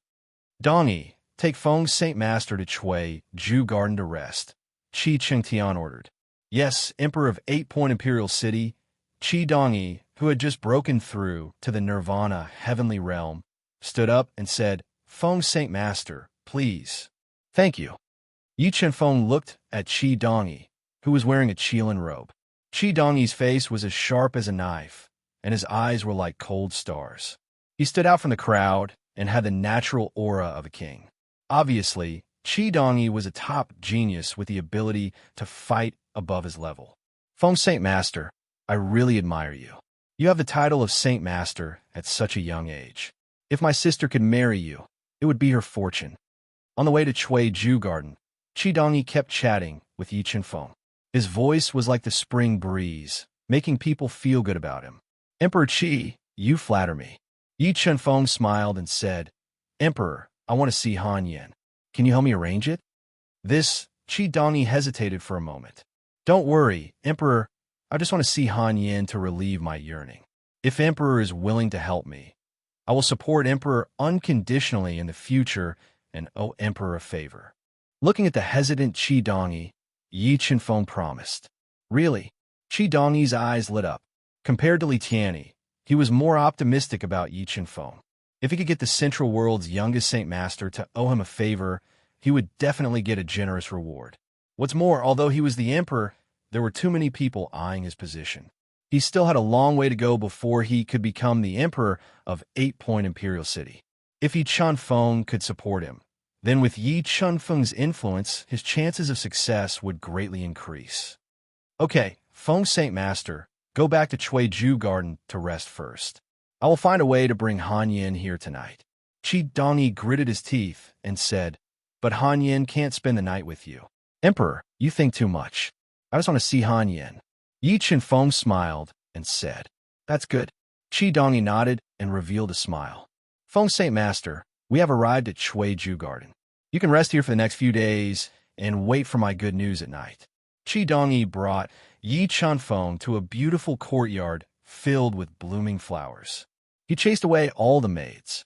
"Dongi, take Feng Saint Master to Chui Ju Garden to rest," Qi Qingtian ordered. Yes, Emperor of 8-Point Imperial City, Qi Dongi, who had just broken through to the Nirvana Heavenly Realm, stood up and said, "Feng Saint Master, please." "Thank you." Yi Chunfeng looked at Qi Dongi, who was wearing a Qilin robe. Qi Dongi's face was as sharp as a knife, and his eyes were like cold stars. He stood out from the crowd and had the natural aura of a king. Obviously, Qi Dongi was a top genius with the ability to fight above his level. "Feng Saint Master, I really admire you. You have the title of Saint Master at such a young age. If my sister could marry you, it would be her fortune." On the way to Chui Ju Garden, Qi Dongi kept chatting with Yi Chunfeng. His voice was like the spring breeze, making people feel good about him. "Emperor Qi, you flatter me." Yi Chunfeng smiled and said, "Emperor, I want to see Han Yin. Can you help me arrange it?" Qi Dongi hesitated for a moment. "Don't worry, Emperor. I just want to see Han Yin to relieve my yearning. If Emperor is willing to help me, I will support Emperor unconditionally in the future and owe Emperor a favor." Looking at the hesitant Qi Dongi, Yi Chunfeng promised. Really? Qi Dongi's eyes lit up. Compared to Li Tianyi, he was more optimistic about Yi Chunfeng. If he could get the Central World's youngest Saint Master to owe him a favor, he would definitely get a generous reward. What's more, although he was the emperor, there were too many people eyeing his position. He still had a long way to go before he could become the emperor of 8-Point Imperial City. If Yi Chunfeng could support him, then with Yi Chunfeng's influence, his chances of success would greatly increase. "Okay, Feng Saint Master, go back to Chui Ju Garden to rest first. I will find a way to bring Han Yin here tonight." Qi Dongi gritted his teeth and said, "But Han Yin can't spend the night with you." "Emperor, you think too much. I just want to see Han Yin." Yi Chunfeng smiled and said, "That's good." Qi Dongi nodded and revealed a smile. "Feng Saint Master, we have arrived at Chui Ju Garden. You can rest here for the next few days and wait for my good news at night." Qi Dongi brought Yi Chunfeng to a beautiful courtyard filled with blooming flowers. He chased away all the maids.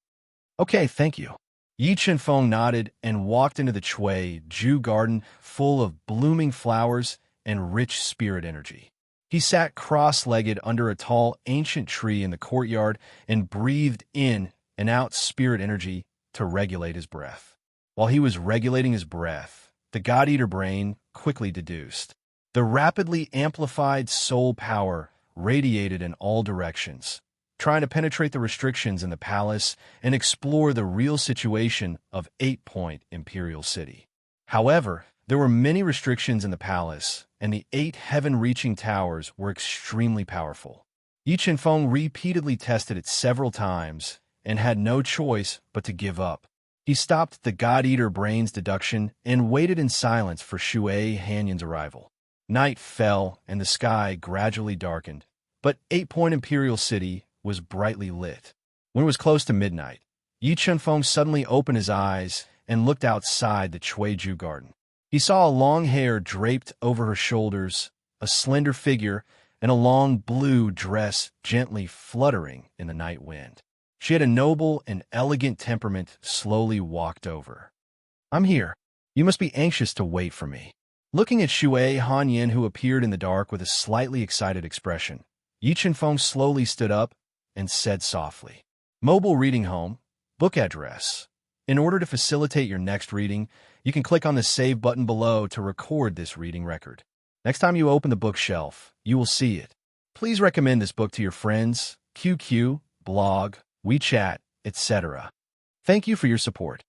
"Okay, thank you." Yi Chunfeng nodded and walked into the Chui Ju Garden full of blooming flowers and rich spirit energy. He sat cross-legged under a tall ancient tree in the courtyard and breathed in and out spirit energy to regulate his breath. While he was regulating his breath, the God-Eater brain quickly deduced. The rapidly amplified soul power radiated in all directions, trying to penetrate the restrictions in the palace and explore the real situation of 8-Point Imperial City. However, there were many restrictions in the palace, and the 8 heaven-reaching towers were extremely powerful. Yi Chunfeng repeatedly tested it several times, and had no choice but to give up. He stopped the God-Eater brain's deduction and waited in silence for Shui Hanyan's arrival. Night fell and the sky gradually darkened, but 8-Point Imperial City was brightly lit. When it was close to midnight, Yi Chunfeng suddenly opened his eyes and looked outside the Chuiju garden. He saw a long hair draped over her shoulders, a slender figure, and a long blue dress gently fluttering in the night wind. She had a noble and elegant temperament, slowly walked over. "I'm here. You must be anxious to wait for me." Looking at Shui Hanyan, who appeared in the dark with a slightly excited expression, Yi Chunfeng slowly stood up and said softly, "Mobile reading home, book address. In order to facilitate your next reading, you can click on the Save button below to record this reading record. Next time you open the bookshelf, you will see it. Please recommend this book to your friends, QQ, blog, WeChat, etc. Thank you for your support."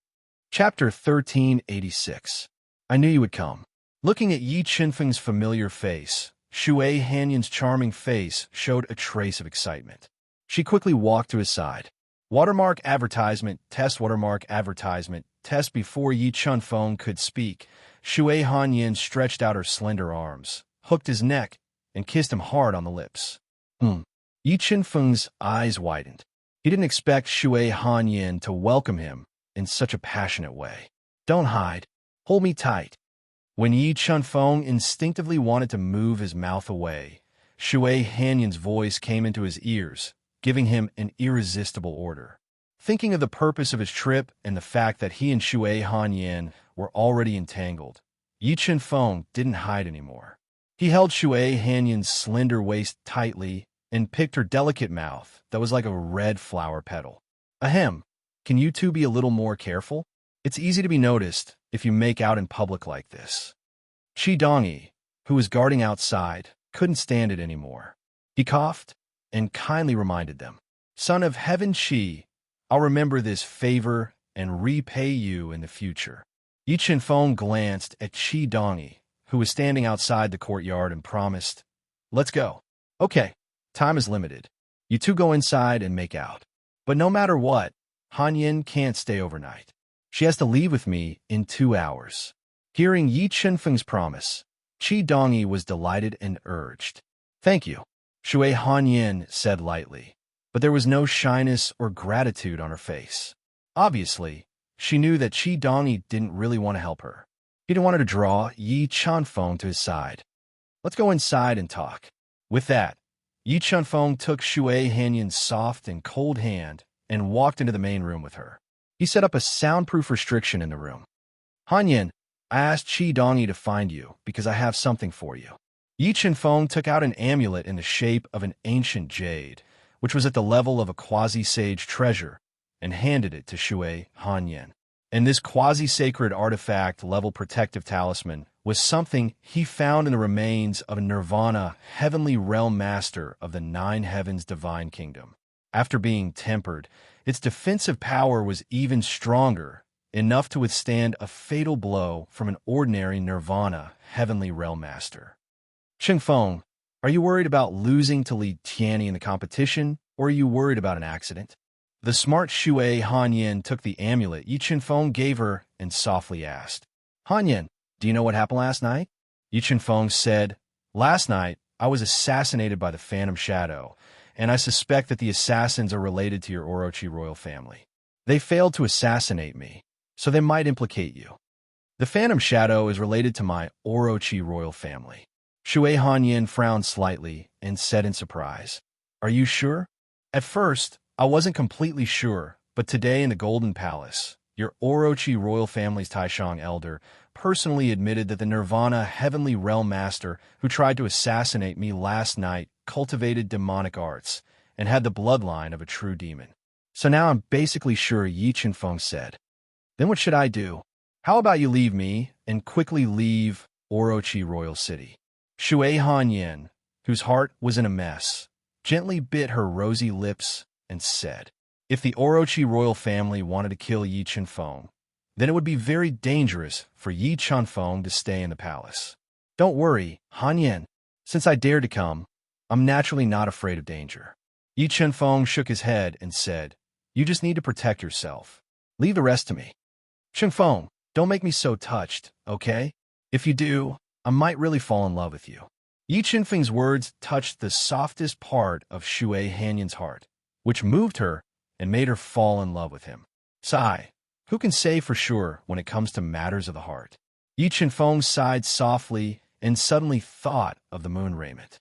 Chapter 1386. I knew you would come. Looking at Yi Chunfeng's familiar face, Shui Hanyan's charming face showed a trace of excitement. She quickly walked to his side. Watermark advertisement, test watermark advertisement, test. Before Yi Chunfeng could speak, Shui Hanyan stretched out her slender arms, hooked his neck, and kissed him hard on the lips. Yi Chunfeng's eyes widened. He didn't expect Shui Hanyan to welcome him in such a passionate way. "Don't hide. Hold me tight." When Yi Chunfeng instinctively wanted to move his mouth away, Shui Hanyan's voice came into his ears, giving him an irresistible order. Thinking of the purpose of his trip and the fact that he and Shui Hanyan were already entangled, Yi Chunfeng didn't hide anymore. He held Shui Hanyan's slender waist tightly and picked her delicate mouth that was like a red flower petal. "Ahem, can you two be a little more careful? It's easy to be noticed if you make out in public like this." Qi Dongyi, who was guarding outside, couldn't stand it anymore. He coughed and kindly reminded them, "Son of Heaven Qi, I'll remember this favor and repay you in the future." Yi Chunfeng glanced at Qi Dongyi, who was standing outside the courtyard, and promised, "Let's go." "Okay, time is limited. You two go inside and make out. But no matter what, Hanyan can't stay overnight. She has to leave with me in 2 hours." Hearing Yi Chunfeng's promise, Qi Dongyi was delighted and urged, "Thank you," Shui Hanyan said lightly, but there was no shyness or gratitude on her face. Obviously, she knew that Qi Dongyi didn't really want to help her. He didn't want her to draw Yi Chunfeng to his side. "Let's go inside and talk." With that, Yi Chunfeng took Shui Hanyan's soft and cold hand and walked into the main room with her. He set up a soundproof restriction in the room. "Hanyan, I asked Qi Dongyi to find you because I have something for you." Yi Chunfeng took out an amulet in the shape of an ancient jade, which was at the level of a quasi-sage treasure, and handed it to Shui Hanyan. And this quasi-sacred artifact-level protective talisman was something he found in the remains of a Nirvana heavenly realm master of the 9 heavens divine kingdom. After being tempered, its defensive power was even stronger, enough to withstand a fatal blow from an ordinary Nirvana heavenly realm master. "Chunfeng, are you worried about losing to Li Tianyi in the competition, or are you worried about an accident?" The smart Shui Hanyan took the amulet Yi Chunfeng gave her and softly asked, "Hanyan, do you know what happened last night?" Yi Chunfeng said, "Last night, I was assassinated by the Phantom Shadow, and I suspect that the assassins are related to your Orochi royal family. They failed to assassinate me, so they might implicate you." "The Phantom Shadow is related to my Orochi royal family." Shui Hanyan frowned slightly and said in surprise, "Are you sure?" "At first, I wasn't completely sure, but today in the Golden Palace, your Orochi royal family's Taishang elder personally admitted that the Nirvana heavenly realm master who tried to assassinate me last night cultivated demonic arts and had the bloodline of a true demon. So now I'm basically sure," Yi Chunfeng said. "Then what should I do? How about you leave me and quickly leave Orochi Royal City?" Shui Hanyan, whose heart was in a mess, gently bit her rosy lips and said, "If the Orochi royal family wanted to kill Yi Chunfeng, then it would be very dangerous for Yi Chunfeng to stay in the palace. Don't worry, Hanyan. Since I dared to come, I'm naturally not afraid of danger." Yi Chunfeng shook his head and said, You just need to protect yourself. Leave the rest to me. Chengfeng, don't make me so touched, okay? If you do, I might really fall in love with you. Yi Qinfeng's words touched the softest part of Shui Hanyan's heart, which moved her and made her fall in love with him. Sigh. Who can say for sure when it comes to matters of the heart? Yi Qinfeng sighed softly and suddenly thought of the moon raiment.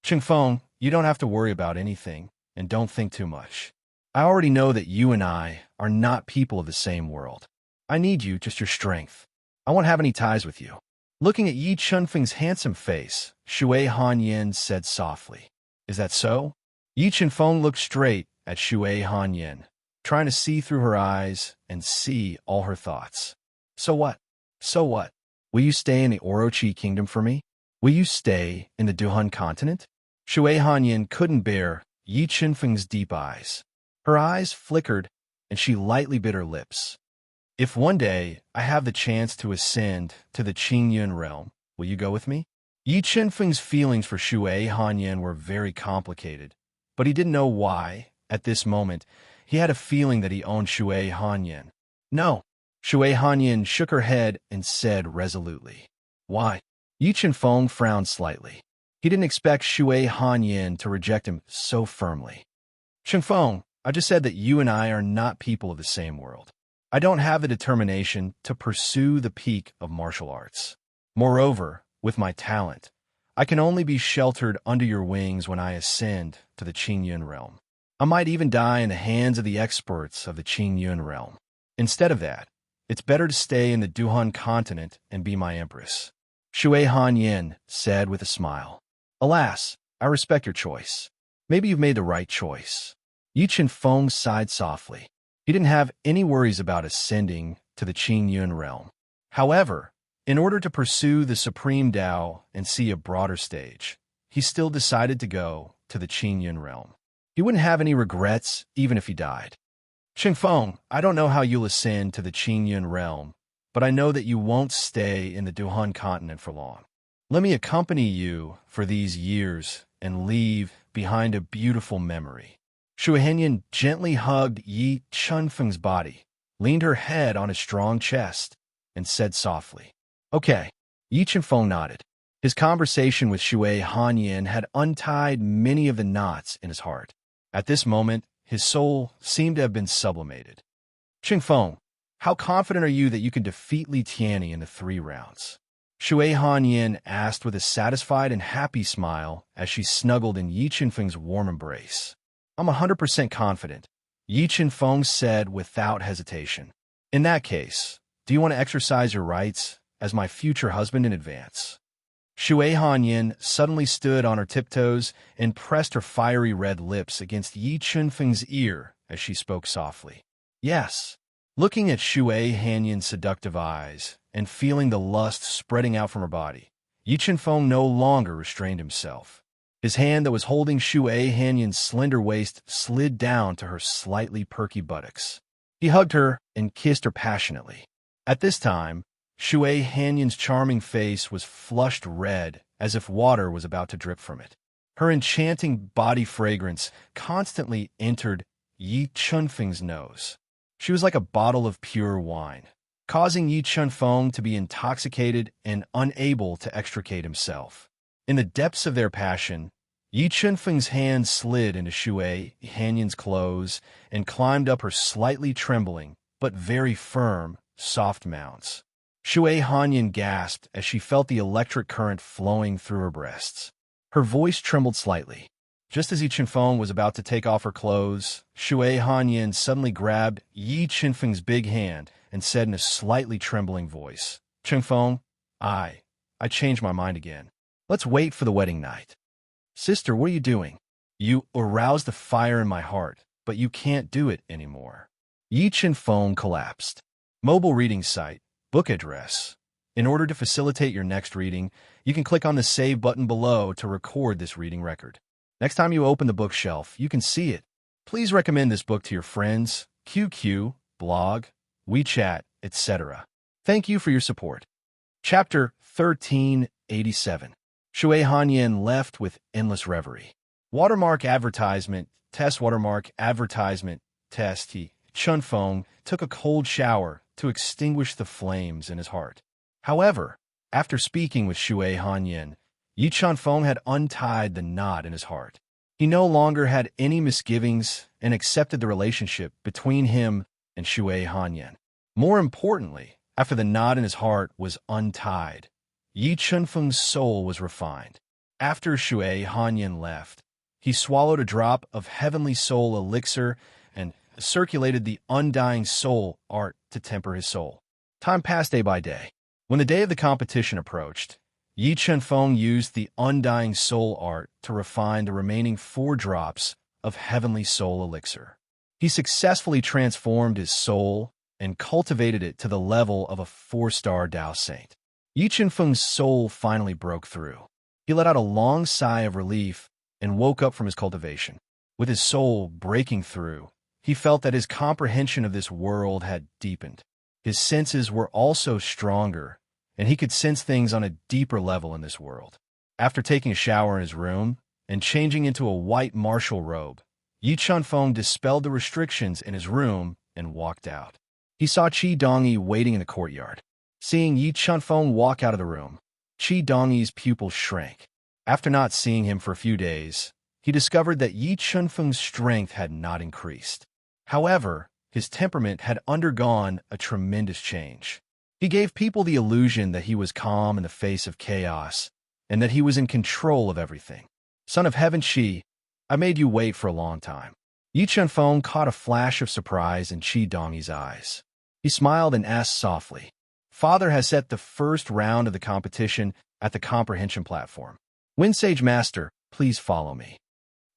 Chengfeng, you don't have to worry about anything, and don't think too much. I already know that you and I are not people of the same world. I need you, just your strength. I won't have any ties with you. Looking at Yi Qinfeng's handsome face, Shui Hanyan said softly, Is that so? Yi Qinfeng looked straight at Shui Hanyan, trying to see through her eyes and see all her thoughts. So what? So what? Will you stay in the Orochi kingdom for me? Will you stay in the Duhan continent? Shui Hanyan couldn't bear Yi Qinfeng's deep eyes. Her eyes flickered, and she lightly bit her lips. If one day I have the chance to ascend to the Qingyun realm, will you go with me? Yi Qinfeng's feelings for Shui Hanyan were very complicated, but he didn't know why. At this moment, he had a feeling that he owned Shui Hanyan. No. Shui Hanyan shook her head and said resolutely. Why? Yi Qinfeng frowned slightly. He didn't expect Shui Hanyan to reject him so firmly. Chengfeng, I just said that you and I are not people of the same world. I don't have the determination to pursue the peak of martial arts. Moreover, with my talent, I can only be sheltered under your wings when I ascend to the Qingyun realm. I might even die in the hands of the experts of the Qingyun realm. Instead of that, it's better to stay in the Duhan continent and be my empress. Shui Hanyan said with a smile. Alas, I respect your choice. Maybe you've made the right choice. Yi Qinfeng sighed softly. He didn't have any worries about ascending to the Qingyun realm. However, in order to pursue the supreme Tao and see a broader stage, he still decided to go to the Qingyun realm. He wouldn't have any regrets even if he died. Chengfeng, I don't know how you'll ascend to the Qingyun realm, but I know that you won't stay in the Duhan continent for long. Let me accompany you for these years and leave behind a beautiful memory. Shui Hanyan gently hugged Yi Qinfeng's body, leaned her head on his strong chest, and said softly, Okay. Yi Qinfeng nodded. His conversation with Shui Hanyan had untied many of the knots in his heart. At this moment, his soul seemed to have been sublimated. Chengfeng, how confident are you that you can defeat Li Tianyi in the 3 rounds? Shui Hanyan asked with a satisfied and happy smile as she snuggled in Yi Qinfeng's warm embrace. I'm 100% confident, Yi Qinfeng said without hesitation. In that case, do you want to exercise your rights as my future husband in advance? Shui Hanyan suddenly stood on her tiptoes and pressed her fiery red lips against Yi Qinfeng's ear as she spoke softly. Yes. Looking at Shui Hanyan's seductive eyes and feeling the lust spreading out from her body, Yi Qinfeng no longer restrained himself. His hand that was holding Shui Hanyan's slender waist slid down to her slightly perky buttocks. He hugged her and kissed her passionately. At this time, Shui Hanyan's charming face was flushed red as if water was about to drip from it. Her enchanting body fragrance constantly entered Yi Qinfeng's nose. She was like a bottle of pure wine, causing Yi Qinfeng to be intoxicated and unable to extricate himself. In the depths of their passion, Yi Qinfeng's hand slid into Shui Hanyan's clothes and climbed up her slightly trembling, but very firm, soft mounts. Shui Hanyan gasped as she felt the electric current flowing through her breasts. Her voice trembled slightly. Just as Yi Qinfeng was about to take off her clothes, Shui Hanyan suddenly grabbed Yi Qinfeng's big hand and said in a slightly trembling voice, Chengfeng, I changed my mind again. Let's wait for the wedding night. Sister, what are you doing? You aroused the fire in my heart, but you can't do it anymore. Yi Qinfeng collapsed. Mobile reading site. Book address. In order to facilitate your next reading, you can click on the Save button below to record this reading record. Next time you open the bookshelf, you can see it. Please recommend this book to your friends, QQ, blog, WeChat, etc. Thank you for your support. Chapter 1387. Shui Hanyan left with endless reverie. Watermark advertisement, test watermark advertisement, test, Chunfeng took a cold shower to extinguish the flames in his heart. However, after speaking with Shui Hanyan, Yi Chunfeng had untied the knot in his heart. He no longer had any misgivings and accepted the relationship between him and Shui Hanyan. More importantly, after the knot in his heart was untied, Yi Chunfeng's soul was refined. After Shui Hanyan left, he swallowed a drop of heavenly soul elixir and circulated the undying soul art to temper his soul. Time passed day by day. When the day of the competition approached, Yi Chunfeng used the undying soul art to refine the remaining 4 drops of heavenly soul elixir. He successfully transformed his soul and cultivated it to the level of a 4-star Tao saint. Yi Chunfeng's soul finally broke through. He let out a long sigh of relief and woke up from his cultivation. With his soul breaking through, he felt that his comprehension of this world had deepened. His senses were also stronger, and he could sense things on a deeper level in this world. After taking a shower in his room and changing into a white martial robe, Yi Chunfeng dispelled the restrictions in his room and walked out. He saw Qi Dongyi waiting in the courtyard. Seeing Yi Chunfeng walk out of the room, Qi Dongyi's pupils shrank. After not seeing him for a few days, he discovered that Yi Chunfeng's strength had not increased. However, his temperament had undergone a tremendous change. He gave people the illusion that he was calm in the face of chaos and that he was in control of everything. Son of Heaven Qi, I made you wait for a long time. Yi Chunfeng caught a flash of surprise in Qi Dongyi's eyes. He smiled and asked softly, Father has set the first round of the competition at the comprehension platform. Windsage Master, please follow me.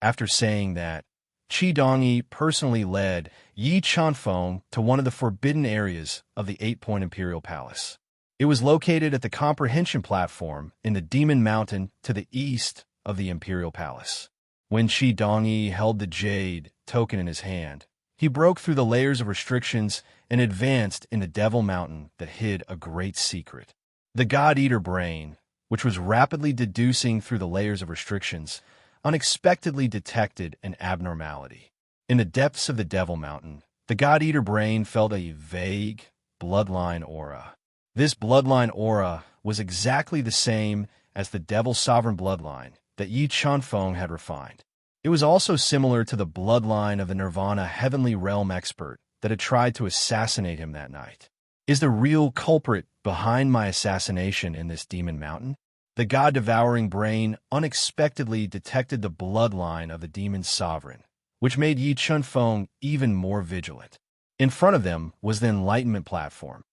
After saying that, Qi Dongyi personally led Yi Chunfeng to one of the forbidden areas of the 8-point Imperial Palace. It was located at the comprehension platform in the Demon Mountain to the east of the Imperial Palace. When Qi Dongyi held the jade token in his hand, he broke through the layers of restrictions and advanced in the Devil Mountain that hid a great secret. The God-Eater brain, which was rapidly deducing through the layers of restrictions, unexpectedly detected an abnormality. In the depths of the Devil Mountain, the God-Eater brain felt a vague, bloodline aura. This bloodline aura was exactly the same as the Devil's sovereign bloodline that Yi Chunfeng had refined. It was also similar to the bloodline of the Nirvana Heavenly Realm expert that had tried to assassinate him that night. Is the real culprit behind my assassination in this Demon Mountain? The God-devouring brain unexpectedly detected the bloodline of the demon's sovereign, which made Yi Chunfeng even more vigilant. In front of them was the enlightenment platform.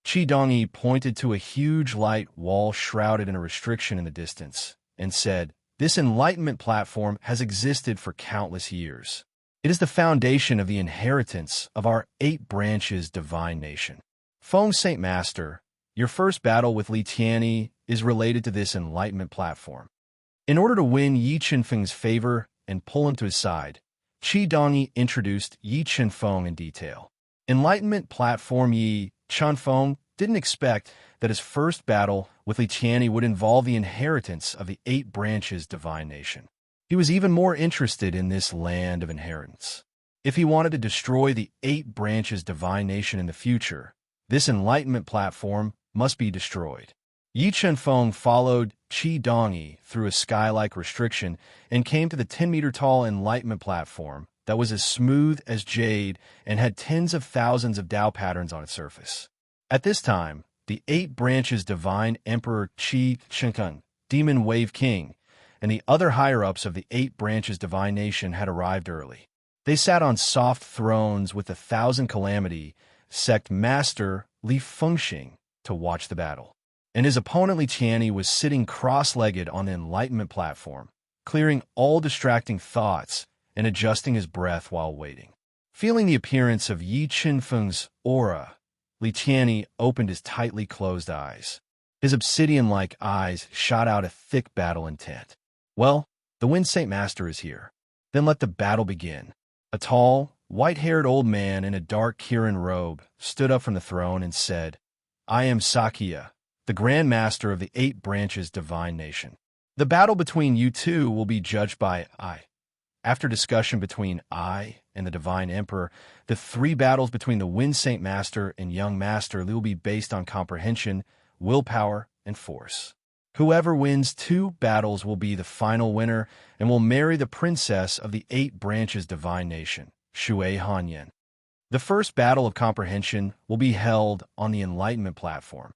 Qi Dongyi pointed to a huge light wall shrouded in a restriction in the distance and said, This enlightenment platform has existed for countless years. It is the foundation of the inheritance of our 8 branches divine nation. Feng Saint Master, your first battle with Li Tianyi is related to this enlightenment platform. In order to win Yi Chunfeng's favor and pull him to his side, Qi Dongyi introduced Yi Chunfeng in detail. Enlightenment platform Yi Chunfeng didn't expect that his first battle with Li Tianyi would involve the inheritance of the 8 branches divine nation. He was even more interested in this land of inheritance. If he wanted to destroy the 8 branches divine nation in the future, this enlightenment platform must be destroyed. Yi Chunfeng followed Qi Dongyi through a sky-like restriction and came to the 10-meter-tall enlightenment platform that was as smooth as jade and had tens of thousands of Tao patterns on its surface. At this time, the 8 branches divine Emperor Qi Shengkeng, Demon Wave King, and the other higher-ups of the 8 branches divine nation had arrived early. They sat on soft thrones with the 1,000 Calamity sect master Li Fengxing to watch the battle. And his opponent Li Tianyi was sitting cross-legged on the enlightenment platform, clearing all distracting thoughts and adjusting his breath while waiting. Feeling the appearance of Yi Chunfeng's aura, Li Tianyi opened his tightly closed eyes. His obsidian-like eyes shot out a thick battle intent. Well, the Wind Saint Master is here. Then let the battle begin. A tall, white-haired old man in a dark Kirin robe stood up from the throne and said, I am Sakya, the Grand Master of the 8 branches divine nation. The battle between you two will be judged by I. After discussion between I and the Divine Emperor, the three battles between the Wind Saint Master and Young Master will be based on comprehension, willpower, and force. Whoever wins 2 battles will be the final winner and will marry the princess of the 8 branches divine nation, Shui Hanyan. The first battle of comprehension will be held on the Enlightenment platform.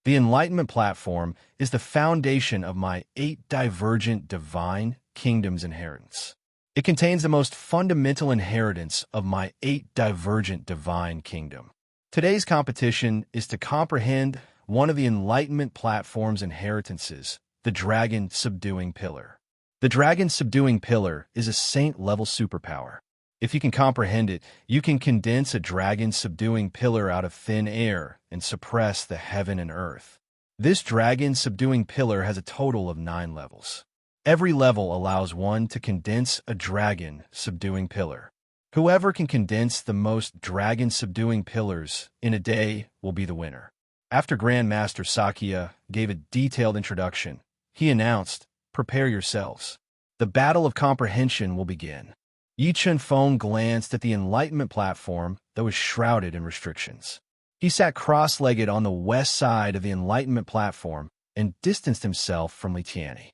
The Enlightenment platform is the foundation of my 8 divergent divine kingdoms inheritance. It contains the most fundamental inheritance of my 8 divergent divine kingdom. Today's competition is to comprehend one of the Enlightenment platform's inheritances, the Dragon Subduing Pillar. The Dragon Subduing Pillar is a saint-level superpower. If you can comprehend it, you can condense a dragon subduing pillar out of thin air and suppress the heaven and earth. This dragon subduing pillar has a total of 9 levels. Every level allows one to condense a dragon subduing pillar. Whoever can condense the most dragon subduing pillars in a day will be the winner. After Grand Master Sakya gave a detailed introduction, he announced, "Prepare yourselves. The battle of comprehension will begin." Yi Chunfeng glanced at the Enlightenment platform that was shrouded in restrictions. He sat cross-legged on the west side of the Enlightenment platform and distanced himself from Li Tianyi.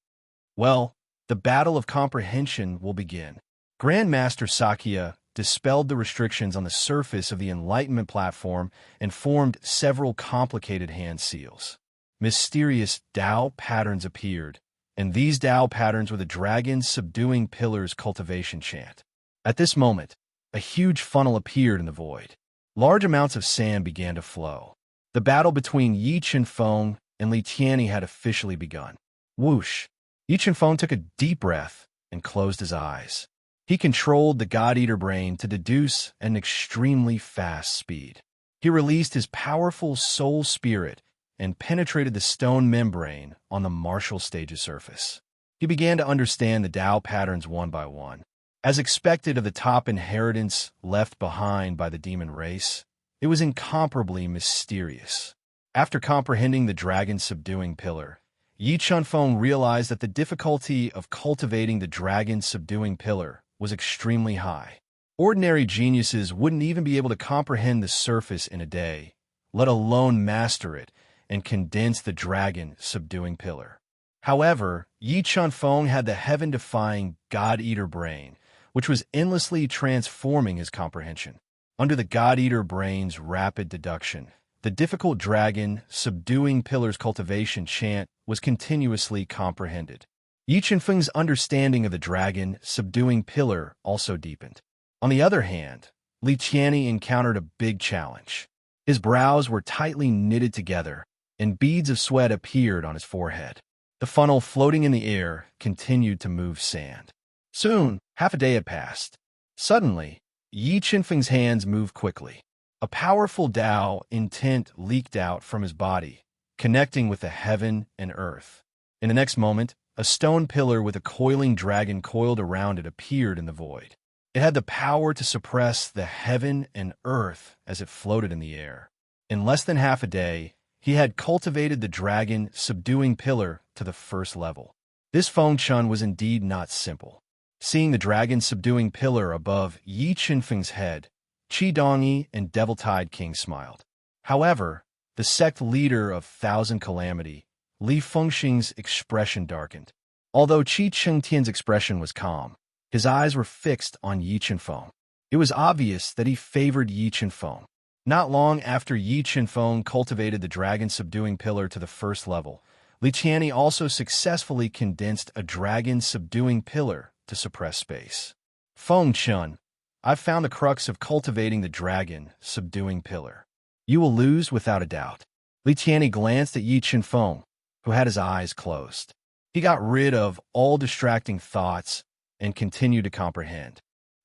Well, the battle of comprehension will begin. Grand Master Sakya dispelled the restrictions on the surface of the Enlightenment platform and formed several complicated hand seals. Mysterious Tao patterns appeared, and these Tao patterns were the dragon subduing pillars cultivation chant. At this moment, a huge funnel appeared in the void. Large amounts of sand began to flow. The battle between Yi Chunfeng and Li Tianyi had officially begun. Whoosh! Yi Chunfeng took a deep breath and closed his eyes. He controlled the God-Eater brain to deduce at an extremely fast speed. He released his powerful soul spirit and penetrated the stone membrane on the martial stage's surface. He began to understand the Tao patterns one by one. As expected of the top inheritance left behind by the demon race, it was incomparably mysterious. After comprehending the dragon subduing pillar, Yi Chunfeng realized that the difficulty of cultivating the dragon subduing pillar was extremely high. Ordinary geniuses wouldn't even be able to comprehend the surface in a day, let alone master it and condense the dragon subduing pillar. However, Yi Chunfeng had the heaven-defying God-Eater brain, which was endlessly transforming his comprehension. Under the God-Eater brain's rapid deduction, the difficult dragon subduing pillars cultivation chant was continuously comprehended. Yi Chunfeng's understanding of the dragon subduing pillar also deepened. On the other hand, Li Tianyi encountered a big challenge. His brows were tightly knitted together, and beads of sweat appeared on his forehead. The funnel floating in the air continued to move sand. Soon, half a day had passed. Suddenly, Yi Chunfeng's hands moved quickly. A powerful Tao intent leaked out from his body, connecting with the heaven and earth. In the next moment, a stone pillar with a coiling dragon coiled around it appeared in the void. It had the power to suppress the heaven and earth as it floated in the air. In less than half a day, he had cultivated the dragon subduing pillar to the first level. This Feng Chun was indeed not simple. Seeing the dragon subduing pillar above Yi Chunfeng's head, Qi Dongyi and Devil-Tide King smiled. However, the sect leader of Thousand Calamity, Li Fengxing's expression darkened. Although Qi Chengtian's expression was calm, his eyes were fixed on Yi Chunfeng. It was obvious that he favored Yi Chunfeng. Not long after Yi Chunfeng cultivated the dragon subduing pillar to the first level, Li Tianyi also successfully condensed a dragon subduing pillar to suppress space. Feng Chun, I've found the crux of cultivating the dragon subduing pillar. You will lose without a doubt. Li Tianyi glanced at Yi Chunfeng, who had his eyes closed. He got rid of all distracting thoughts and continued to comprehend.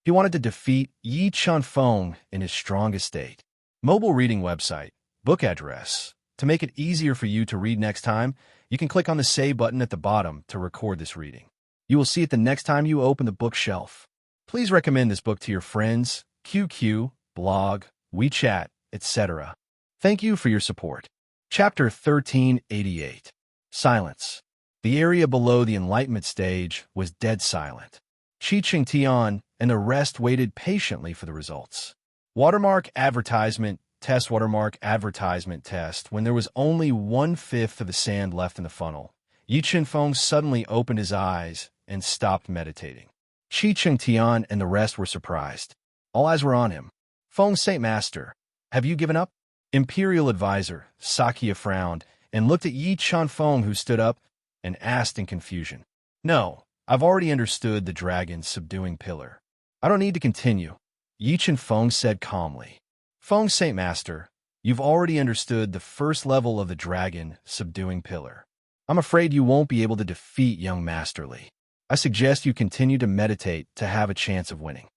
He wanted to defeat Yi Chunfeng in his strongest state. Mobile reading website, book address. To make it easier for you to read next time, you can click on the Say button at the bottom to record this reading. You will see it the next time you open the bookshelf. Please recommend this book to your friends, QQ, blog, WeChat, etc. Thank you for your support. Chapter 1388. Silence. The area below the Enlightenment stage was dead silent. Chi Ching Tian and the rest waited patiently for the results. Watermark advertisement test, watermark advertisement test. When there was only 1/5 of the sand left in the funnel, Yi Chenfeng suddenly opened his eyes and stopped meditating. Chi Ching Tian and the rest were surprised. All eyes were on him. Feng Saint Master, have you given up? Imperial advisor Sakya frowned and looked at Yi Chenfeng, who stood up and asked in confusion. No, I've already understood the dragon's subduing pillar. I don't need to continue, Yi Chenfeng said calmly. Feng Saint Master, you've already understood the first level of the dragon subduing pillar. I'm afraid you won't be able to defeat young Master Li. I suggest you continue to meditate to have a chance of winning.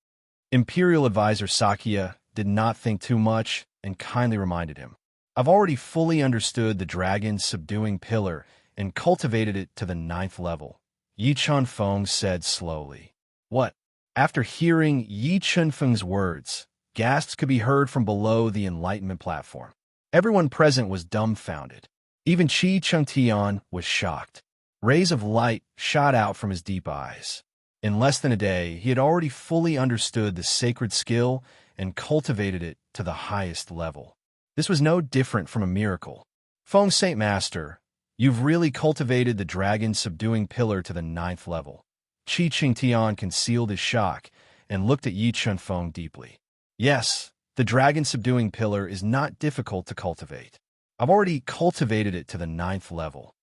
Imperial advisor Sakya did not think too much and kindly reminded him. I've already fully understood the dragon's subduing pillar and cultivated it to the 9th level, Yi Chenfeng said slowly. What? After hearing Yi Chenfeng's words, gasps could be heard from below the enlightenment platform. Everyone present was dumbfounded. Even Chi Ching Tian was shocked. Rays of light shot out from his deep eyes. In less than a day, he had already fully understood the sacred skill and cultivated it to the highest level. This was no different from a miracle. Feng Saint Master, you've really cultivated the dragon's subduing pillar to the 9th level. Chi Ching Tian concealed his shock and looked at Yi Chenfeng deeply. Yes, the dragon subduing pillar is not difficult to cultivate. I've already cultivated it to the 9th level.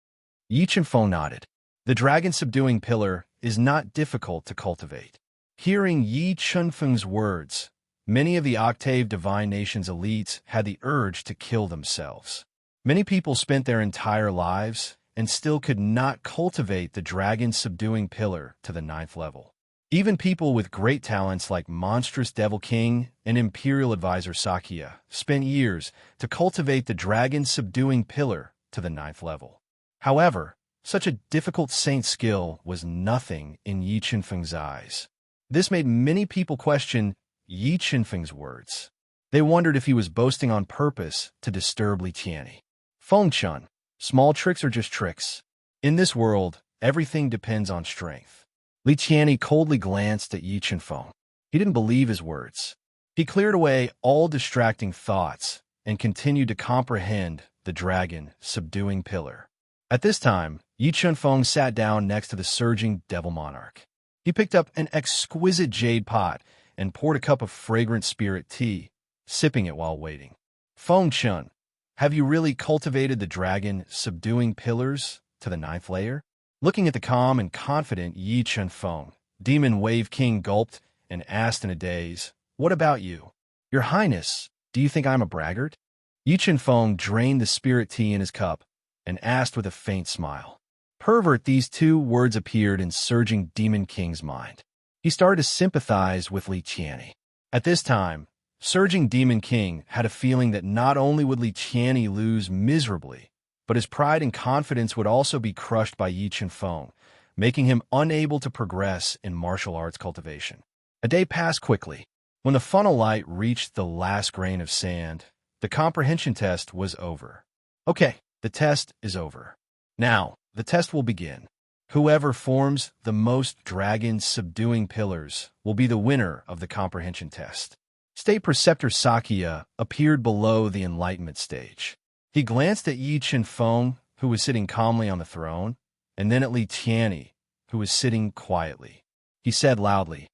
Yi Chenfeng nodded. The dragon subduing pillar is not difficult to cultivate. Hearing Yi Chenfeng's words, many of the Octave Divine Nation's elites had the urge to kill themselves. Many people spent their entire lives and still could not cultivate the dragon subduing pillar to the 9th level. Even people with great talents like Monstrous Devil King and Imperial Advisor Sakya spent years to cultivate the dragon subduing pillar to the 9th level. However, such a difficult saint skill was nothing in Yi Chenfeng's eyes. This made many people question Yi Chenfeng's words. They wondered if he was boasting on purpose to disturb Li Tianyi. Feng Chun, small tricks are just tricks. In this world, everything depends on strength. Li Tianyi coldly glanced at Yi Chenfeng. He didn't believe his words. He cleared away all distracting thoughts and continued to comprehend the dragon subduing pillar. At this time, Yi Chenfeng sat down next to the surging devil monarch. He picked up an exquisite jade pot and poured a cup of fragrant spirit tea, sipping it while waiting. Feng Chun, have you really cultivated the dragon subduing pillars to the 9th layer? Looking at the calm and confident Yi Chenfeng, Demon Wave King gulped and asked in a daze, What about you? Your Highness, do you think I'm a braggart? Yi Chenfeng drained the spirit tea in his cup and asked with a faint smile. Pervert, these 2 words appeared in surging Demon King's mind. He started to sympathize with Li Tianyi. At this time, surging Demon King had a feeling that not only would Li Tianyi lose miserably, but his pride and confidence would also be crushed by Yi Chenfeng, making him unable to progress in martial arts cultivation. A day passed quickly. When the funnel light reached the last grain of sand, the comprehension test was over. Okay, the test is over. Now, the test will begin. Whoever forms the most dragon subduing pillars will be the winner of the comprehension test. State Preceptor Sakya appeared below the enlightenment stage. He glanced at Yi Chenfeng, who was sitting calmly on the throne, and then at Li Tianyi, who was sitting quietly. He said loudly,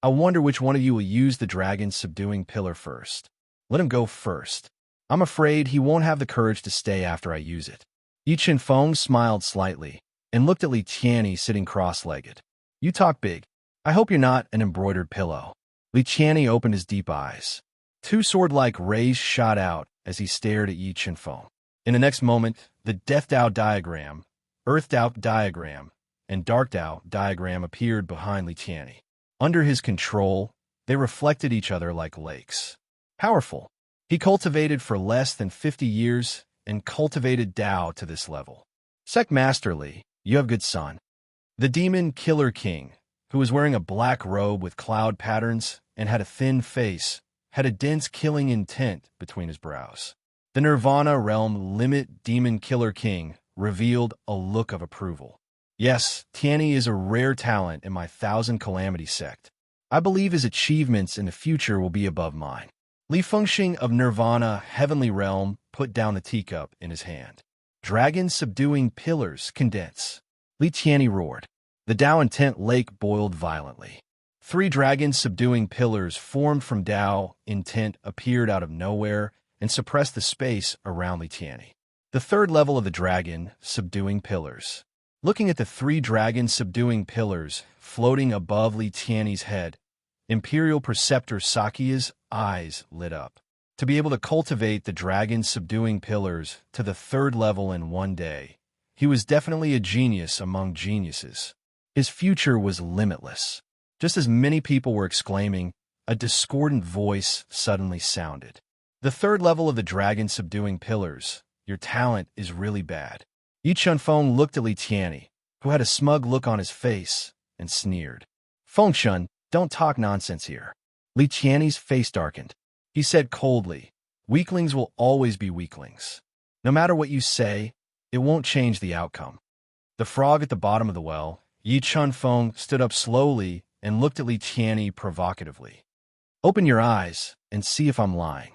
I wonder which one of you will use the dragon's subduing pillar first. Let him go first. I'm afraid he won't have the courage to stay after I use it. Yi Chenfeng smiled slightly and looked at Li Tianyi sitting cross-legged. You talk big. I hope you're not an embroidered pillow. Li Tianyi opened his deep eyes. 2 sword-like rays shot out as he stared at Yi Chenfeng. In the next moment, the Death Dao diagram, Earth Dao diagram, and Dark Dao diagram appeared behind Li Tianyi. Under his control, they reflected each other like lakes. Powerful. He cultivated for less than 50 years and cultivated Dao to this level. Sect Master Li, you have good son. The Demon Killer King, who was wearing a black robe with cloud patterns and had a thin face, had a dense killing intent between his brows. The Nirvana Realm Limit Demon Killer King revealed a look of approval. Yes, Tianyi is a rare talent in my Thousand Calamity sect. I believe his achievements in the future will be above mine. Li Fengxing of Nirvana, Heavenly Realm, put down the teacup in his hand. Dragons subduing pillars condense. Li Tianyi roared. The Dao intent lake boiled violently. 3 dragons subduing pillars formed from Dao intent appeared out of nowhere and suppressed the space around Li Tianyi. The third level of the dragon, subduing pillars. Looking at the 3 dragons subduing pillars floating above Li Tianyi's head, Imperial Preceptor Sakia's eyes lit up. To be able to cultivate the dragon subduing pillars to the 3rd level in one day, he was definitely a genius among geniuses. His future was limitless. Just as many people were exclaiming, a discordant voice suddenly sounded. The 3rd level of the dragon subduing pillars, your talent is really bad. Yi Chunfeng looked at Li Tianyi, who had a smug look on his face, and sneered. Fengshun, don't talk nonsense here. Li Tianyi's face darkened. He said coldly, weaklings will always be weaklings. No matter what you say, it won't change the outcome. The frog at the bottom of the well, Yi Chunfeng, stood up slowly and looked at Li Tianyi provocatively. Open your eyes and see if I'm lying.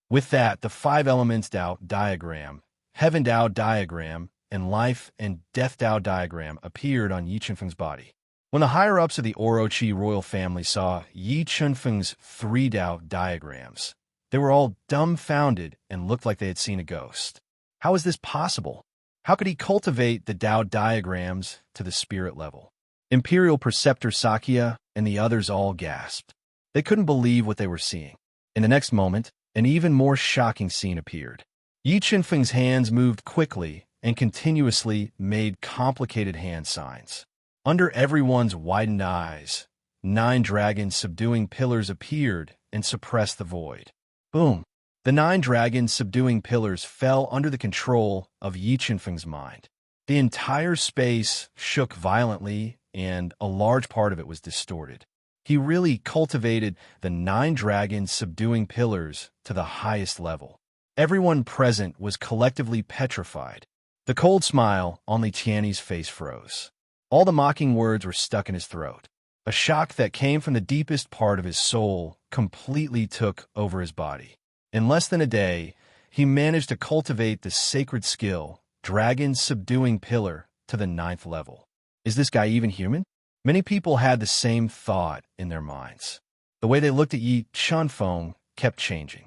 With that, the 5 elements Dao diagram, Heaven Dao diagram, and Life and Death Dao diagram appeared on Yi Chunfeng's body. When the higher-ups of the Orochi royal family saw Yi Chunfeng's 3 Dao diagrams, they were all dumbfounded and looked like they had seen a ghost. How is this possible? How could he cultivate the Dao diagrams to the spirit level? Imperial Preceptor Sakia and the others all gasped. They couldn't believe what they were seeing. In the next moment, an even more shocking scene appeared. Yi Chunfeng's hands moved quickly and continuously made complicated hand signs. Under everyone's widened eyes, 9 dragons subduing pillars appeared and suppressed the void. Boom! The 9 dragons subduing pillars fell under the control of Yi Chunfeng's mind. The entire space shook violently, and a large part of it was distorted. He really cultivated the 9 dragons subduing pillars to the highest level. Everyone present was collectively petrified. The cold smile on Li Tianyi's face froze. All the mocking words were stuck in his throat. A shock that came from the deepest part of his soul completely took over his body. In less than a day, he managed to cultivate the sacred skill, Dragon Subduing Pillar, to the 9th level. Is this guy even human? Many people had the same thought in their minds. The way they looked at Yi Chunfeng kept changing.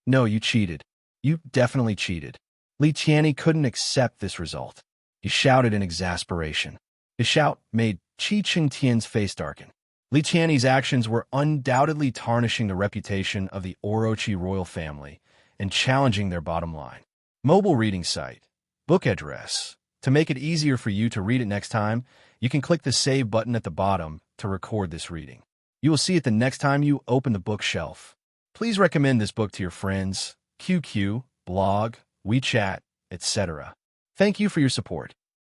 No, you cheated. You definitely cheated. Li Tianyi couldn't accept this result. He shouted in exasperation. His shout made Qi Qingtian's face darken. Li Tianyi's actions were undoubtedly tarnishing the reputation of the Orochi royal family and challenging their bottom line. Mobile reading site. Book address. To make it easier for you to read it next time, you can click the Save button at the bottom to record this reading. You will see it the next time you open the bookshelf. Please recommend this book to your friends, QQ, blog, WeChat, etc. Thank you for your support.